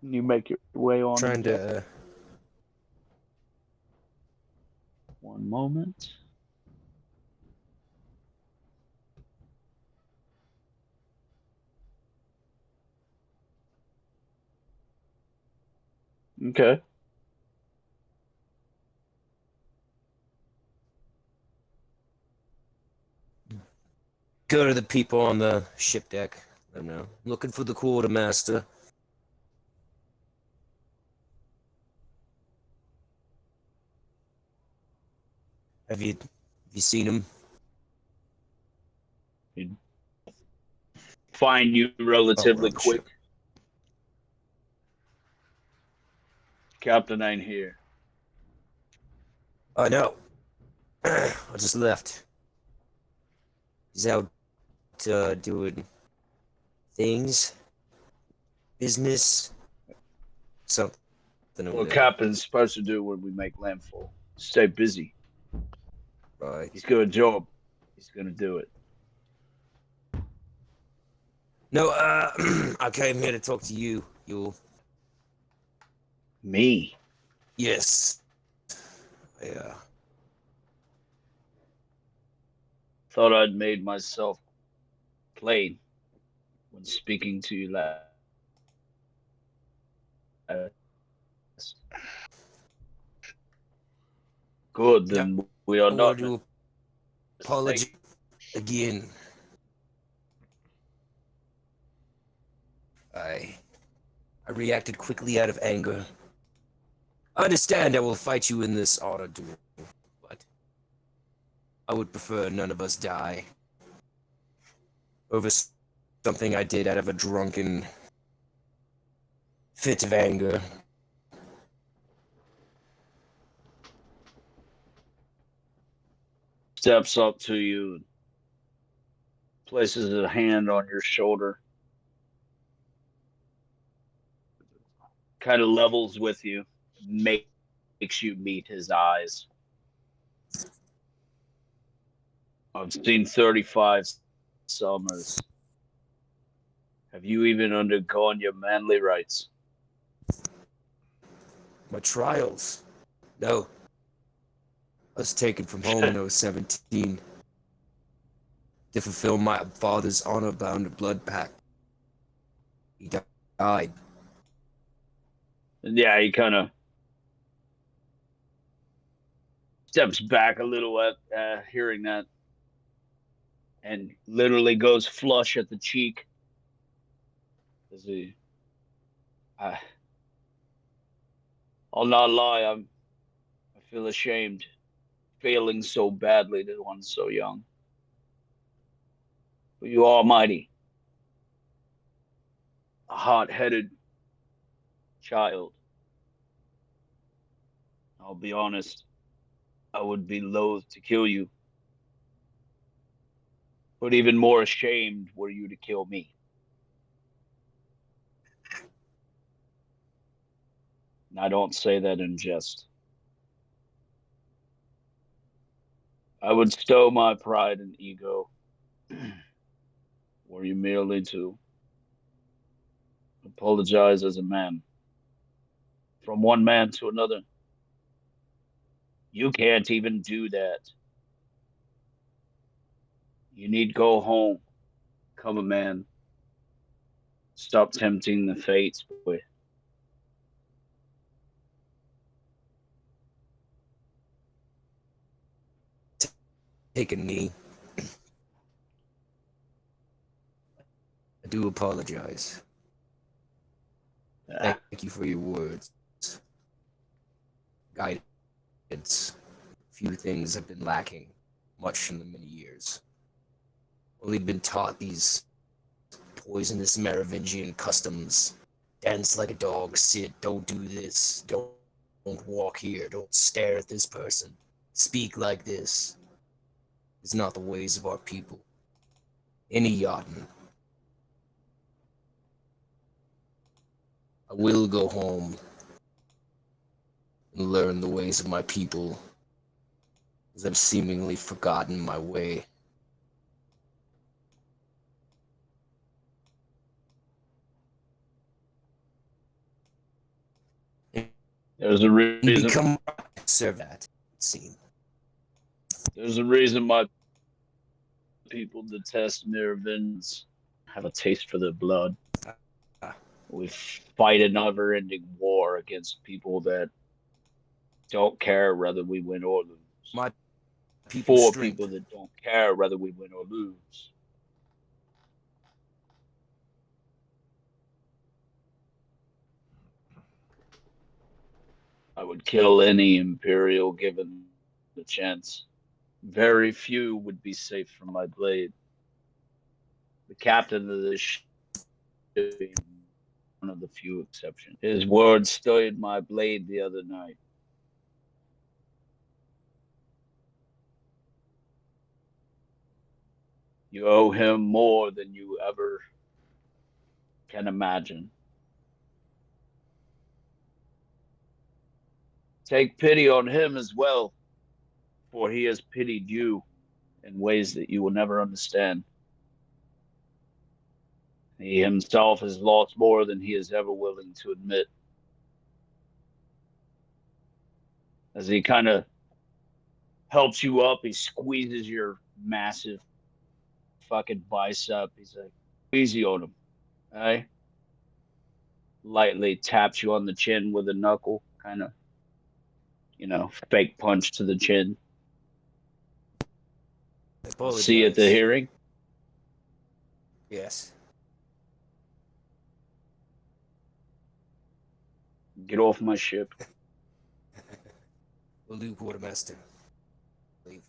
You make your way on. Trying to. One moment. Okay. Go to the people on the ship deck. I don't know. Looking for the quartermaster. Have you seen him? He'd find you Oh, relatively on the ship. quick. Captain ain't here. I know. I just left. He's out doing things, business, something. What Captain's supposed to do when we make landfall? Stay busy. Right. He's got a job. He's gonna do it. No, I came here to talk to you. Me? Yes. Yeah. Thought I'd made myself plain when speaking to you last. Good, then we are I not want to apologize again. I reacted quickly out of anger. I understand I will fight you in this honor duel, but I would prefer none of us die over something I did out of a drunken fit of anger. Steps up to you, places a hand on your shoulder, kind of levels with you, makes you meet his eyes. I've seen 35 summers. Have you even undergone your manly rights? My trials? No. I was taken from home when I was 17 to fulfill my father's honor-bound blood pact. He died. Yeah, he kind of steps back a little at hearing that and literally goes flush at the cheek. As I'll not lie, I feel ashamed failing so badly to one so young. But you almighty, a hot-headed child. I'll be honest, I would be loath to kill you. But even more ashamed were you to kill me. And I don't say that in jest. I would stow my pride and ego were you merely to apologize as a man from one man to another. You can't even do that. You need go home, become a man. Stop tempting the fates, boy. take a knee. I do apologize. Thank you for your words. Guidance. Few things have been lacking much in the many years. Only been taught these poisonous Merovingian customs. Dance like a dog, sit, don't do this, don't walk here, don't stare at this person, speak like this. It's not the ways of our people. Any Yachtin. I will go home and learn the ways of my people, as I've seemingly forgotten my way. There's a reason. Become serve that, it seems. There's a reason my people detest Merovingians. Have a taste for their blood. We fight a never-ending war against people that don't care whether we win or lose. My people's For strength. people that don't care whether we win or lose. I would kill any Imperial given the chance. Very few would be safe from my blade. The captain of this ship is one of the few exceptions. His words stayed my blade the other night. You owe him more than you ever can imagine. Take pity on him as well, for he has pitied you in ways that you will never understand. He himself has lost more than he is ever willing to admit. As he kind of helps you up, he squeezes your massive fucking bicep. He's like, easy on him, eh? Lightly taps you on the chin with a knuckle, kind of, fake punch to the chin. See you at the hearing? Yes. Get off my ship. Will do, Quartermaster. Leave.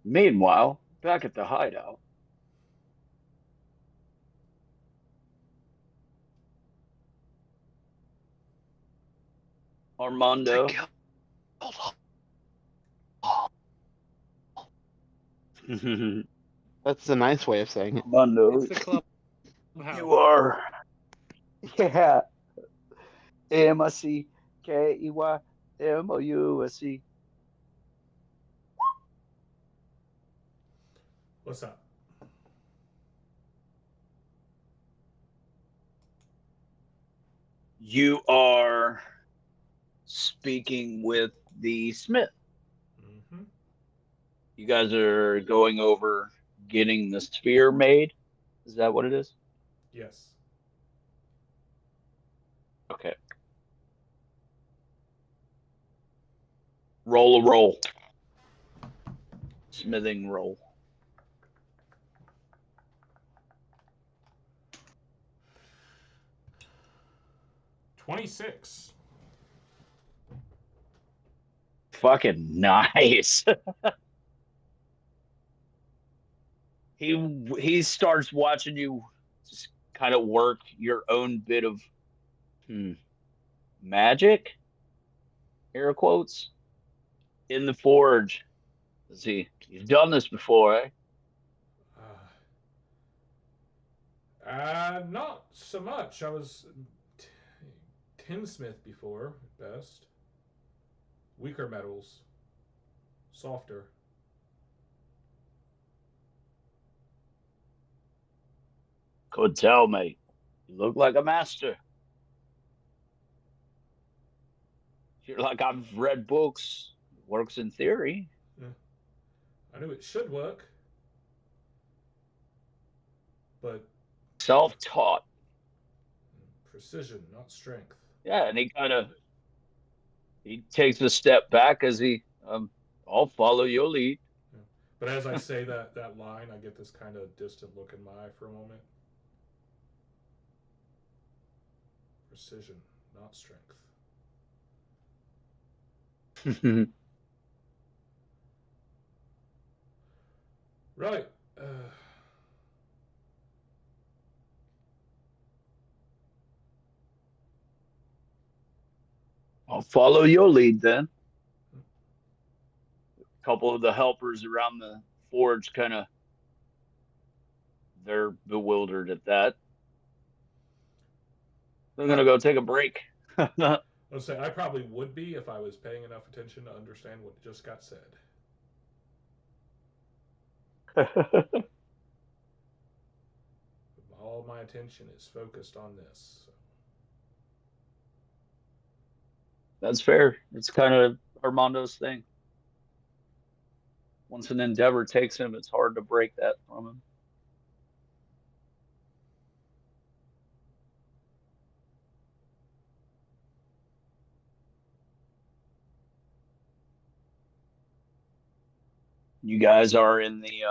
Meanwhile, back at the hideout. Armando. That's the nice way of saying it. Armando. It's the club. You are. Yeah. MICKEYMOUSC. What's up? You are speaking with the smith. Mm-hmm. You guys are going over getting the spear made. Is that what it is? Yes. Okay. Roll. Smithing roll. $26. Fucking nice. He starts watching you just kind of work your own bit of magic, air quotes, in the forge. See, you've done this before, eh? Not so much. I was tinsmith before, at best. Weaker metals. Softer. Could tell, mate. You look like a master. You're like, I've read books. Works in theory. Yeah. I knew it should work, but Self-taught. precision, not strength. Yeah, and he takes a step back as I'll follow your lead. Yeah. But as I say that line, I get this kind of distant look in my eye for a moment. Precision, not strength. Right. I'll follow your lead then. A couple of the helpers around the forge they're bewildered at that. They're gonna go take a break. Let's say I probably would be if I was paying enough attention to understand what just got said. All my attention is focused on this. So. That's fair. It's kind of Armando's thing. Once an endeavor takes him, it's hard to break that from him. You guys are in the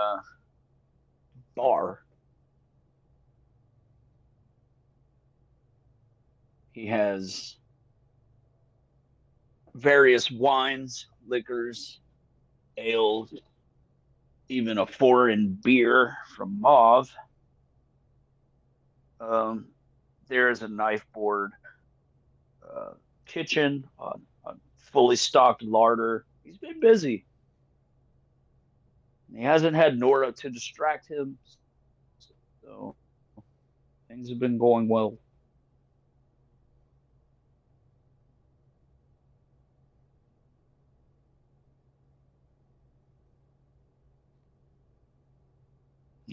bar. He has various wines, liquors, ales, even a foreign beer from Mauve. There is a knife board kitchen, a fully stocked larder. He's been busy. He hasn't had Nora to distract him, so things have been going well.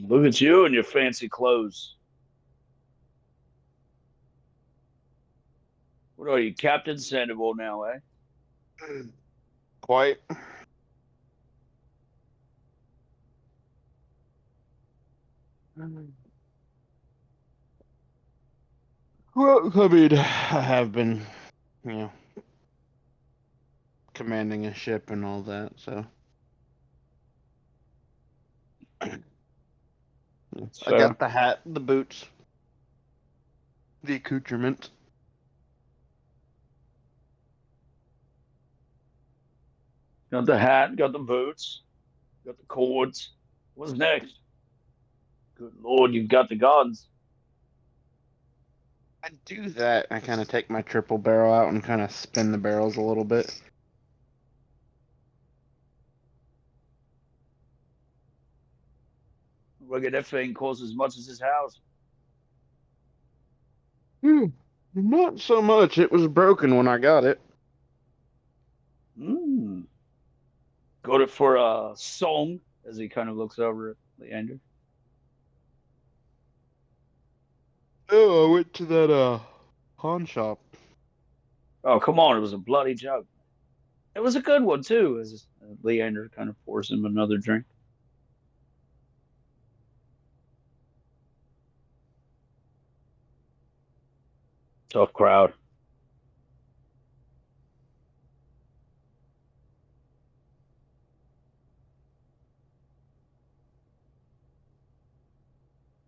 Look at you and your fancy clothes. What are you, Captain Sandoval now, eh? Quite. Well, I mean, I have been, you know, commanding a ship and all that, so. I got the hat, the boots, the accoutrement. Got the hat, got the boots, got the cords. What's next? Good Lord, you've got the guns. I do that. I kind of take my triple barrel out and kind of spin the barrels a little bit. Look at that thing costs as much as his house. Not so much. It was broken when I got it. Got it for a song, as he kind of looks over at Leander. Oh, I went to that pawn shop. Oh, come on, it was a bloody jug. It was a good one too, as Leander kind of pours him another drink. Tough crowd.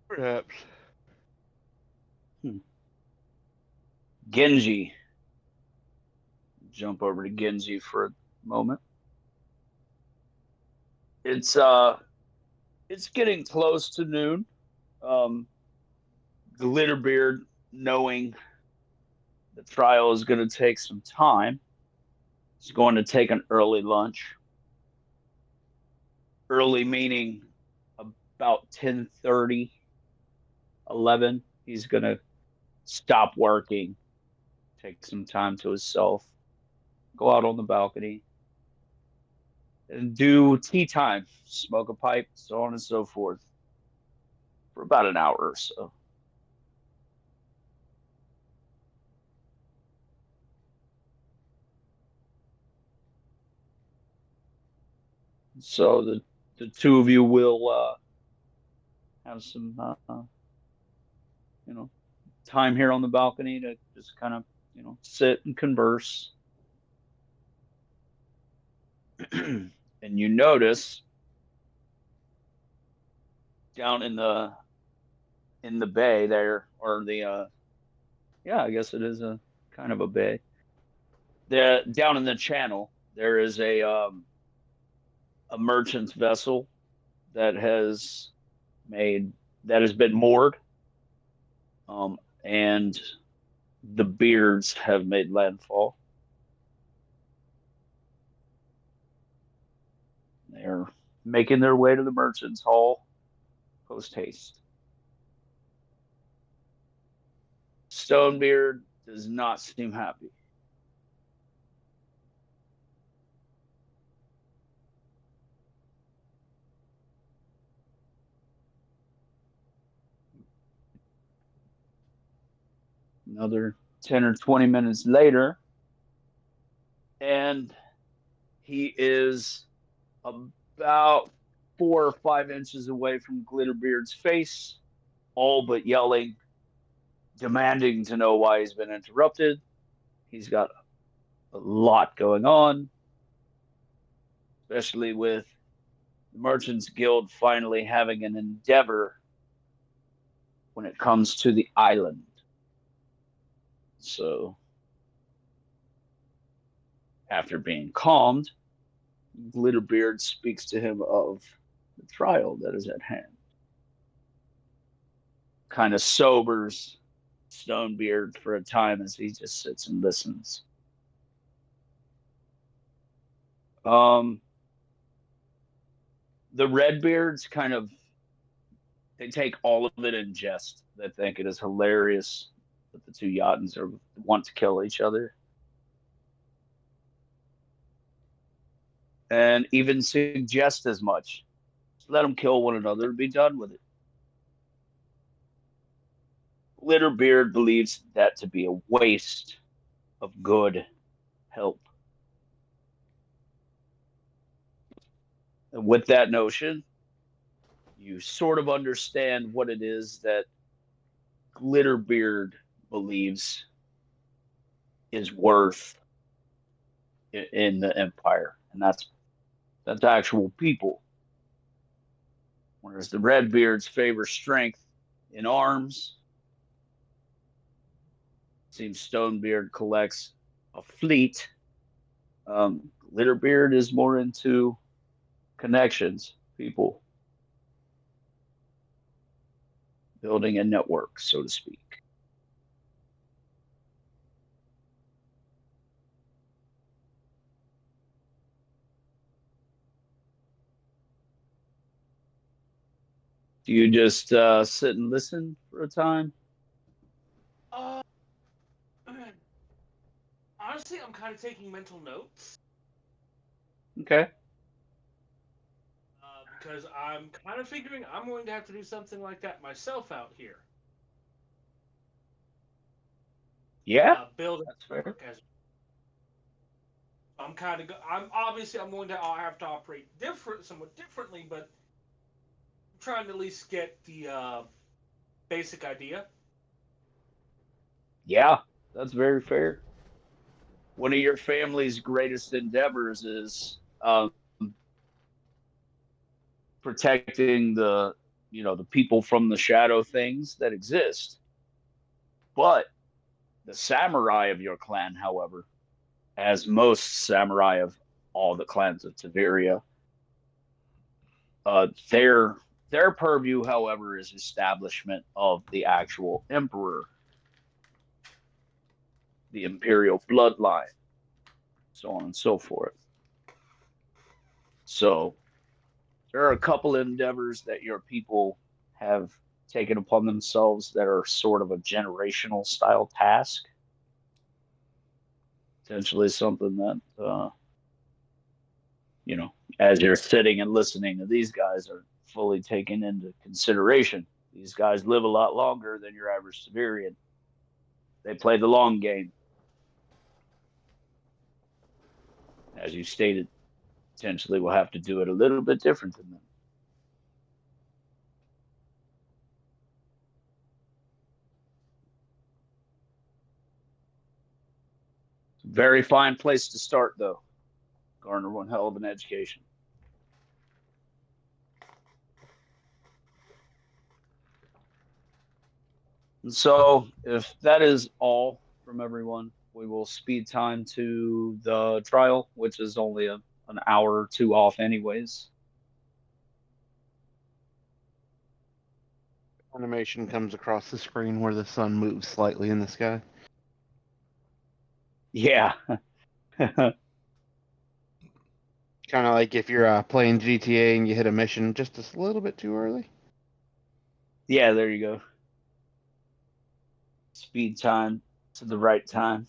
Perhaps. Genji. Jump over to Genji for a moment. It's getting close to noon. Glitterbeard, knowing the trial is going to take some time, is going to take an early lunch. Early meaning about 10:30, 11. He's going to stop working, take some time to himself, go out on the balcony, and do tea time, smoke a pipe, so on and so forth, for about an hour or so. So the two of you will have some you know time here on the balcony to just kind of sit and converse. And you notice down in the bay there, or the yeah, I guess it is a kind of a bay. There, down in the channel, there is a merchant's vessel that has made that has been moored, and the beards have made landfall. They're making their way to the merchant's hall post haste. Stonebeard does not seem happy. Another 10 or 20 minutes later, and he is about 4 or 5 inches away from Glitterbeard's face, all but yelling, demanding to know why he's been interrupted. He's got a lot going on, especially with the Merchants Guild finally having an endeavor when it comes to the island. So, after being calmed, Glitterbeard speaks to him of the trial that is at hand. Kind of sobers Stonebeard for a time as he just sits and listens. The Redbeards kind of, they take all of it in jest. They think it is hilarious that the two Yatans want to kill each other. And even suggest as much. Just let them kill one another and be done with it. Glitterbeard believes that to be a waste of good help. And with that notion, you sort of understand what it is that Glitterbeard believes is worth in the Empire, and that's actual people. Whereas the Redbeards favor strength in arms. Seems Stonebeard collects a fleet. Glitterbeard is more into connections, people, building a network, so to speak. Do you just sit and listen for a time? Honestly, I'm kind of taking mental notes. Okay. Because I'm kind of figuring I'm going to have to do something like that myself out here. Yeah, build that's fair. I'm kind of. I'm going to. I'll have to operate somewhat differently, but I'm trying to at least get the basic idea. Yeah, that's very fair. One of your family's greatest endeavors is protecting the people from the shadow things that exist. But the samurai of your clan, however, as most samurai of all the clans of Tiveria, their purview, however, is establishment of the actual emperor, the imperial bloodline, so on and so forth. So there are a couple endeavors that your people have taken upon themselves that are sort of a generational style task. Potentially something that, as you're sitting and listening to these guys, are fully taken into consideration. These guys live a lot longer than your average Siberian. They play the long game, as you stated. potentially we'll have to do it a little bit different than that. Very fine place to start, though. Garner one hell of an education. And so, if that is all from everyone, we will speed time to the trial, which is only an hour or two off, anyways. Animation comes across the screen where the sun moves slightly in the sky. Yeah. Kind of like if you're playing GTA and you hit a mission just a little bit too early. Yeah, there you go. Speed time to the right time.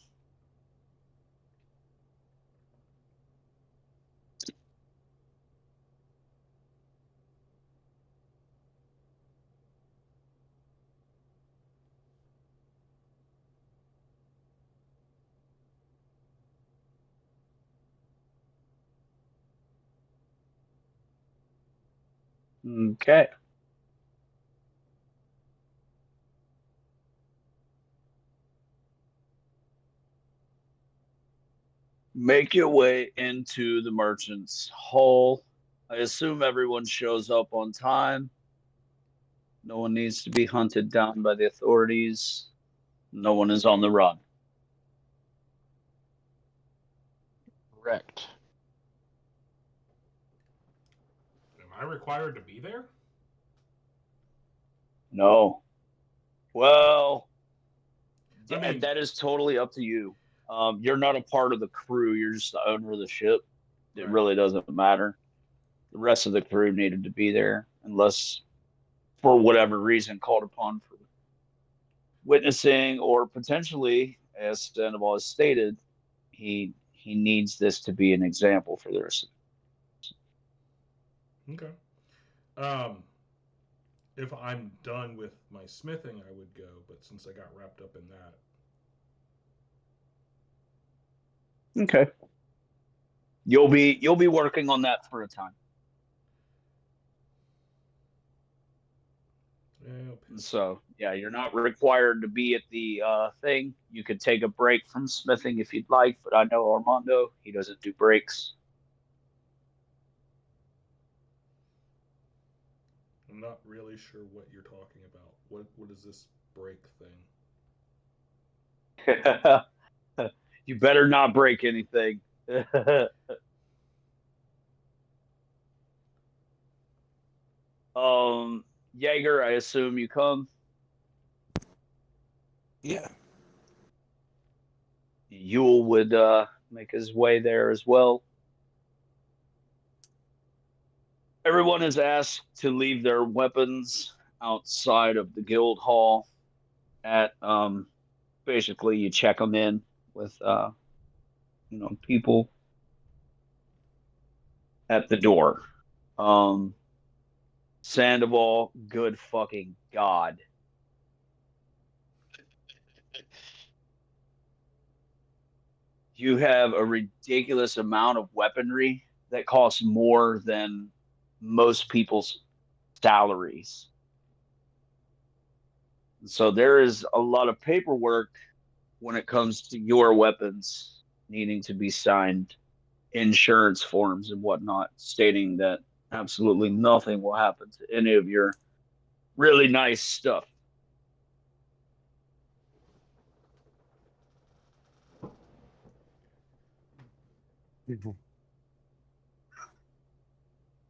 Okay. Make your way into the merchant's hall. I assume everyone shows up on time. No one needs to be hunted down by the authorities. No one is on the run. Correct. Am I required to be there? No. Well, I yeah, mean- that is totally up to you. You're not a part of the crew. You're just the owner of the ship. It Right. really doesn't matter. The rest of the crew needed to be there, unless for whatever reason called upon for witnessing, or potentially, as Sandoval has stated, he needs this to be an example for the rest. Okay. If I'm done with my smithing, I would go, but since I got wrapped up in that, Okay. You'll be working on that for a time. So yeah, you're not required to be at the thing. You could take a break from smithing if you'd like, but I know Armando, he doesn't do breaks. I'm not really sure what you're talking about. What is this break thing? You better not break anything. Jaeger, I assume you come. Yeah. Yule would make his way there as well. Everyone is asked to leave their weapons outside of the guild hall. At basically, you check them in with people at the door. Sandoval, good fucking god. You have a ridiculous amount of weaponry that costs more than most people's salaries. So there is a lot of paperwork when it comes to your weapons needing to be signed, insurance forms and whatnot, stating that absolutely nothing will happen to any of your really nice stuff.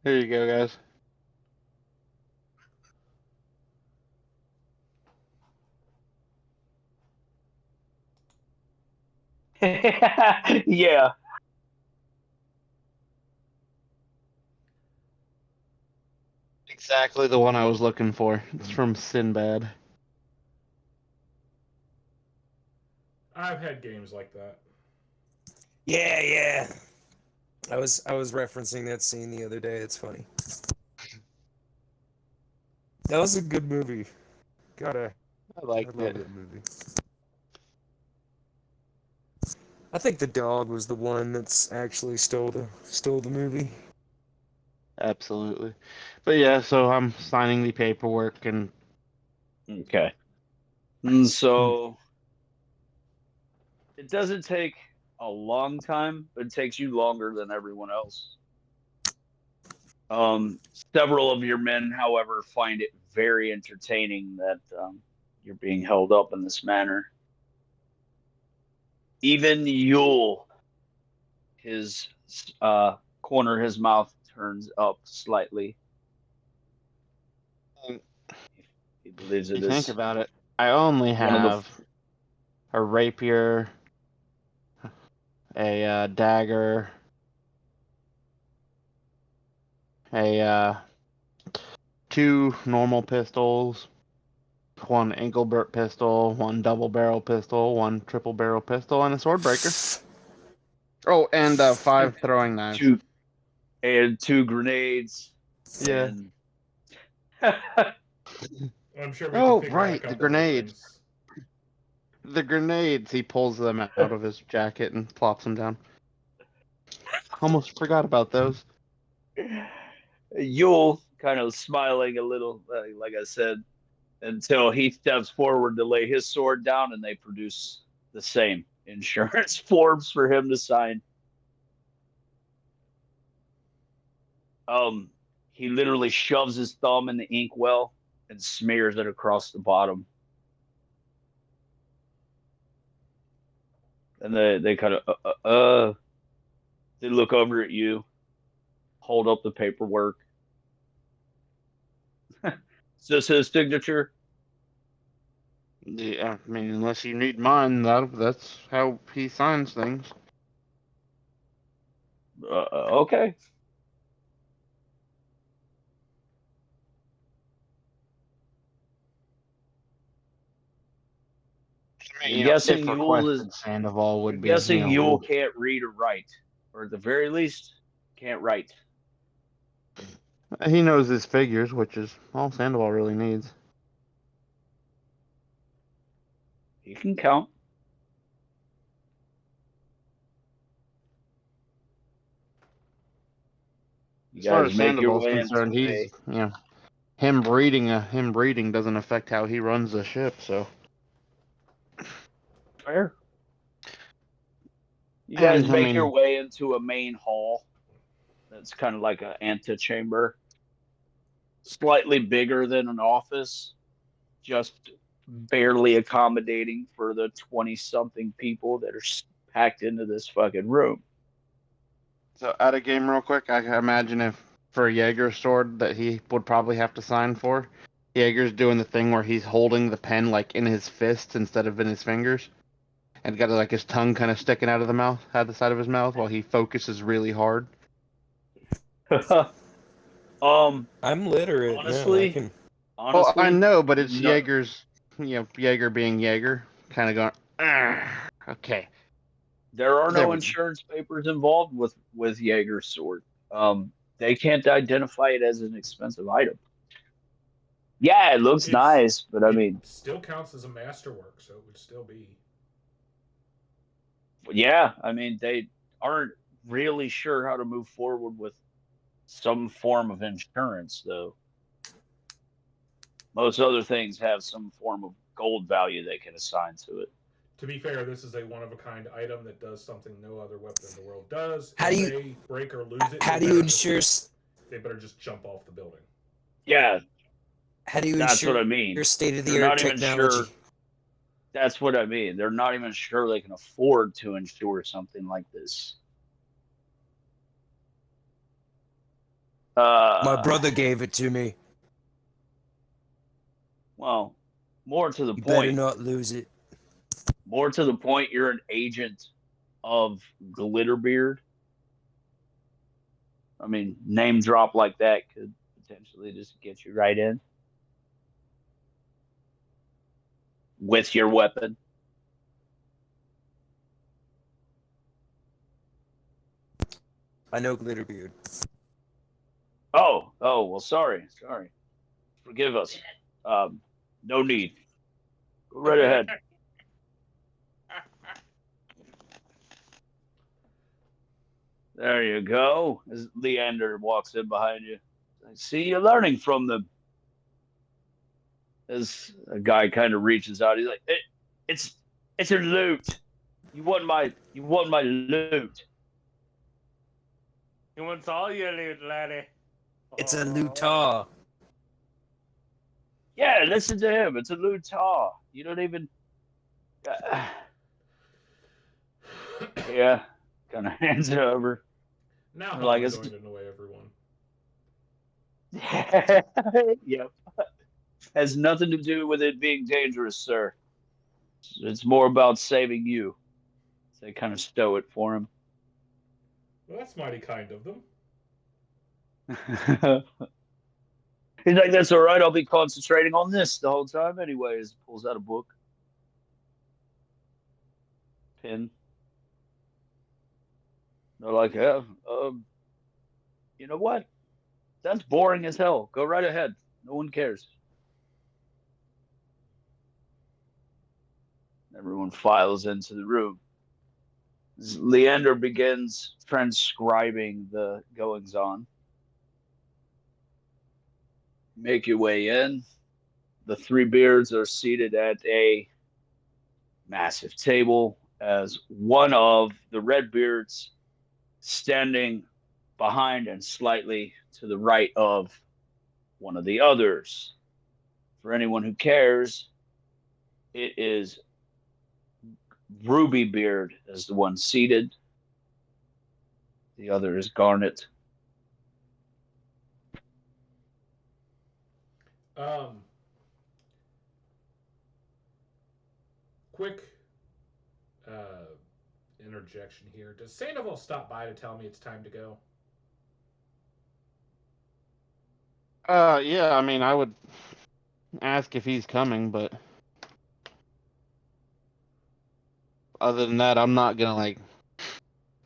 Here you go, guys. Yeah. Exactly the one I was looking for. It's from Sinbad. I've had games like that. Yeah, yeah. I was referencing that scene the other day. It's funny. That was a good movie. I I liked love it. that movie. I think the dog was the one that's actually stole the movie. Absolutely. But yeah, so I'm signing the paperwork and Okay. And so it doesn't take a long time, but it takes you longer than everyone else. Several of your men, however, find it very entertaining that you're being held up in this manner. Even Yule, his corner of his mouth turns up slightly. He believes you it think is about it, I only one of the. have a rapier, a dagger, a two normal pistols, one Engelbert pistol, one double barrel pistol, one triple barrel pistol, and a sword breaker. Oh, and 5 throwing knives. two grenades. Yeah. And I'm sure we Oh, can figure right, out a the couple other grenades. things. The grenades. He pulls them out of his jacket and plops them down. Almost forgot about those. Yule kind of smiling a little, like I said, until he steps forward to lay his sword down, and they produce the same insurance forms for him to sign. He literally shoves his thumb in the inkwell and smears it across the bottom. And they kind of they look over at you, hold up the paperwork. Is this his signature? Yeah, I mean, unless you need mine, that's how he signs things. Okay. I mean, You're if guessing Yule is. requested, Sandoval You're would be, guessing Yule can't read or write, or at the very least, can't write. he knows his figures, which is all Sandoval really needs. He can count. You As far guys as make your Sandoval's way into concerned, he's, a. him breeding doesn't affect how he runs the ship. So, Fair. You guys and I make your mean, way into a main hall that's kind of like an antechamber, slightly bigger than an office, just barely accommodating for the 20 something people that are packed into this fucking room. so out of game real quick, I imagine if for a Jaeger sword that he would probably have to sign for, Jaeger's doing the thing where he's holding the pen like in his fists instead of in his fingers, and got like his tongue kind of sticking out of the mouth, out the side of his mouth, while he focuses really hard. I'm literate. Honestly, Yeah, I can. Well, I know, but you're it's not. Jaeger's, Jaeger being Jaeger, kind of going, "Argh." Okay, There are there no we go. insurance papers involved with Jaeger's sword. They can't identify it as an expensive item. Yeah, it looks It's nice, but I it mean, still counts as a masterwork, so it would still be. yeah, I mean they aren't really sure how to move forward with some form of insurance, though. Most other things have some form of gold value they can assign to it. To be fair, this is a one of a kind item that does something no other weapon in the world does. How If do you they break or lose it, how do you ensure they better just jump off the building. Yeah, how do you that's what ensure I mean. state of They're the art not even technology? sure. That's what I mean. They're not even sure they can afford to insure something like this. My Uh, brother gave it to me. well, more to the You better point. not lose it. More to the point, you're an agent of Glitterbeard. I mean, name drop like that could potentially just get you right in with your weapon. I know Glitterbeard. Oh, well, sorry. Forgive us. No need. Go right ahead. There you go. As Leander walks in behind you. I see you're learning from them. As a guy kind of reaches out, he's like, it's it's your loot. You want my loot. He wants all your loot, laddie. It's a Lutar. Yeah, listen to him. It's a lutar. You don't even. Yeah, kind of hands it over. Now how Like am I it's. going to annoy everyone? Yep. Has nothing to do with it being dangerous, sir. It's more about saving you. So they kind of stow it for him. Well, that's mighty kind of them. He's like, that's all right. I'll be concentrating on this the whole time, anyways. Pulls out a book, pen. They're like, yeah, you know what? That's boring as hell. Go right ahead. No one cares. Everyone files into the room. Leander begins transcribing the goings on. Make your way in. The three beards are seated at a massive table as one of the red beards standing behind and slightly to the right of one of the others. For anyone who cares, it is Ruby Beard is the one seated. The other is Garnet. Quick interjection here. Does Sandoval stop by to tell me it's time to go? Yeah, I mean, I would ask if he's coming, but other than that, I'm not gonna like,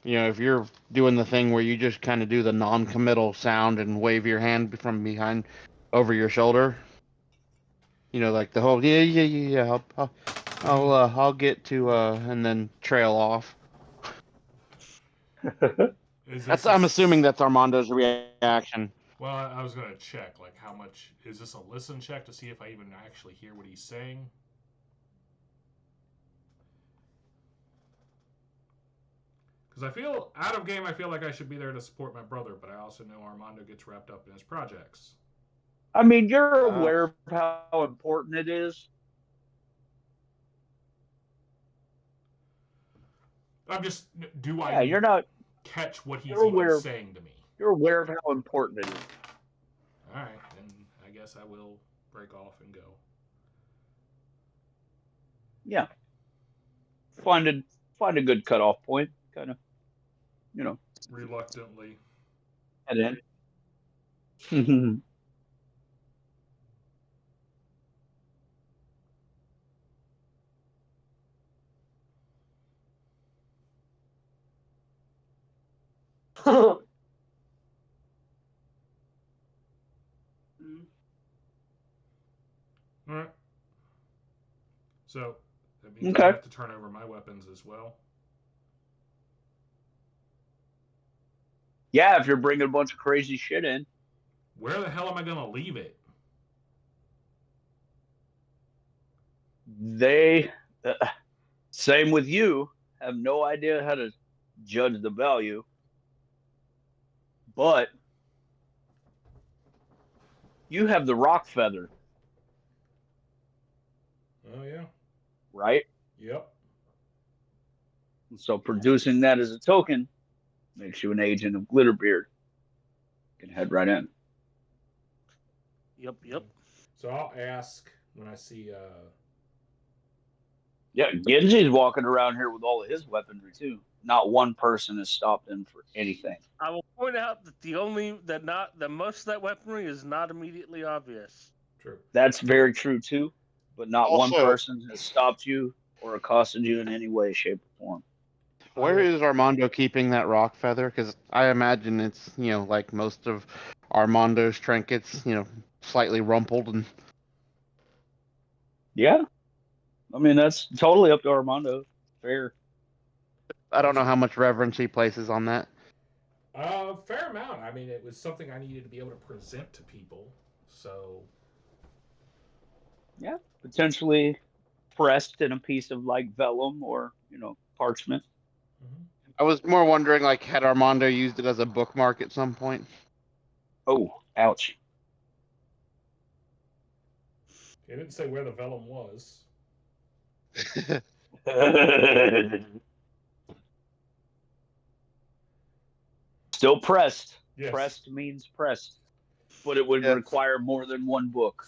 if you're doing the thing where you just kind of do the non-committal sound and wave your hand from behind over your shoulder, like the whole yeah, I'll get to and then trail off. I'm assuming that's Armando's reaction. Well, I was going to check, like, how much... Is this a listen check to see if I even actually hear what he's saying? Because I feel, out of game, I feel like I should be there to support my brother, but I also know Armando gets wrapped up in his projects. I mean, you're aware of how important it is. I'm just... Do I... Yeah, you're not... catch what he's even saying to me? You're aware of how important it is. Alright, then I guess I will break off and go. Yeah. Find a good cutoff point, kind of, Reluctantly. Head in. Alright. So, that means I have to turn over my weapons as well. Yeah, if you're bringing a bunch of crazy shit in. Where the hell am I going to leave it? They, same with you, have no idea how to judge the value. But you have the rock feather. Oh, yeah. Right? Yep. So producing that as a token makes you an agent of Glitterbeard. You can head right in. Yep. So I'll ask when I see... Yeah, Genji's walking around here with all of his weaponry, too. Not one person has stopped him for anything. I will point out that most of that weaponry is not immediately obvious. True. That's very true, too. But not Also, one person has stopped you or accosted you in any way, shape, or form. Where is Armando keeping that rock feather? Because I imagine it's, like most of Armando's trinkets, slightly rumpled and... Yeah. I mean, that's totally up to Armando. Fair. I don't know how much reverence he places on that. Fair amount. I mean, it was something I needed to be able to present to people. So, Yeah, potentially pressed in a piece of like vellum or parchment. mhm. I was more wondering, like, had Armando used it as a bookmark at some point? Oh, ouch. It didn't say where the vellum was. Still pressed. Yes. Pressed means pressed, but it would Yeah. require more than one book.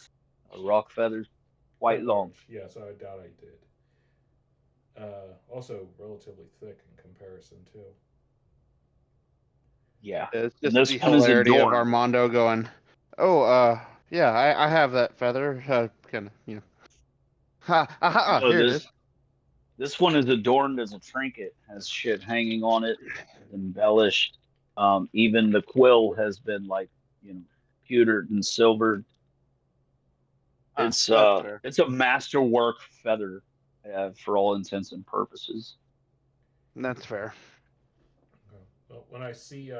A rock feather's quite long. Yes, I doubt I did. Also, relatively thick in comparison too. Yeah, It's and just this the one is hilarity of adorned. Armando going, "Oh, yeah, I have that feather." Kind of, No, here it is. this one is adorned as a trinket, has shit hanging on it, embellished. Even the quill has been like pewtered and silvered. It's That's fair. it's a masterwork feather for all intents and purposes. That's fair. Okay. Well, when I see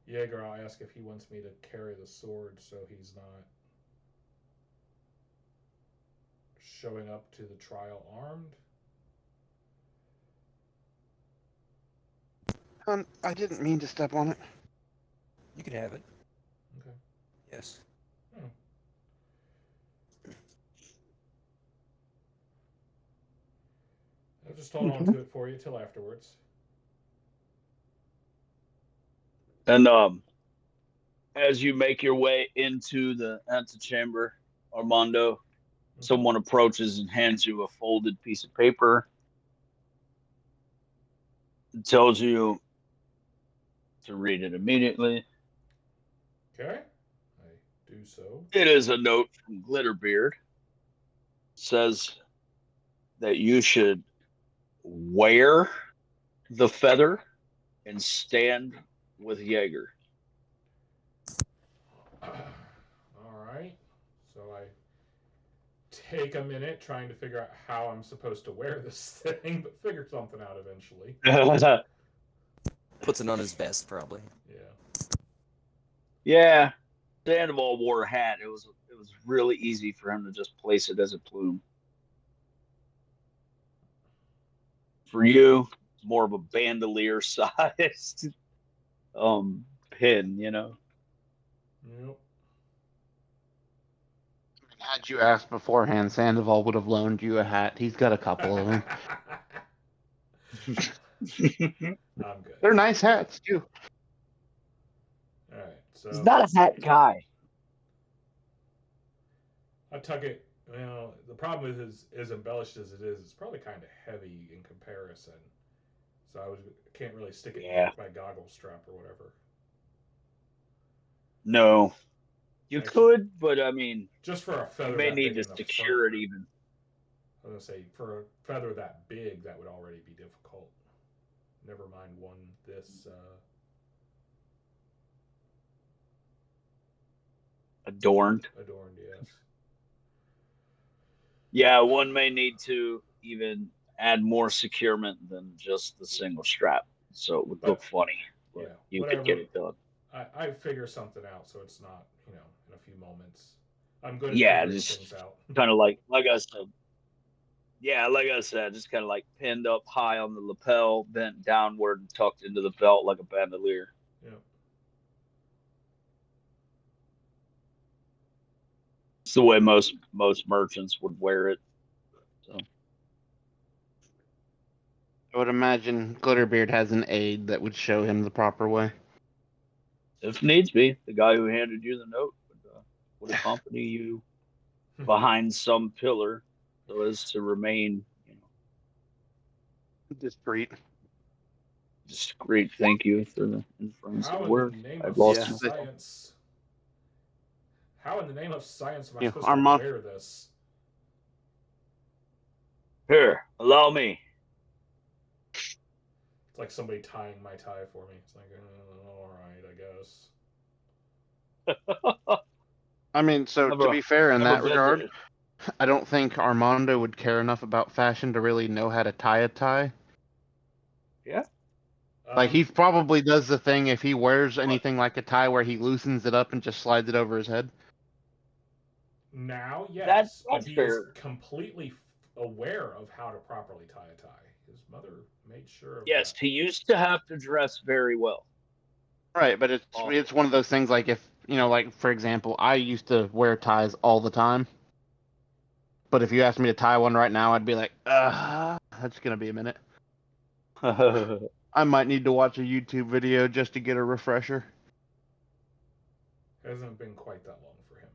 Jaeger, I'll ask if he wants me to carry the sword so he's not showing up to the trial armed. I didn't mean to step on it. You can have it. Okay. Yes. Hmm. I'll just hold on to it for you till afterwards. And as you make your way into the antechamber, Armando, someone approaches and hands you a folded piece of paper. It tells you to read it immediately. Okay. I do so. It is a note from Glitterbeard. It says that you should wear the feather and stand with Jaeger. All right. So I take a minute trying to figure out how I'm supposed to wear this thing, but figure something out eventually. Puts it on his vest, probably. Yeah. Yeah, Sandoval wore a hat. It was really easy for him to just place it as a plume. For you, it's more of a bandolier sized pin. Yep. Had you asked beforehand, Sandoval would have loaned you a hat. He's got a couple of them. I'm good. They're nice hats too. All right. So He's not a hat guy. I tuck it. The problem is as embellished as it is, it's probably kind of heavy in comparison. So can't really stick it in my goggle strap or whatever. No, you Actually, could, but I mean, just for a you feather may that need big to in the secure fur. it even. I was gonna say for a feather that big, that would already be difficult. Never mind one this Adorned. yes. Yeah, one may need to even add more securement than just the single strap, so it would look funny. But Yeah, you could whatever. get it done. I figure something out so it's not in a few moments. I'm good at Yeah, figuring just things out. kind of like I said. Yeah, like I said, just kind of like pinned up high on the lapel, bent downward, and tucked into the belt like a bandolier. Yeah. It's the way most merchants would wear it. So I would imagine Glitterbeard has an aide that would show him the proper way. if needs be, the guy who handed you the note would accompany you behind some pillar so as to remain, Discreet. discreet. Thank you for the inference of How the in the word. name I've of lost Yeah. science? How in the name of science am I Yeah, supposed Armand. to wear this? Here, allow me. It's like somebody tying my tie for me. It's like, all right, I guess. I mean, so to be fair in that regard, I don't think Armando would care enough about fashion to really know how to tie a tie. Yeah. Like he probably does the thing if he wears anything like a tie where he loosens it up and just slides it over his head. Now, yes, but That's he is fair. completely aware of how to properly tie a tie. His mother made sure of Yes, that. he used to have to dress very well. Right, but Oh, it's one of those things like if like for example, I used to wear ties all the time. But if you asked me to tie one right now, I'd be like, that's gonna be a minute. I might need to watch a YouTube video just to get a refresher. Hasn't been quite that long for him.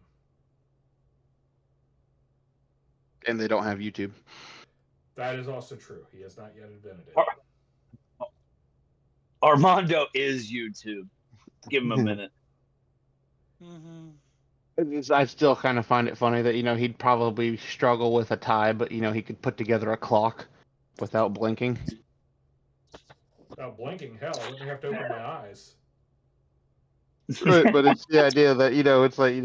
And they don't have YouTube. That is also true. He has not yet invented it. Armando is YouTube. Give him a minute. I still kind of find it funny that he'd probably struggle with a tie, but he could put together a clock without blinking. Without blinking, hell, I wouldn't have to open my eyes. Right, but it's the idea that it's like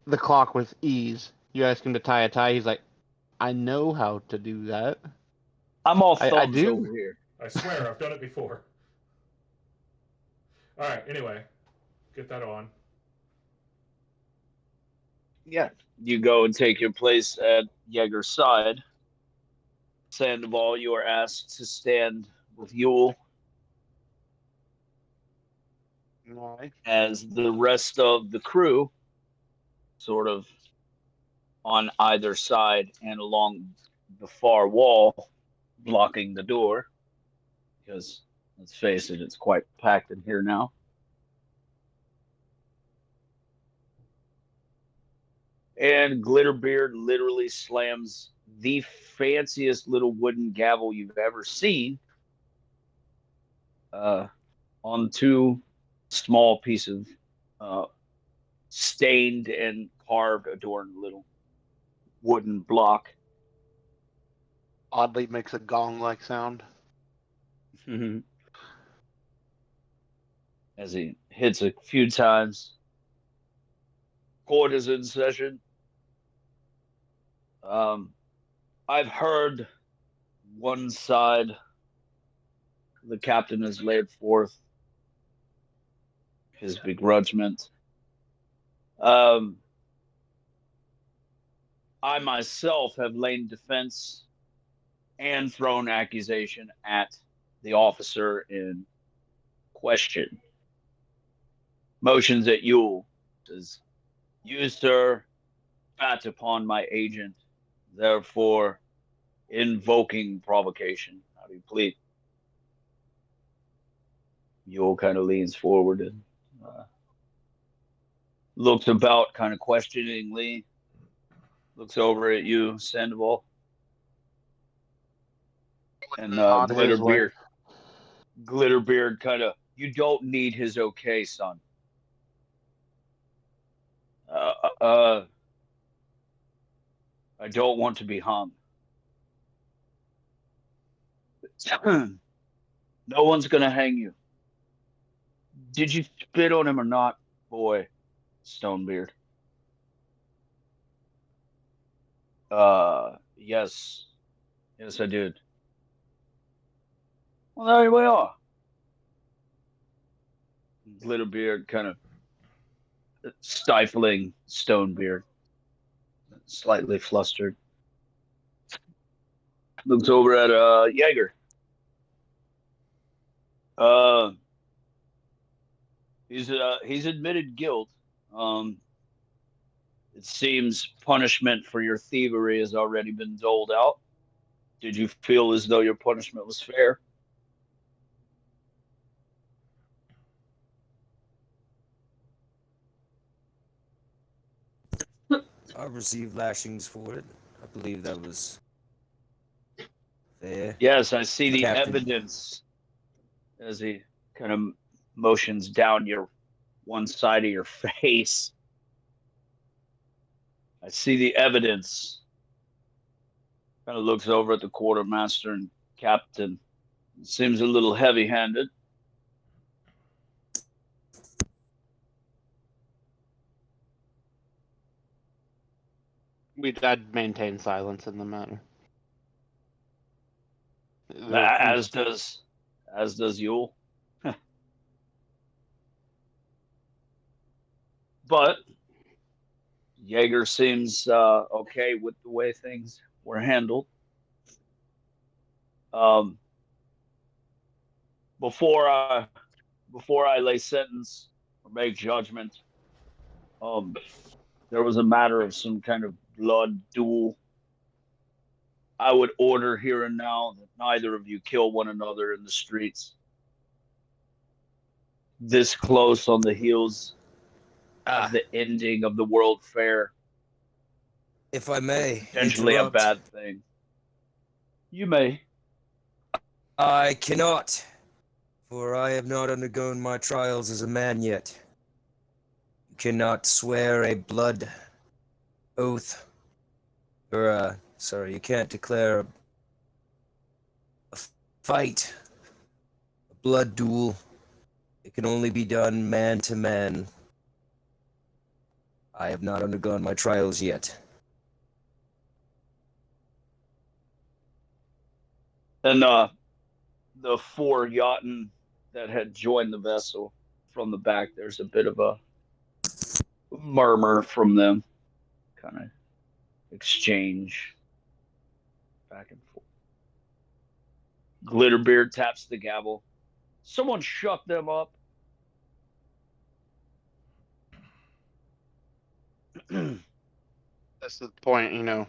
the clock with ease. You ask him to tie a tie, he's like, I know how to do that. I'm all I thumbs do. over here. I swear, I've done it before. All right. Anyway, get that on. Yeah. You go and take your place at Yeager's side. Sandoval, you are asked to stand with Yule Why? as the rest of the crew sort of on either side and along the far wall, blocking the door. Because let's face it, it's quite packed in here now. And Glitterbeard literally slams the fanciest little wooden gavel you've ever seen on two small pieces of stained and carved, adorned little wooden block. Oddly makes a gong-like sound. As he hits a few times. Court is in session. I've heard one side the captain has laid forth his begrudgment. I myself have laid defense and thrown accusation at the officer in question. Motions at Yule says, you, sir, spat upon my agent, therefore invoking provocation. How do you plead? Yule kind of leans forward and looks about kind of questioningly, looks over at you, Sandoval. And Glitterbeard kind of, you don't need his okay, son. I don't want to be hung. No one's going to hang you. Did you spit on him or not, boy, Stonebeard? Yes. Yes, I did. Well, there we are. Glitterbeard kind of stifling Stonebeard, slightly flustered. Looks over at Yeager. He's admitted guilt. It seems punishment for your thievery has already been doled out. Did you feel as though your punishment was fair? I received lashings for it. I believe that was fair. Yes, I see the Captain. evidence as he kind of motions down your one side of your face. I see the evidence. Kind of looks over at the quartermaster and captain. Seems a little heavy-handed. I'd maintain silence in the matter. As does as does Yule. But Jaeger seems okay with the way things were handled. Um, before I before I lay sentence or make judgment, um, there was a matter of some kind of blood duel. I would order here and now that neither of you kill one another in the streets. This close on the heels of Ah, the ending of the World Fair, if I may potentially a interrupt, bad thing. You may. I cannot, for I have not undergone my trials as a man yet. You cannot swear a blood oath, or, sorry, you can't declare a fight, a blood duel. It can only be done man to man. I have not undergone my trials yet. And the four yachting that had joined the vessel from the back, there's a bit of a murmur from them, kind of exchange back and forth. Glitterbeard taps the gavel. Someone shut them up. That's the point, you know.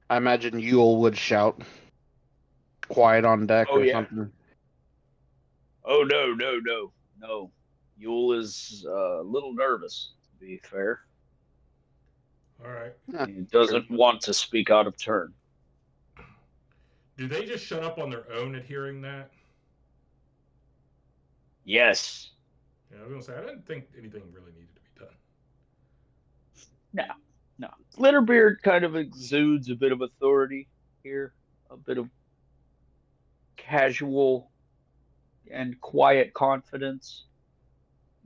I imagine Yule would shout, "Quiet on deck" Oh or yeah. something. Oh no. Yule is a little nervous, to be fair. All right. Yeah, He doesn't want to speak out of turn. Do they just shut up on their own at hearing that? Yes. Yeah, I was gonna say I didn't think anything really needed to be done. No. No. Glitterbeard kind of exudes a bit of authority here, a bit of casual and quiet confidence.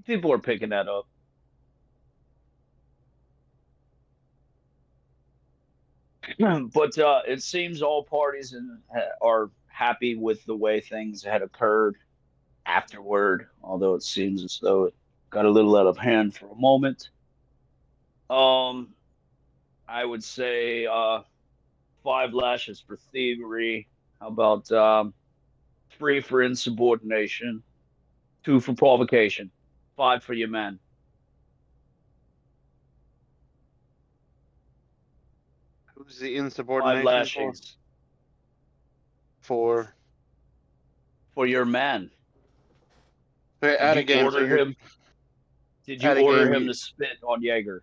People are picking that up. But it seems all parties are happy with the way things had occurred afterward, although it seems as though it got a little out of hand for a moment. Um, I would say 5 lashes for thievery. How about 3 for insubordination, 2 for provocation, 5 for your man. who's the 5 insubordination for? lashings For for your man. okay, Did at a you game, so order you're him? Did you at a order game. him to spit on Jaeger?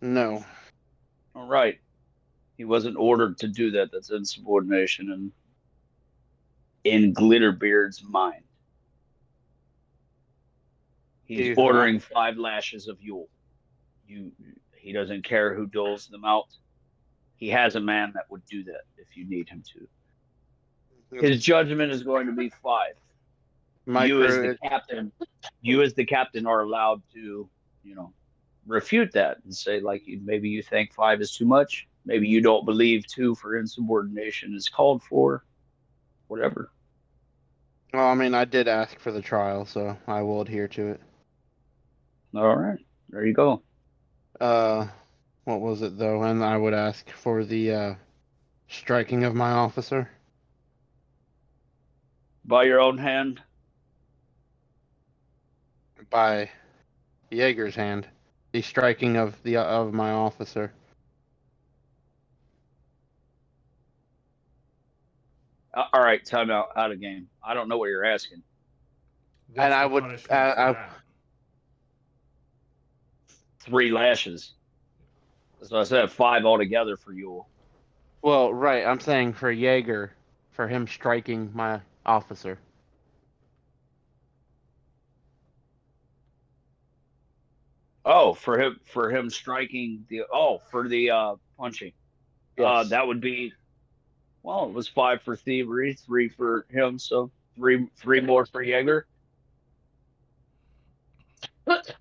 No, All right. He wasn't ordered to do that. That's insubordination and in Glitterbeard's mind. He's you, ordering 5 lashes of Yule. He doesn't care who doles them out. He has a man that would do that if you need him to. His judgment is going to be 5. my You as the crew. captain are allowed to, refute that and say like maybe you think 5 is too much. Maybe you don't believe 2 for insubordination is called for. Whatever. Well, I mean, I did ask for the trial, so I will adhere to it. All right. There you go. What was it though? And I would ask for the striking of my officer. By your own hand. By Jaeger's hand, the striking of my officer. All right, time out of game. I don't know what you're asking. What's And I the would, punishment for that? 3 lashes. So I said 5 altogether for you. well, right. I'm saying for Jaeger, for him striking my officer. Oh, for him striking for the punching. Yes. That would be it was 5 for thievery, 3 for him, so three more for Jaeger. At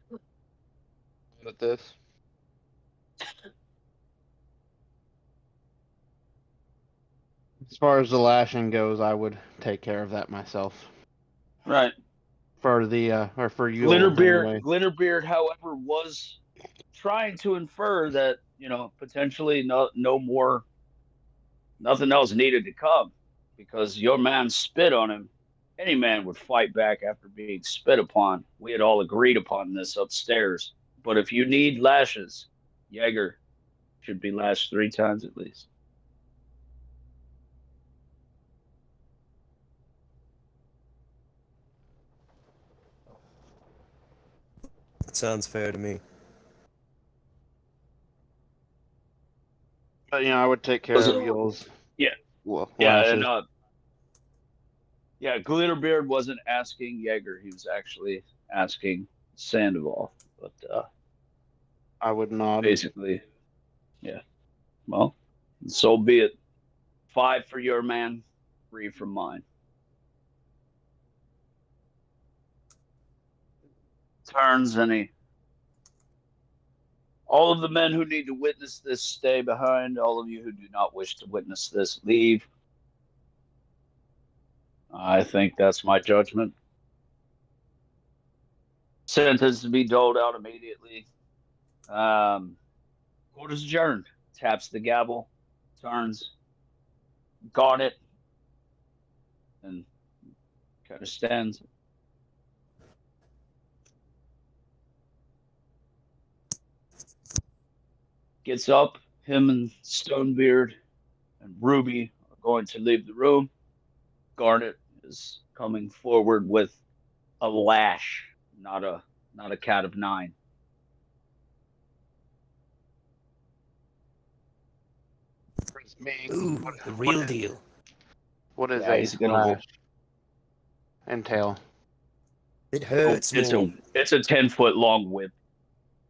this. As far as the lashing goes, I would take care of that myself. Right. For the or for you Glitterbeard, anyway. Glitterbeard, however, was trying to infer that potentially no more, nothing else needed to come, because your man spit on him. Any man would fight back after being spit upon. We had all agreed upon this upstairs. But if you need lashes, Jaeger should be lashed 3 times at least. That sounds fair to me. But I would take care of Yule's. Yeah. Well, Yeah, lashes. and Glitterbeard wasn't asking Jaeger; he was actually asking Sandoval. But I would nod. basically, yeah. Well, so be it. 5 for your man, 3 for mine. Turns any. All of the men who need to witness this stay behind. All of you who do not wish to witness this, leave. I think that's my judgment. Sentence to be doled out immediately. Court is adjourned. Taps the gavel, turns, Garnet, and kind of stands. Gets up. Him and Stonebeard and Ruby are going to leave the room. Garnet is coming forward with a lash, not a cat of 9. Ooh, the real deal. What is Yeah, he's a gonna lash entail? It hurts more. It's a 10-foot long whip.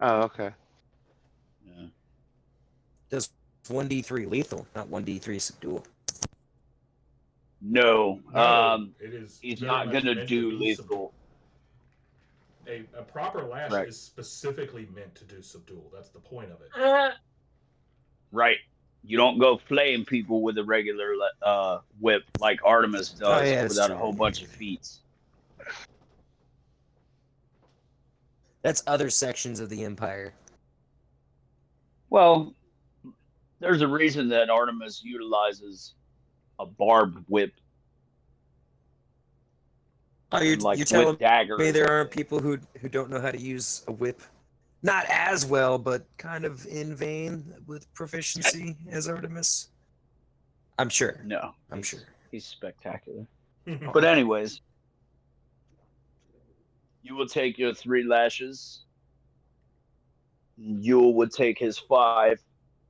Oh, okay. Yeah. Does 1d3 lethal, not 1d3 subdual. No, it is. he's very not much gonna meant do to be lethal. A proper lash Right. is specifically meant to do subdual. That's the point of it. Right. You don't go flaying people with a regular whip like Artemis does Oh, yeah, that's without true. a whole bunch of feats. That's other sections of the Empire. Well, there's a reason that Artemis utilizes a barbed whip. Oh, you're Like telling with daggers. me there aren't people who don't know how to use a whip? Not as well, but kind of in vein with proficiency as Artemis? I'm sure. No, I'm sure. He's spectacular. But anyways, you will take your 3 lashes. Yule would take his 5.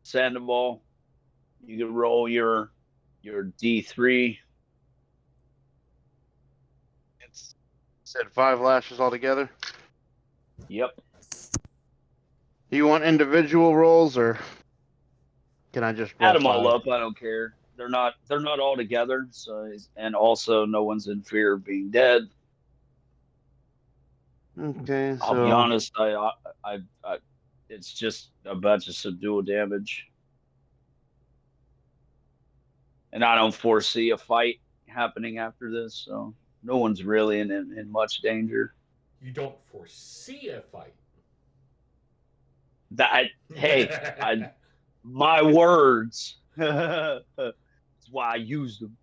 Sandoval, you can roll your D3. It's said 5 lashes altogether. Yep. You want individual rolls, or can I just roll Add them all 5? up. I don't care. They're not all together. So, and also no one's in fear of being dead. Okay, so I'll be honest. I it's just a bunch of subdual damage, and I don't foresee a fight happening after this. So no one's really in much danger. You don't foresee a fight. My words. That's why I used them.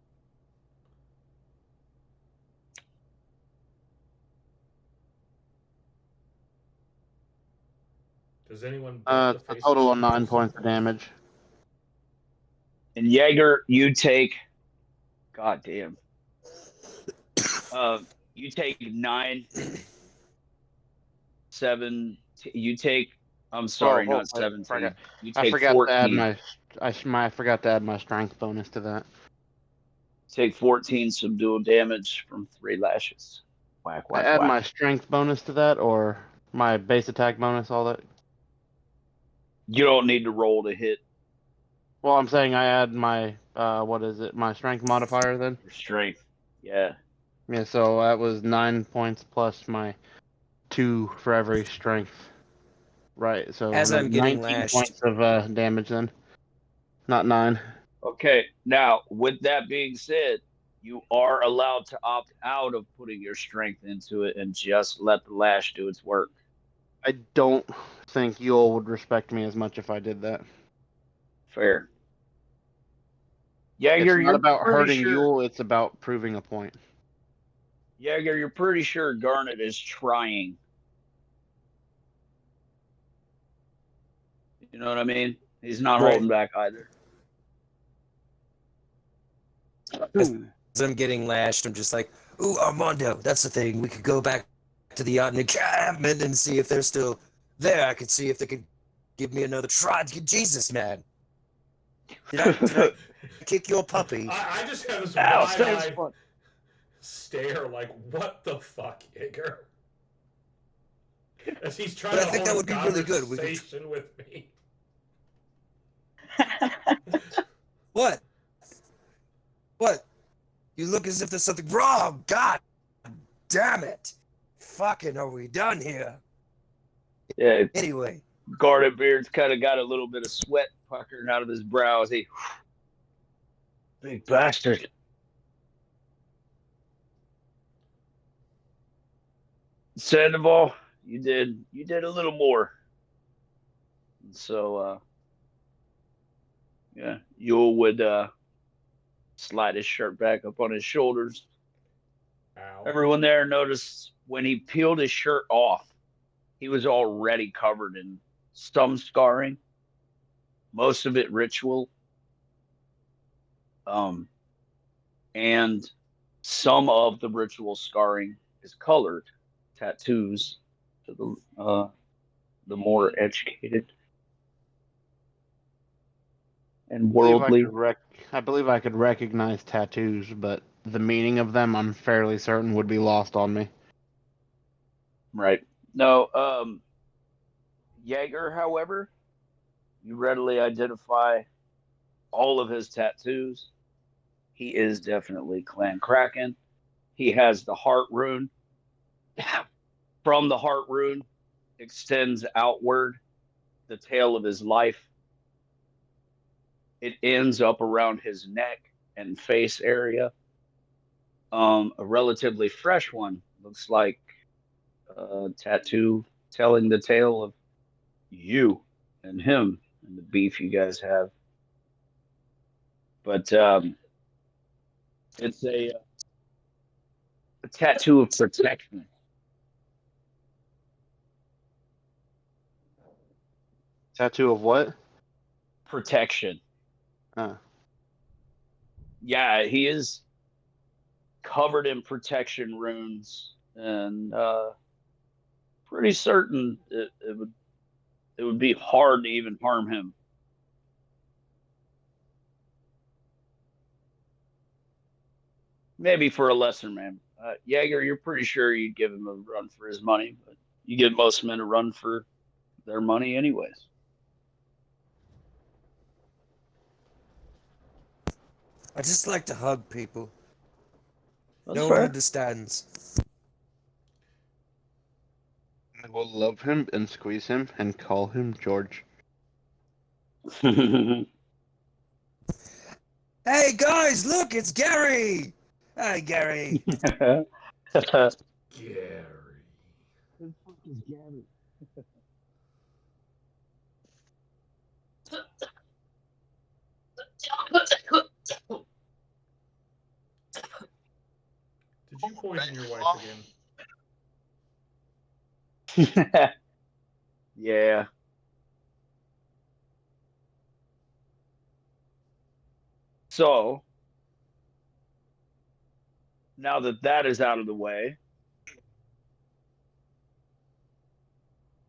Does anyone? it's a total of 9 points of damage. And Jaeger, you take. God damn. You take 9, 7. You take. I'm sorry, not 17. You take I forgot 14. to add I forgot to add my strength bonus to that. Take 14 subdual damage from 3 lashes. Whack. I add my strength bonus to that, or my base attack bonus, all that. You don't need to roll to hit. Well, I'm saying I add my my strength modifier then. Your strength. Yeah. Yeah, so that was 9 points plus my 2 for every strength. Right, so As I'm getting 19 lashed. points of damage then. Not 9. Okay, now with that being said, you are allowed to opt out of putting your strength into it and just let the lash do its work. I don't think Yule would respect me as much if I did that. Fair. It's Jaeger, not you're about pretty hurting sure. Yule, it's about proving a point. Jaeger, you're pretty sure Garnet is trying. You know what I mean? He's not Right. holding back either. As I'm getting lashed, I'm just like, ooh, Armando, that's the thing. We could go back to the yacht encampment and see if they're still there. I could see if they could give me another try. Jesus, man. Did I kick your puppy? I just have this Ow, sounds wide-eyed fun. stare, like, what the fuck, Jaeger? As he's trying But I to think hold that a would be really good. We could... conversation with me. What? What? You look as if there's something wrong. God damn it. Fucking are we done here? Yeah, Anyway. Garnet Beard's kind of got a little bit of sweat puckering out of his brow as he. Big bastard. Sandoval, you did a little more. So yeah, Yule would slide his shirt back up on his shoulders. Ow. Everyone there noticed when he peeled his shirt off, he was already covered in some scarring, most of it ritual, and some of the ritual scarring is colored tattoos to the more educated and worldly. I believe I could recognize tattoos, but the meaning of them, I'm fairly certain, would be lost on me. Right. No, Jaeger, however, you readily identify all of his tattoos. He is definitely Clan Kraken. He has the heart rune. From the heart rune extends outward the tail of his life. It ends up around his neck and face area. A relatively fresh one looks like a tattoo telling the tale of you and him and the beef you guys have. But it's a tattoo of protection. Tattoo of what? Protection. Oh. Yeah, he is covered in protection runes, and pretty certain it would be hard to even harm him. Maybe for a lesser man. Jaeger, you're pretty sure you'd give him a run for his money, but you give most men a run for their money anyways. I just like to hug people. That's No one fair. understands. I will love him and squeeze him and call him George. Hey guys, look, it's Gary! Hi, Gary. Gary. Who the fuck is Gary? Did you poison your wife again? Yeah. So now that that is out of the way,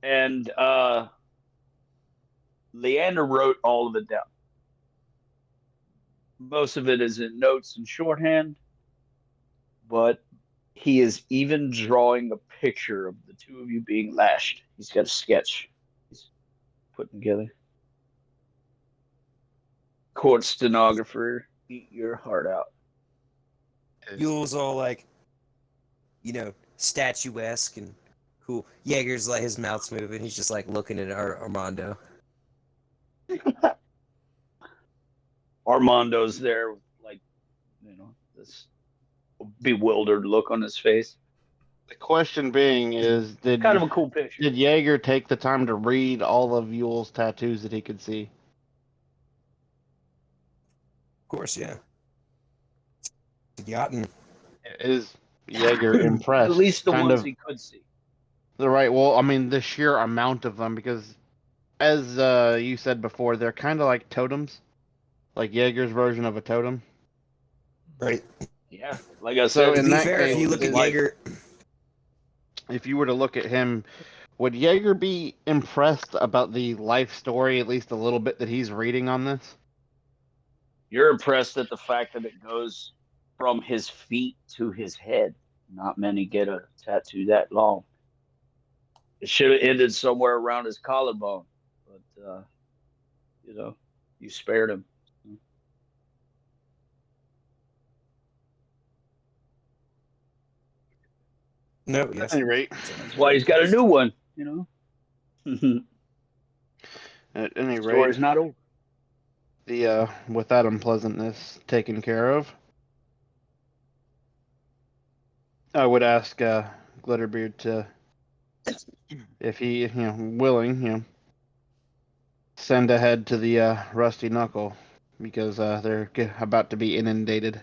and Leander wrote all of it down. Most of it is in notes and shorthand, but he is even drawing a picture of the two of you being lashed. He's got a sketch he's putting together. Court stenographer, eat your heart out. Yule's all like, statuesque and cool. Jaeger's like, his mouth's moving. He's just like looking at Armando. Armando's there, with, like, this bewildered look on his face. The question being is, Kind of a cool picture. did Jaeger take the time to read all of Yule's tattoos that he could see? Of course, yeah. Yachten. Is Jaeger impressed? At least the kind ones of he could see. the right. Well, I mean, the sheer amount of them, because as you said before, they're kind of like totems, like Jaeger's version of a totem. Right. Yeah, like I So said. in To be that fair, case, if you look at like, Jaeger, if you were to look at him, would Jaeger be impressed about the life story, at least a little bit, that he's reading on this? You're impressed at the fact that it goes from his feet to his head. Not many get a tattoo that long. It should have ended somewhere around his collarbone, but you spared him. no, At yes. any rate, That's why he's got a new one. The at any rate, story's not over. the with that unpleasantness taken care of, I would ask Glitterbeard to, if he willing, send ahead to the Rusty Knuckle, because they're about to be inundated.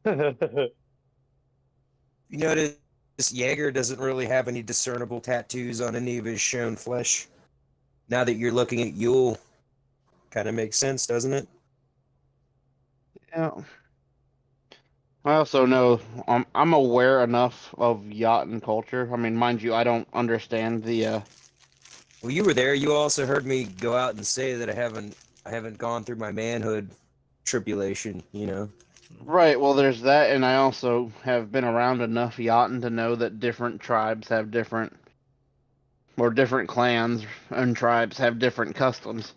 You notice Jaeger doesn't really have any discernible tattoos on any of his shown flesh. Now that you're looking at Yule, kind of makes sense, doesn't it? Yeah. I also know I'm aware enough of Yachten culture. I mean, mind you, I don't understand the. Well, you were there. You also heard me go out and say that I haven't gone through my manhood tribulation. Right, well, there's that, and I also have been around enough Yachten to know that different tribes have different clans and tribes have different customs.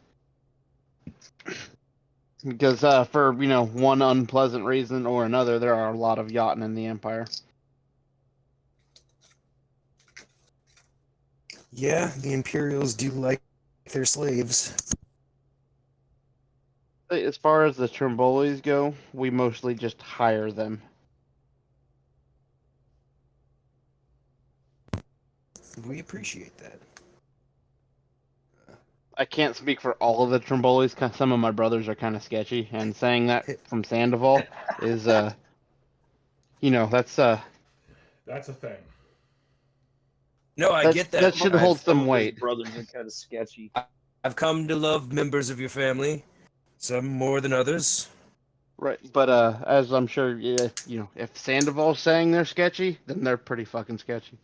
Because for one unpleasant reason or another, there are a lot of Yachten in the Empire. Yeah, the Imperials do like their slaves. As far as the Trombolis go, we mostly just hire them. We appreciate that. I can't speak for all of the Trombolis. Some of my brothers are kind of sketchy, and saying that from Sandoval is, that's That's a thing. No, I get that. That should hold Some some of his weight. brothers are kind of sketchy. I've come to love members of your family, some more than others. Right, but as I'm sure, if Sandoval's saying they're sketchy, then they're pretty fucking sketchy.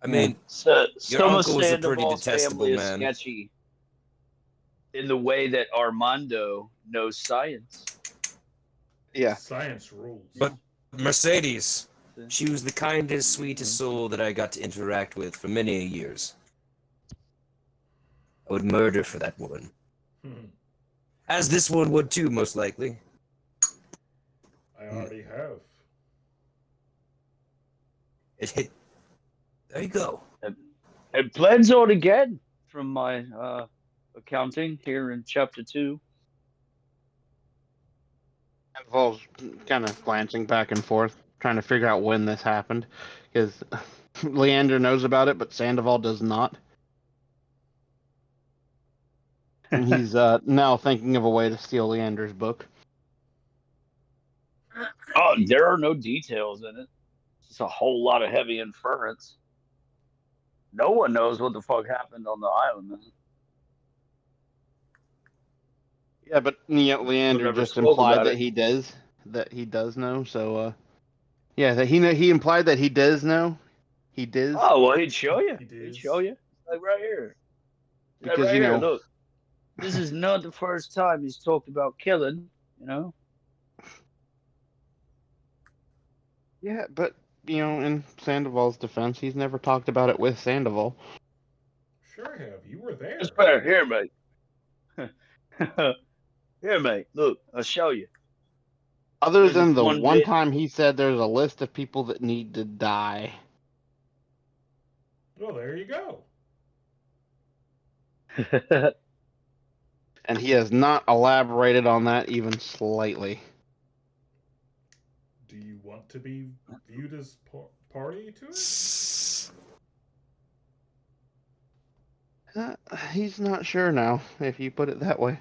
I mean, So, your some of uncle is a pretty Sandoval's detestable family is man. sketchy in the way that Armando knows science. Yeah. Science rules. But Mercedes, she was the kindest, sweetest soul that I got to interact with for many years. I would murder for that woman. As this one would too, most likely. I already have. There you go. It blends out again from my accounting here in chapter 2. Sandoval's kind of glancing back and forth, trying to figure out when this happened, because Leander knows about it, but Sandoval does not. And he's now thinking of a way to steal Leander's book. Oh, there are no details in it. It's a whole lot of heavy inference. No one knows what the fuck happened on the island, man. Yeah, but Leander never just spoke implied about that it. he does know. So yeah, that he implied that he does know. He does. Oh well, he'd show you. He He'd does. show you, like right here. Like Because, right here, look. This is not the first time he's talked about killing. Yeah, but in Sandoval's defense, he's never talked about it with Sandoval. Sure have. You were there. It's better here, mate. Here, mate. Look, I'll show you. Other There's than the one one bit- time he said there's a list of people that need to die. Well, there you go. And he has not elaborated on that even slightly. Do you want to be viewed as party to it? He's not sure now, if you put it that way.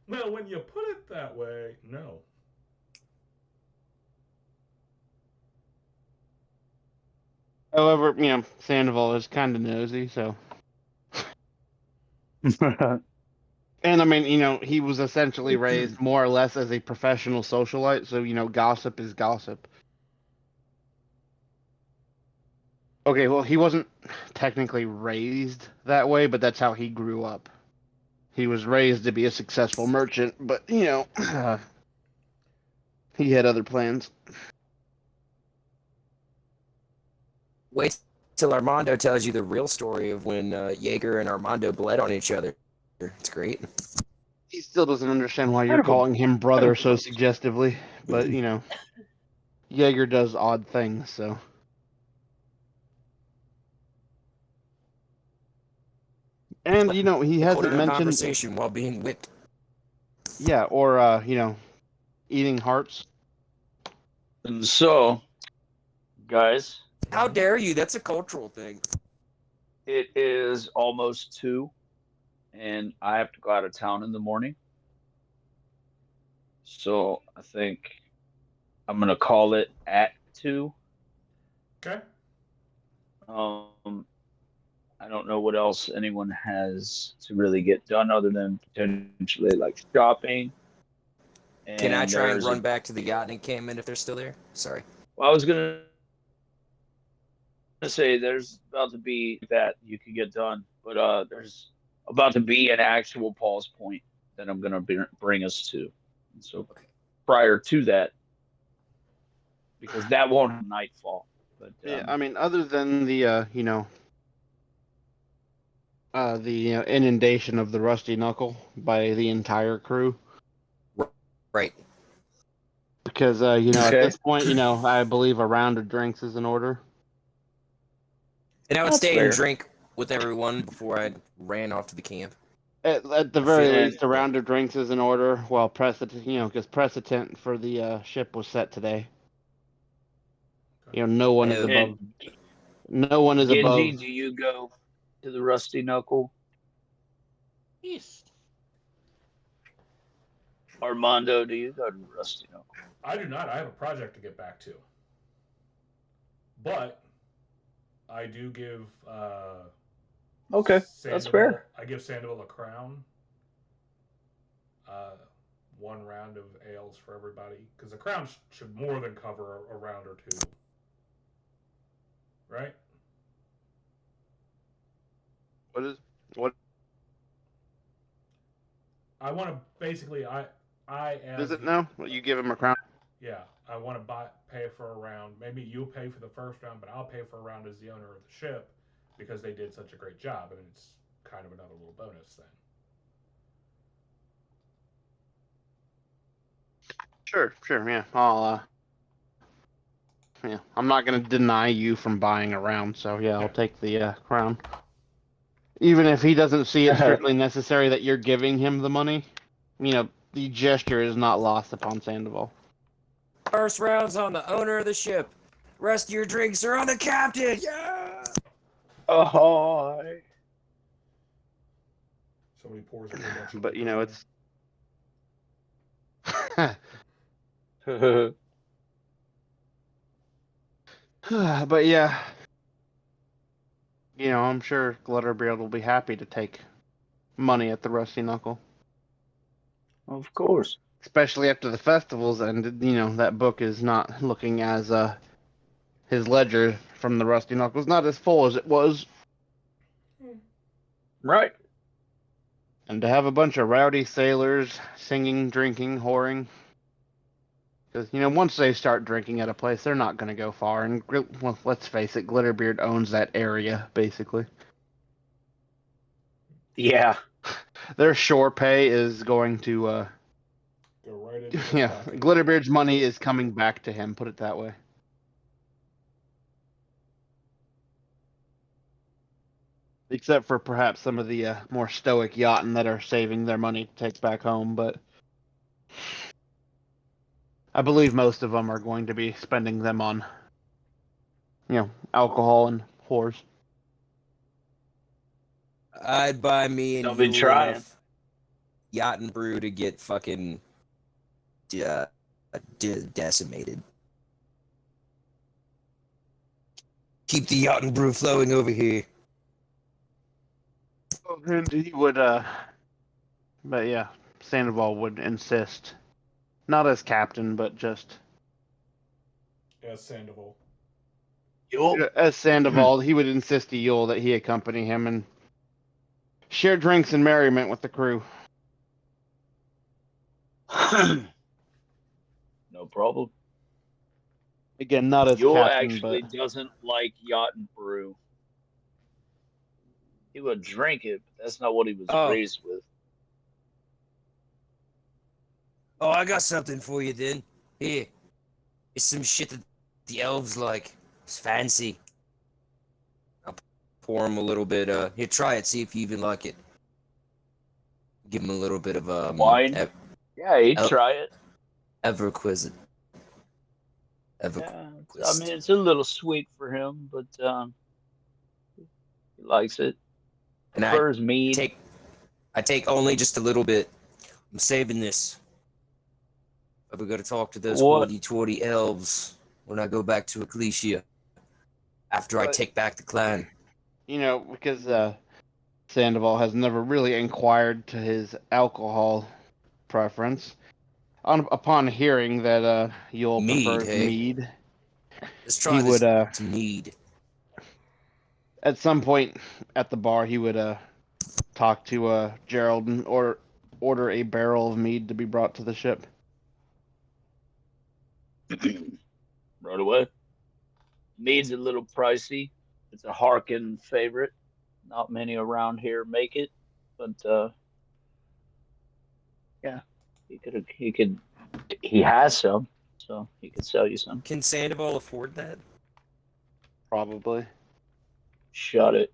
Well, when you put it that way, no. However, Sandoval is kind of nosy, so. And I mean, he was essentially raised more or less as a professional socialite, so, gossip is gossip. Okay, well, he wasn't technically raised that way, but that's how he grew up. He was raised to be a successful merchant, but, he had other plans. Wait till Armando tells you the real story of when Jaeger and Armando bled on each other. It's great. He still doesn't understand why you're calling him brother so suggestively, but, Jaeger does odd things, so. And, he hasn't mentioned... conversation while being whipped. Yeah, or, eating hearts. And so, guys, How dare you? That's a cultural thing. it is almost 2, and I have to go out of town in the morning. So I think I'm going to call it at 2. Okay. I don't know what else anyone has to really get done other than potentially like shopping. Can I try and run back to the yacht encampment if they're still there? Sorry. Well, I was gonna say there's about to be that you could get done, but there's about to be an actual pause point that I'm gonna bring us to. And so prior to that, because that won't have nightfall. But yeah, I mean, other than the inundation of the Rusty Knuckle by the entire crew. Right. Because, at this point, I believe a round of drinks is in order. And I would That's stay fair. and drink with everyone before I ran off to the camp. At the very feeling- least, a round of drinks is in order. Well, because precedent for the ship was set today. No one is above. No one is Genji, above. do you go to the Rusty Knuckle? Yes. Armando, do you go to the Rusty Knuckle? I do not. I have a project to get back to. But I do give Okay, that's fair. I give Sandoval a crown. 1 round of ales for everybody. Because a crown should more than cover a round or 2. Right? What I want to basically I is it now? You give him a crown. Yeah, I want to pay for a round. Maybe you'll pay for the first round, but I'll pay for a round as the owner of the ship because they did such a great job. I mean, it's kind of another little bonus then. Sure, yeah. I'm not going to deny you from buying a round, so yeah, I'll take the crown. Even if he doesn't see it strictly necessary that you're giving him the money, the gesture is not lost upon Sandoval. First round's on the owner of the ship. Rest of your drinks are on the captain. Yeah. Ahoy! Somebody pours too much. But it's. But yeah, I'm sure Glutterbeard will be happy to take money at the Rusty Knuckle. Of course. Especially after the festivals ended, that book is not looking as, his ledger from the Rusty Knuckle is not as full as it was. Right. And to have a bunch of rowdy sailors singing, drinking, whoring. Because, once they start drinking at a place, they're not going to go far. And, well, let's face it, Glitterbeard owns that area, basically. Yeah. Their shore pay is going to, Go right into the yeah, pocket. Glitterbeard's money is coming back to him, put it that way. except for perhaps some of the more stoic yachting that are saving their money to take back home. But I believe most of them are going to be spending them on, alcohol and whores. I'd buy me and Don't be you trying. enough yacht and brew to get fucking decimated. Keep the yacht and brew flowing over here. And he would, but yeah, Sandoval would insist, not as captain, but just As Sandoval. as Sandoval, he would insist to Yule that he accompany him and share drinks and merriment with the crew. No problem. Again, not as Yule captain, actually but doesn't like yacht and brew. He would drink it, but that's not what he was raised with. Oh, I got something for you then. Here. It's some shit that the elves like. It's fancy. I'll pour him a little bit. Here, try it. See if you even like it. Give him a little bit of wine. Yeah, he'd try it. Everquisite. Yeah, I mean, it's a little sweet for him, but he likes it. And Prefers mead. I take only just a little bit. I'm saving this. But we got to talk to those hoity-toity elves when I go back to Ecclesia. After I take back the clan. Because Sandoval has never really inquired to his alcohol preference. Upon hearing that Yule prefers mead, let's try he would mead. At some point at the bar, he would talk to Gerald and order a barrel of mead to be brought to the ship. Right away. Mead's a little pricey. It's a Harkin favorite. Not many around here make it, but yeah, he has some, so he could sell you some. Can Sandoval afford that? Probably. Shut it.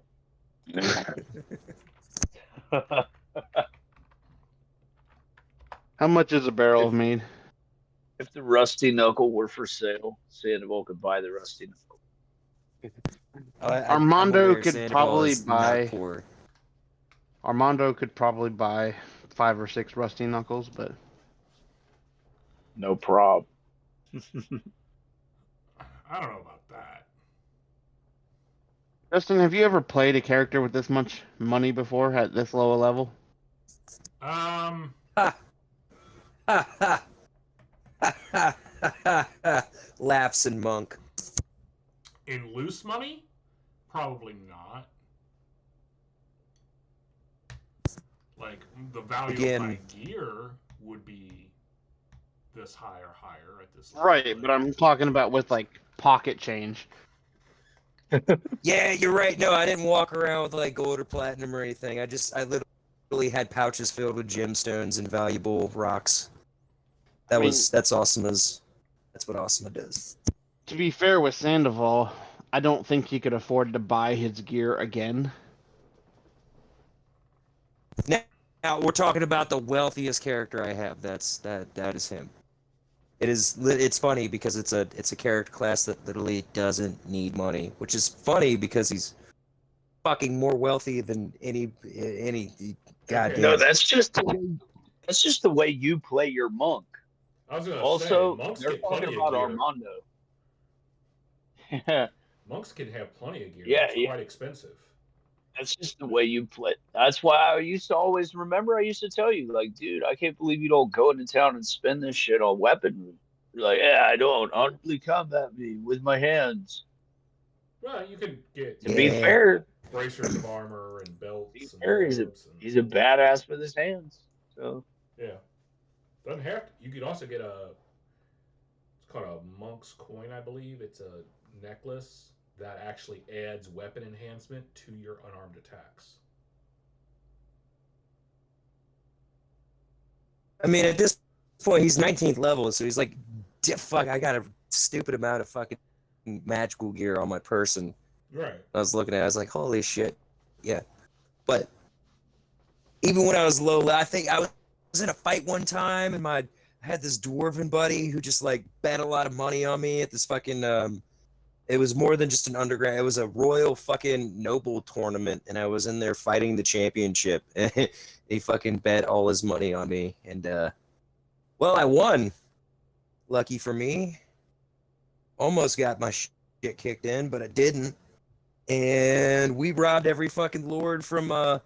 How much is a barrel of mead? If the rusty knuckle were for sale, Sandoval could buy the rusty knuckle. Armando could probably buy. Armando could probably buy 5 or 6 rusty knuckles, but no prob. I don't know about that. Justin, have you ever played a character with this much money before at this low a level? Ha ha ha ha ha! Laughs and Monk. In loose money? Probably not. Like, the value of my gear would be this high or higher at this level. Right, but I'm talking about with, like, pocket change. Yeah, you're right. No, I didn't walk around with, like, gold or platinum or anything. I literally had pouches filled with gemstones and valuable rocks. That's Awesome's. That's what Awesome does. To be fair with Sandoval, I don't think he could afford to buy his gear again. Now we're talking about the wealthiest character I have. That is him. It's funny because it's a character class that literally doesn't need money, which is funny because he's fucking more wealthy than any goddamn. No, that's just the way you play your monk. I was gonna also, say, monks they're get talking plenty about of gear. Armando. Monks can have plenty of gear. Yeah, it's quite expensive. That's just the way you play. That's why I used to always remember. I used to tell you, like, dude, I can't believe you don't go into town and spend this shit on weaponry. You're like, yeah, I don't. Honorably combat me with my hands. Well, you can get. To be fair, bracers of armor and belts. To be fair, he's a badass with his hands. So yeah, doesn't have to. You could also get it's called a monk's coin, I believe. It's a necklace that actually adds weapon enhancement to your unarmed attacks. I mean, at this point, he's 19th level, so he's like, fuck, I got a stupid amount of fucking magical gear on my person. Right. I was looking at it, I was like, holy shit. Yeah. But even when I was low, I think I was in a fight one time, and I had this dwarven buddy who just like bet a lot of money on me at this fucking it was more than just an underground. It was a royal fucking noble tournament, and I was in there fighting the championship. And he fucking bet all his money on me, and well, I won. Lucky for me. Almost got my shit kicked in, but I didn't. And we robbed every fucking lord from the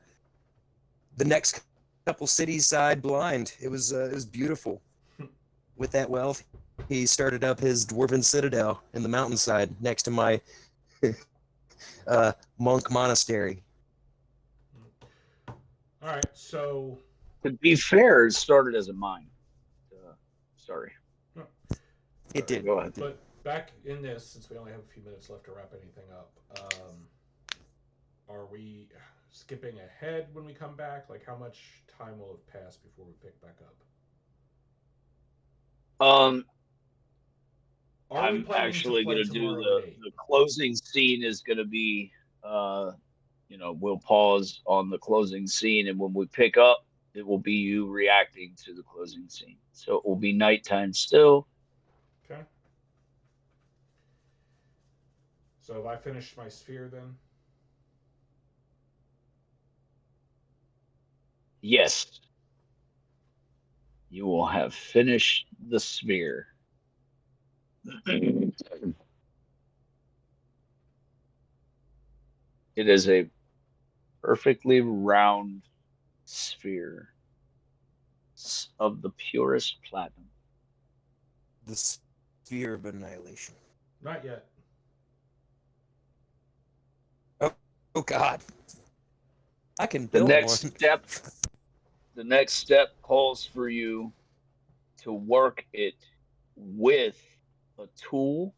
next couple cities side blind. It was beautiful. With that wealth, he started up his dwarven citadel in the mountainside next to my monk monastery. All right, so To be fair, it started as a mine. Sorry. It did. Go ahead. But back in this, since we only have a few minutes left to wrap anything up, are we skipping ahead when we come back? Like, how much time will have passed before we pick back up? Are we I'm planning actually to play going to do tomorrow at 8? the closing scene is going to be, we'll pause on the closing scene, and when we pick up, it will be you reacting to the closing scene. So it will be nighttime still. Okay. So have I finished my sphere then? Yes. You will have finished the sphere. It is a perfectly round sphere of the purest platinum. The sphere of annihilation. Not yet. Oh God. I can The build next one. step calls for you to work it with a tool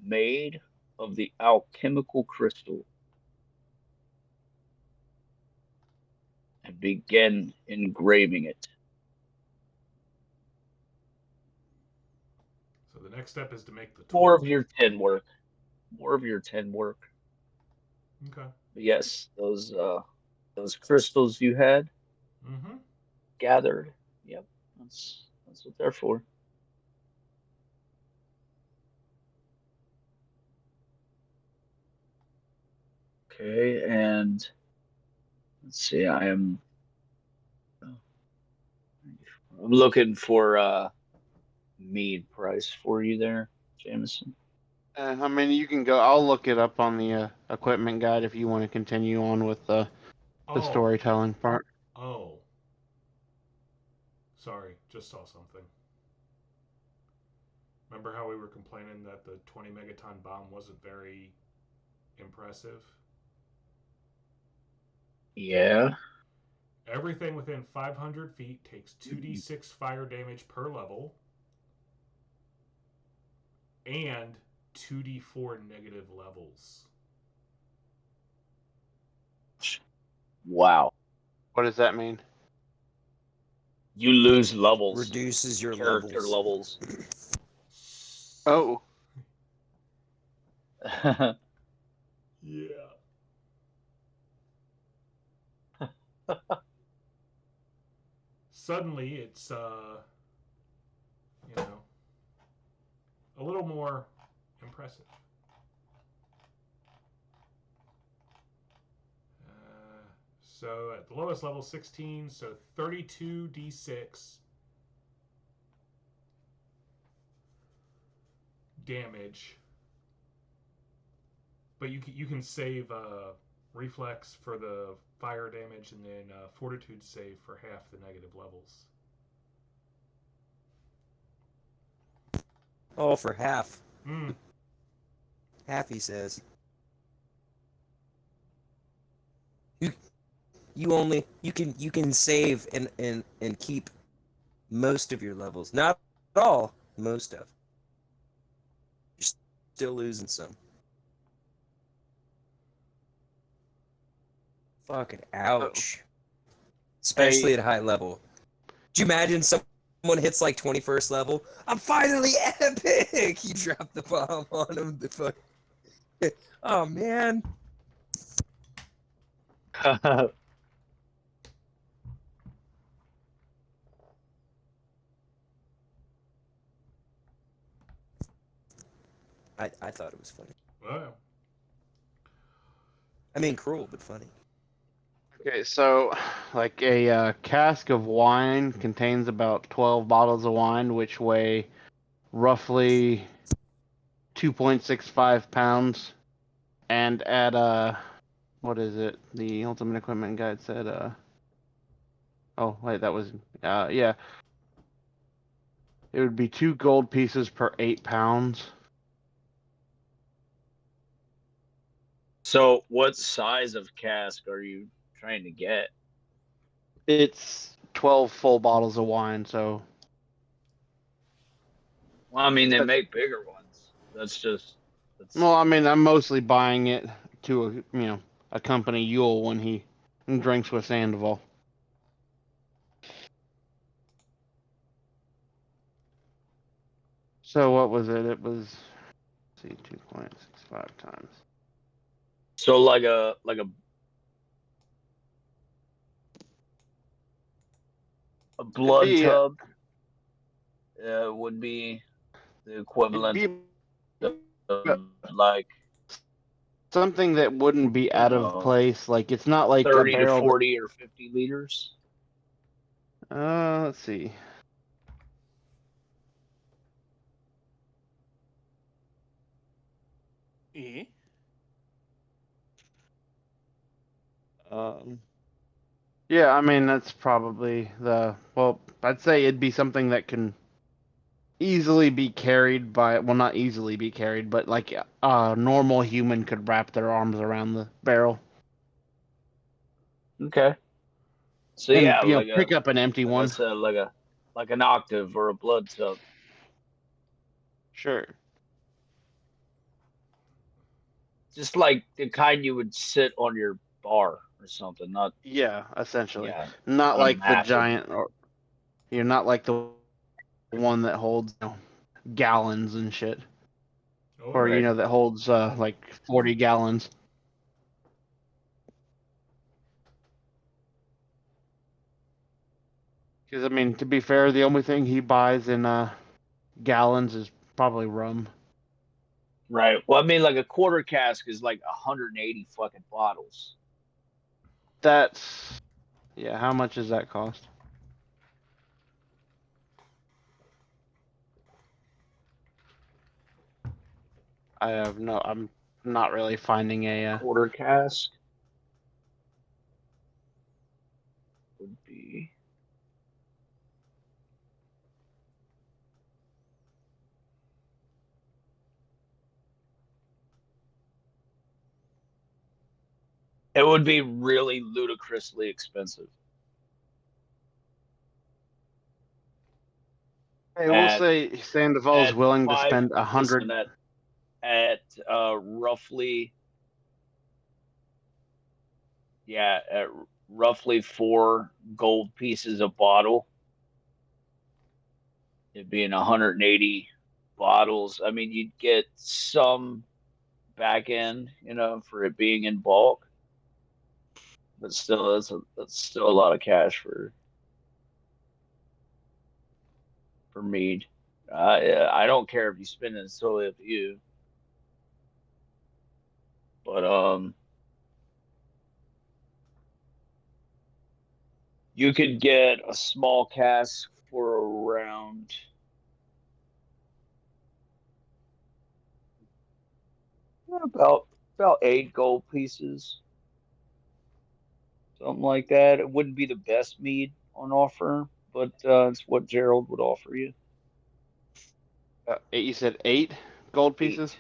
made of the alchemical crystal and begin engraving it. So the next step is to make the tool. More of your 10 work. Okay. But yes, those crystals you had Mm-hmm. gathered. Yep, that's what they're for. Okay, and let's see. I'm looking for mead price for you there, Jameson. I mean, you can go. I'll look it up on the equipment guide if you want to continue on with the storytelling part. Oh. Sorry, just saw something. Remember how we were complaining that the 20 megaton bomb wasn't very impressive? Yeah. Everything within 500 feet takes 2d6 fire damage per level and 2d4 negative levels. Wow. What does that mean? You lose levels. Reduces your Character levels. Oh, Yeah. Suddenly it's a little more impressive. So at the lowest level 16, so 32d6 damage. But you can save reflex for the fire damage and then fortitude save for half the negative levels. Oh, for half. Mm. Half, he says. You can save and keep most of your levels. Not all, most of. You're still losing some. Fucking ouch. Especially at high level. Do you imagine someone hits like 21st level? I'm finally epic! You drop the bomb on him. Oh man. I thought it was funny. Well, I mean, cruel but funny. Okay, so like a cask of wine contains about 12 bottles of wine, which weigh roughly 2.65 pounds. And at what is it? The Ultimate Equipment Guide said oh wait, that was yeah, it would be 2 gold pieces per 8 pounds. So, what size of cask are you trying to get? It's 12 full bottles of wine, so Well, I mean, they that, make bigger ones. That's well, I mean, I'm mostly buying it to accompany Yule when he drinks with Sandoval. So what was it? It was, let's see, 2.65 times. so a It'd blood be tub would be the it'd equivalent be of like something that wouldn't be I don't out of know place. Like it's not like a 30 to barrel. 40 or 50 liters. Let's see. Um, yeah, I mean that's probably well, I'd say it'd be something that can easily be carried by, well, not easily be carried, but like a normal human could wrap their arms around the barrel Okay. So and yeah, pick up an empty like I one. said, like an octave or a blood tub. Sure. Just like the kind you would sit on your bar or something, not Yeah, essentially. yeah, Not not a like the massive giant, or you're not like the one that holds gallons and shit, oh or yeah. right. that holds like 40 gallons. Because I mean, to be fair, the only thing he buys in gallons is probably rum. Right. Well, I mean, like a quarter cask is like 180 fucking bottles. That's yeah. How much does that cost? I have no. I'm not really finding a. Quarter cask would be it would be really ludicrously expensive Hey, we'll at say Sandoval's at willing to five. spend a Listen, hundred. at roughly yeah, at roughly 4 gold pieces a bottle. It being 180 bottles. I mean, you'd get some back end, for it being in bulk, but still, that's still a lot of cash for mead. Yeah, I don't care if you spend it; it's totally up to you. But you could get a small cask for around about 8 gold pieces, something like that. It wouldn't be the best mead on offer, but it's what Gerald would offer you. You said 8 gold pieces. 8,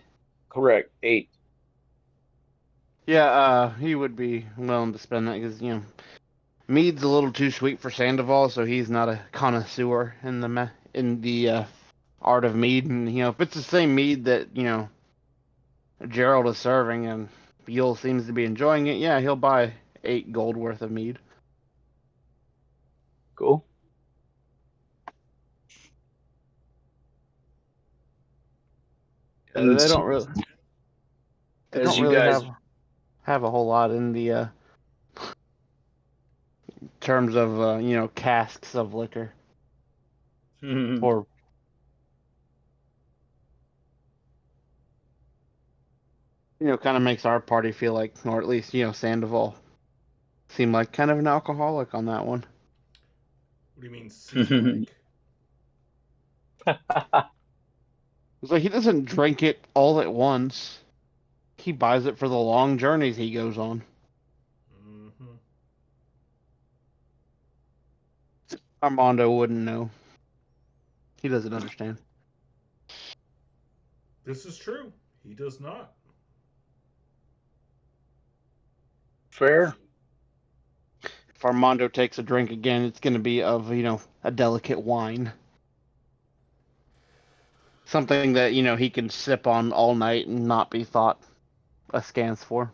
correct, 8. Yeah, he would be willing to spend that because mead's a little too sweet for Sandoval, so he's not a connoisseur in the art of mead. And if it's the same mead that Gerald is serving and Yule seems to be enjoying it, yeah, he'll buy 8 gold worth of mead. Cool. And They don't really, they as don't you really guys have a whole lot in the terms of casks of liquor or kind of makes our party feel like, or at least Sandoval seem like kind of an alcoholic on that one. What do you mean, seem like? It's like he doesn't drink it all at once. He buys it for the long journeys he goes on. Mm-hmm. Armando wouldn't know. He doesn't understand. This is true. He does not. Fair. If Armando takes a drink again, it's going to be of, a delicate wine. Something that, he can sip on all night and not be thought askance for.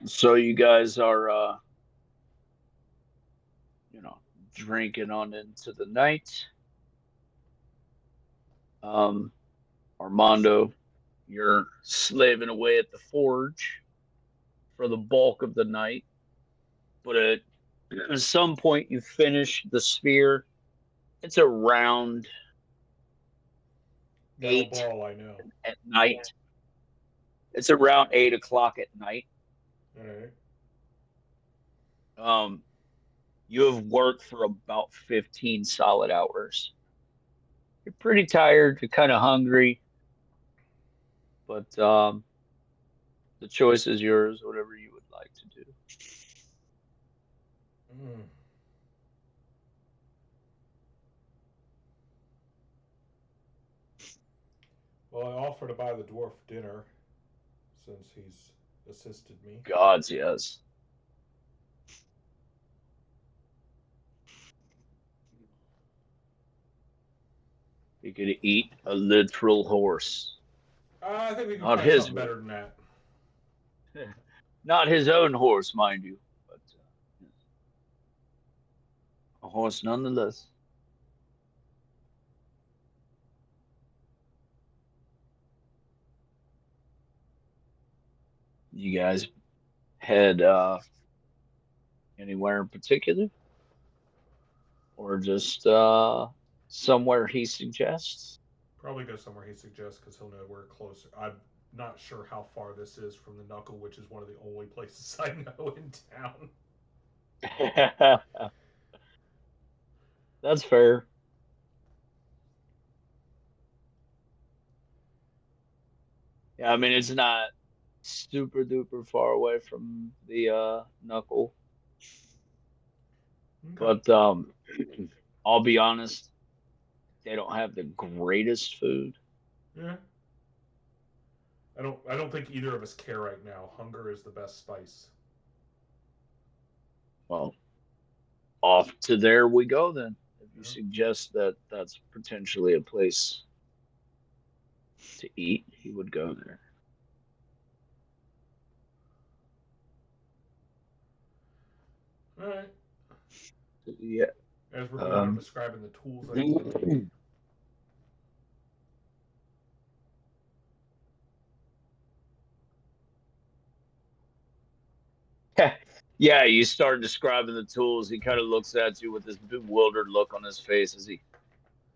So you guys are, drinking on into the night. Armando, you're slaving away at the forge for the bulk of the night. But at some point, you finish the sphere. It's around Metal 8 ball, I know. at night. It's around 8 o'clock at night. All right. You have worked for about 15 solid hours. You're pretty tired. You're kind of hungry, but the choice is yours. Whatever you would like to do. Mm. Well, I offer to buy the dwarf dinner since he's assisted me. Gods, yes. You could eat a literal horse. I think we can Not find his something one. better than that. Not his own horse, mind you, but a horse nonetheless. You guys head anywhere in particular, or just somewhere he suggests? Probably go somewhere he suggests because he'll know we're closer. I'm not sure how far this is from the Knuckle, which is one of the only places I know in town. That's fair. Yeah, I mean it's not super duper far away from the knuckle, Okay. but I'll be honest, they don't have the greatest food. Yeah. I don't think either of us care right now. Hunger is the best spice. Well, off to there we go then. If you Yeah. suggest that that's potentially a place to eat, he would go there. All right. Yeah. As we're going, I'm describing the tools I need to take. Yeah, you start describing the tools. He kind of looks at you with this bewildered look on his face as he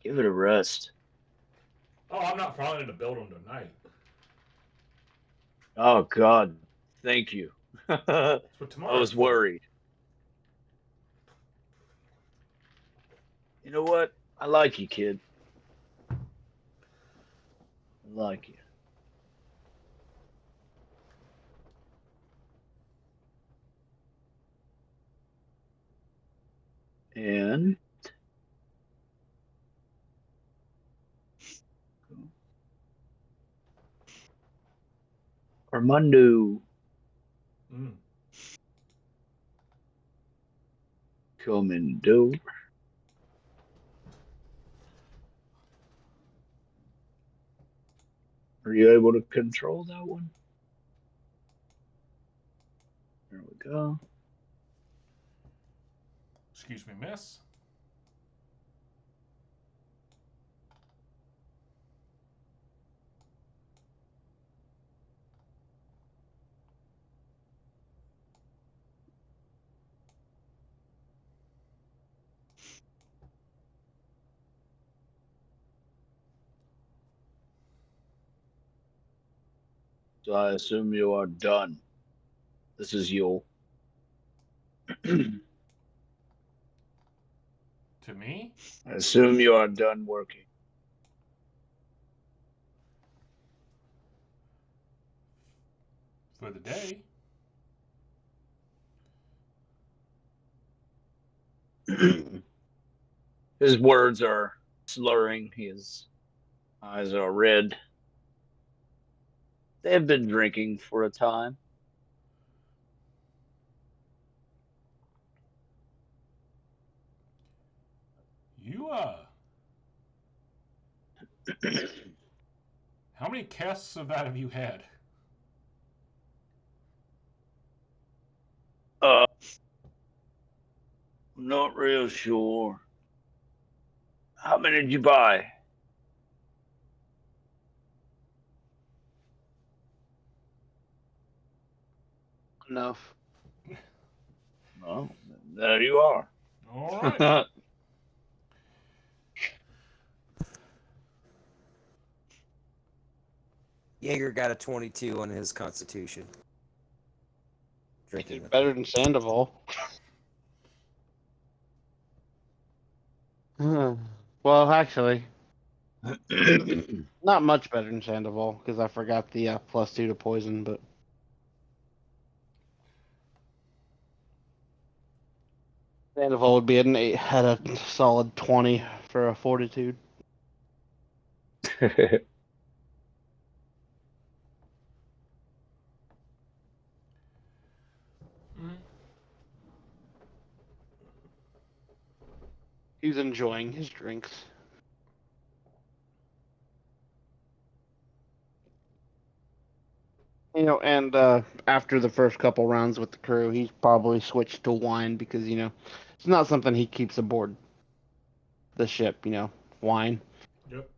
give it a rest. Oh, I'm not planning to build them tonight. Oh God, thank you. I That's what tomorrow's was for. worried. You know what? I like you, kid. I like you. And Armando, Mm. coming over. Are you able to control that one? There we go. Excuse me, miss. So I assume you are done. This is Yule. I To me? assume you are done working. For the day. His words are slurring. His eyes are red. They have been drinking for a time. You, how many casts of that have you had? I'm not real sure. How many did you buy? Enough. Well, there you are. All right. Jaeger got a 22 on his constitution. Drinking. Better than Sandoval. Well, actually, not much better than Sandoval because I forgot the +2 to poison, but Sandoval would be had a solid 20 for a fortitude. Mm. He's enjoying his drinks. You know, and after the first couple rounds with the crew, he's probably switched to wine because, you know, it's not something he keeps aboard the ship, you know, wine. Yep.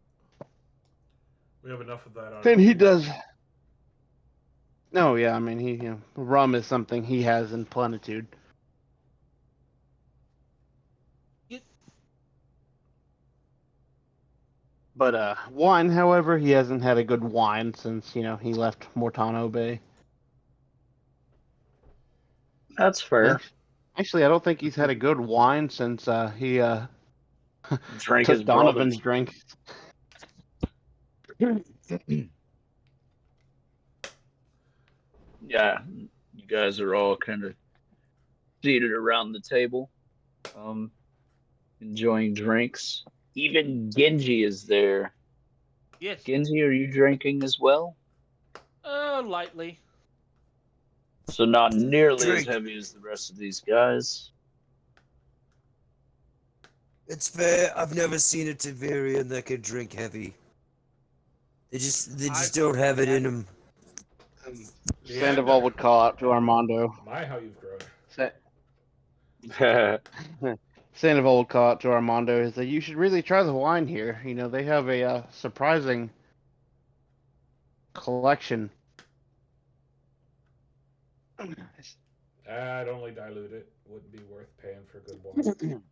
We have enough of that on And our he board. does. No, yeah, I mean, rum is something he has in plenitude. But wine, however, he hasn't had a good wine since, you know, he left Mortano Bay. That's fair. Actually, I don't think he's had a good wine since he Drink his took brothers. Donovan's drink. Yeah, you guys are all kind of seated around the table, um, enjoying drinks. Even Genji is there. Yes. Genji, are you drinking as well? Lightly. So not nearly as Drink. heavy as the rest of these guys. It's fair. I've never seen a Tavarian that could drink heavy. They just don't have it in them. Sandoval would call out to Armando. My, how you've grown. Sandoval would call out to Armando. He's like, "You should really try the wine here. You know, they have a surprising collection." I'd only dilute it. Wouldn't be worth paying for good wine.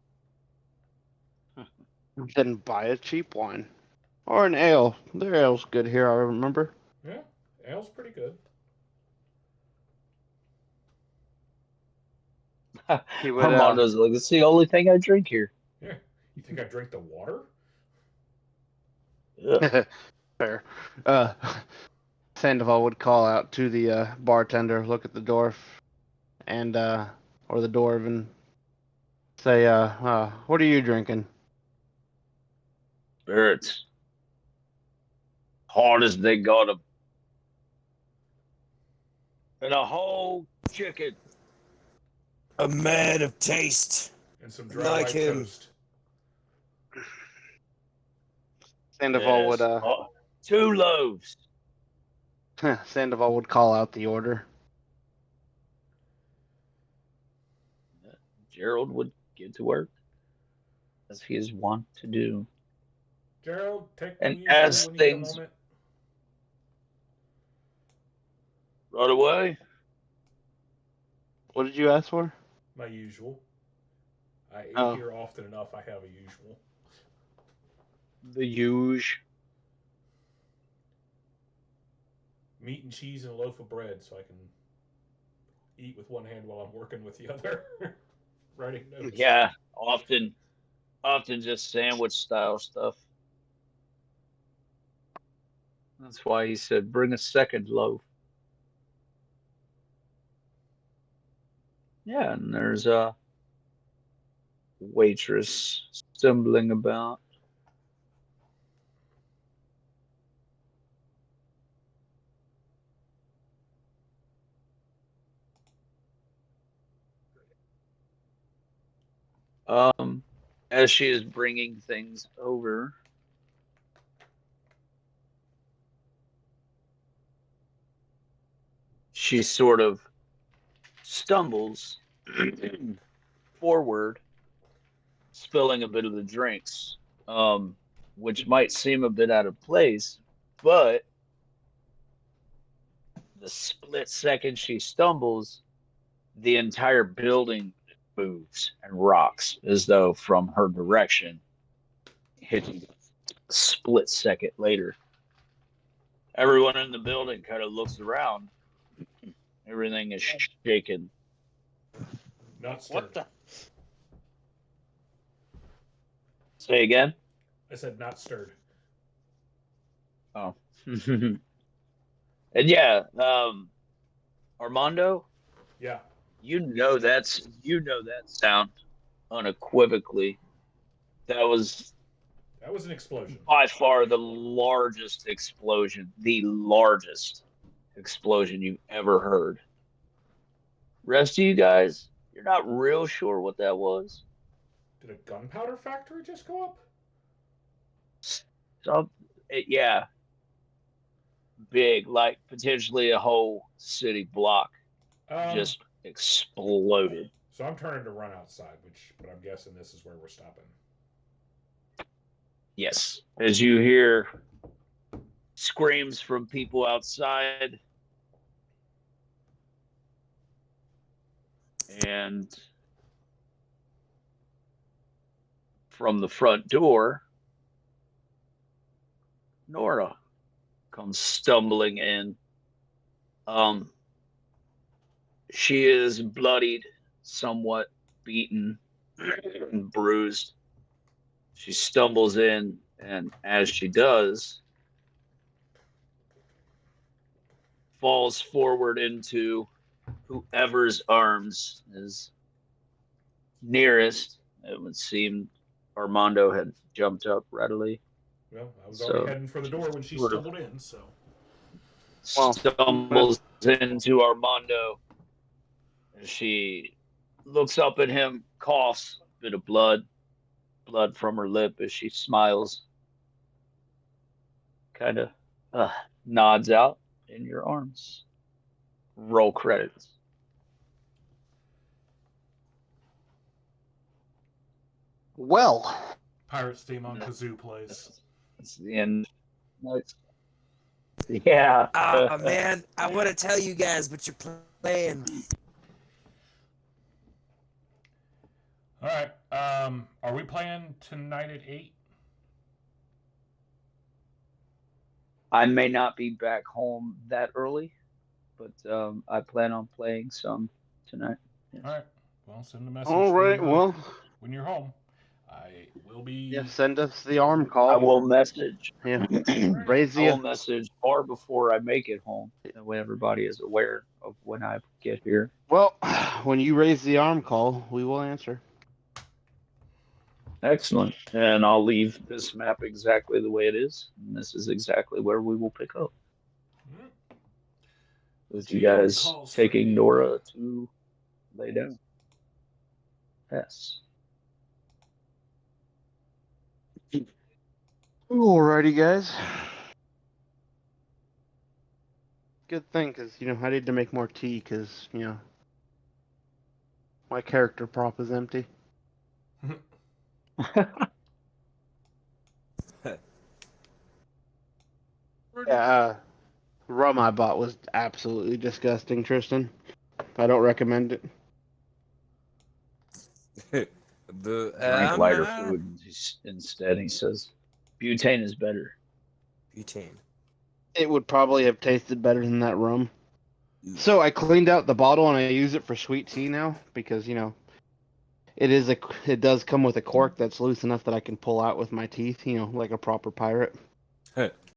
Then buy a cheap wine or an ale. Their ale's good here. I remember. Yeah, ale's pretty good. He would. Armando's like, it's the only thing I drink here. Yeah. You think I drink the water? Ugh. Fair. Uh, Sandoval would call out to the bartender, look at the dwarf, and or the dwarven, say, "What are you drinking?" Spirits. Hard as they got them. And a whole chicken. A man of taste. And some dry Like white him. toast. Sandoval would. Yes. Oh, 2 loaves. Sandoval would call out the order. Gerald would get to work, as he is wont to do. Gerald, take And me as when you get a things moment. right away, What did you ask for? My usual. I eat Oh. here often enough. I have a usual. the huge. meat and cheese and a loaf of bread so I can eat with one hand while I'm working with the other, writing notes. Yeah, often just sandwich style stuff. That's why he said bring a second loaf. Yeah, and there's a waitress stumbling about. Um, as she is bringing things over, she sort of stumbles forward, spilling a bit of the drinks, which might seem a bit out of place, but the split second she stumbles, the entire building moves and rocks as though from her direction, hitting a split second later. Everyone in the building kind of looks around. Everything is shaken. Not stirred. What the? Say again? I said not stirred. Oh. And yeah, Armando, Yeah. you know that sound unequivocally. That was That was an explosion. by far the largest explosion you've ever heard. Rest of you guys, you're not real sure what that was. Did a gunpowder factory just go up? Yeah, big, like potentially a whole city block just exploded. So I'm turning to run outside, but I'm guessing this is where we're stopping. Yes, as you hear screams from people outside, and from the front door, Nora comes stumbling in. She is bloodied, somewhat beaten, and bruised. She stumbles in, and as she does, falls forward into whoever's arms is nearest. It would seem Armando had jumped up readily. Well, I was already heading for the door when she stumbled in, so. Stumbles into Armando. She looks up at him, coughs a bit of blood from her lip as she smiles. Kind of nods out in your arms. Roll credits. Well, Pirates theme on kazoo plays. That's the end. Yeah. Oh man, I want to tell you guys, but you're playing. All right. Are we playing tonight at 8? I may not be back home that early, but I plan on playing some tonight. Yes. All right. Well, send a message. All right. Well, when you're home, I will be. Yeah, send us the arm call. I will message. Yeah. Raise I will message far before I make it home. That way everybody is aware of when I get here. Well, when you raise the arm call, we will answer. Excellent. And I'll leave this map exactly the way it is. And this is exactly where we will pick up. With you guys taking Nora to lay down. Yes. Alrighty, guys. Good thing, because, I need to make more tea, because, my character prop is empty. Yeah, rum I bought was absolutely disgusting, Tristan. I don't recommend it. Drink lighter food instead, he says. Butane is better. Butane. It would probably have tasted better than that rum. So I cleaned out the bottle and I use it for sweet tea now because it does come with a cork that's loose enough that I can pull out with my teeth, like a proper pirate.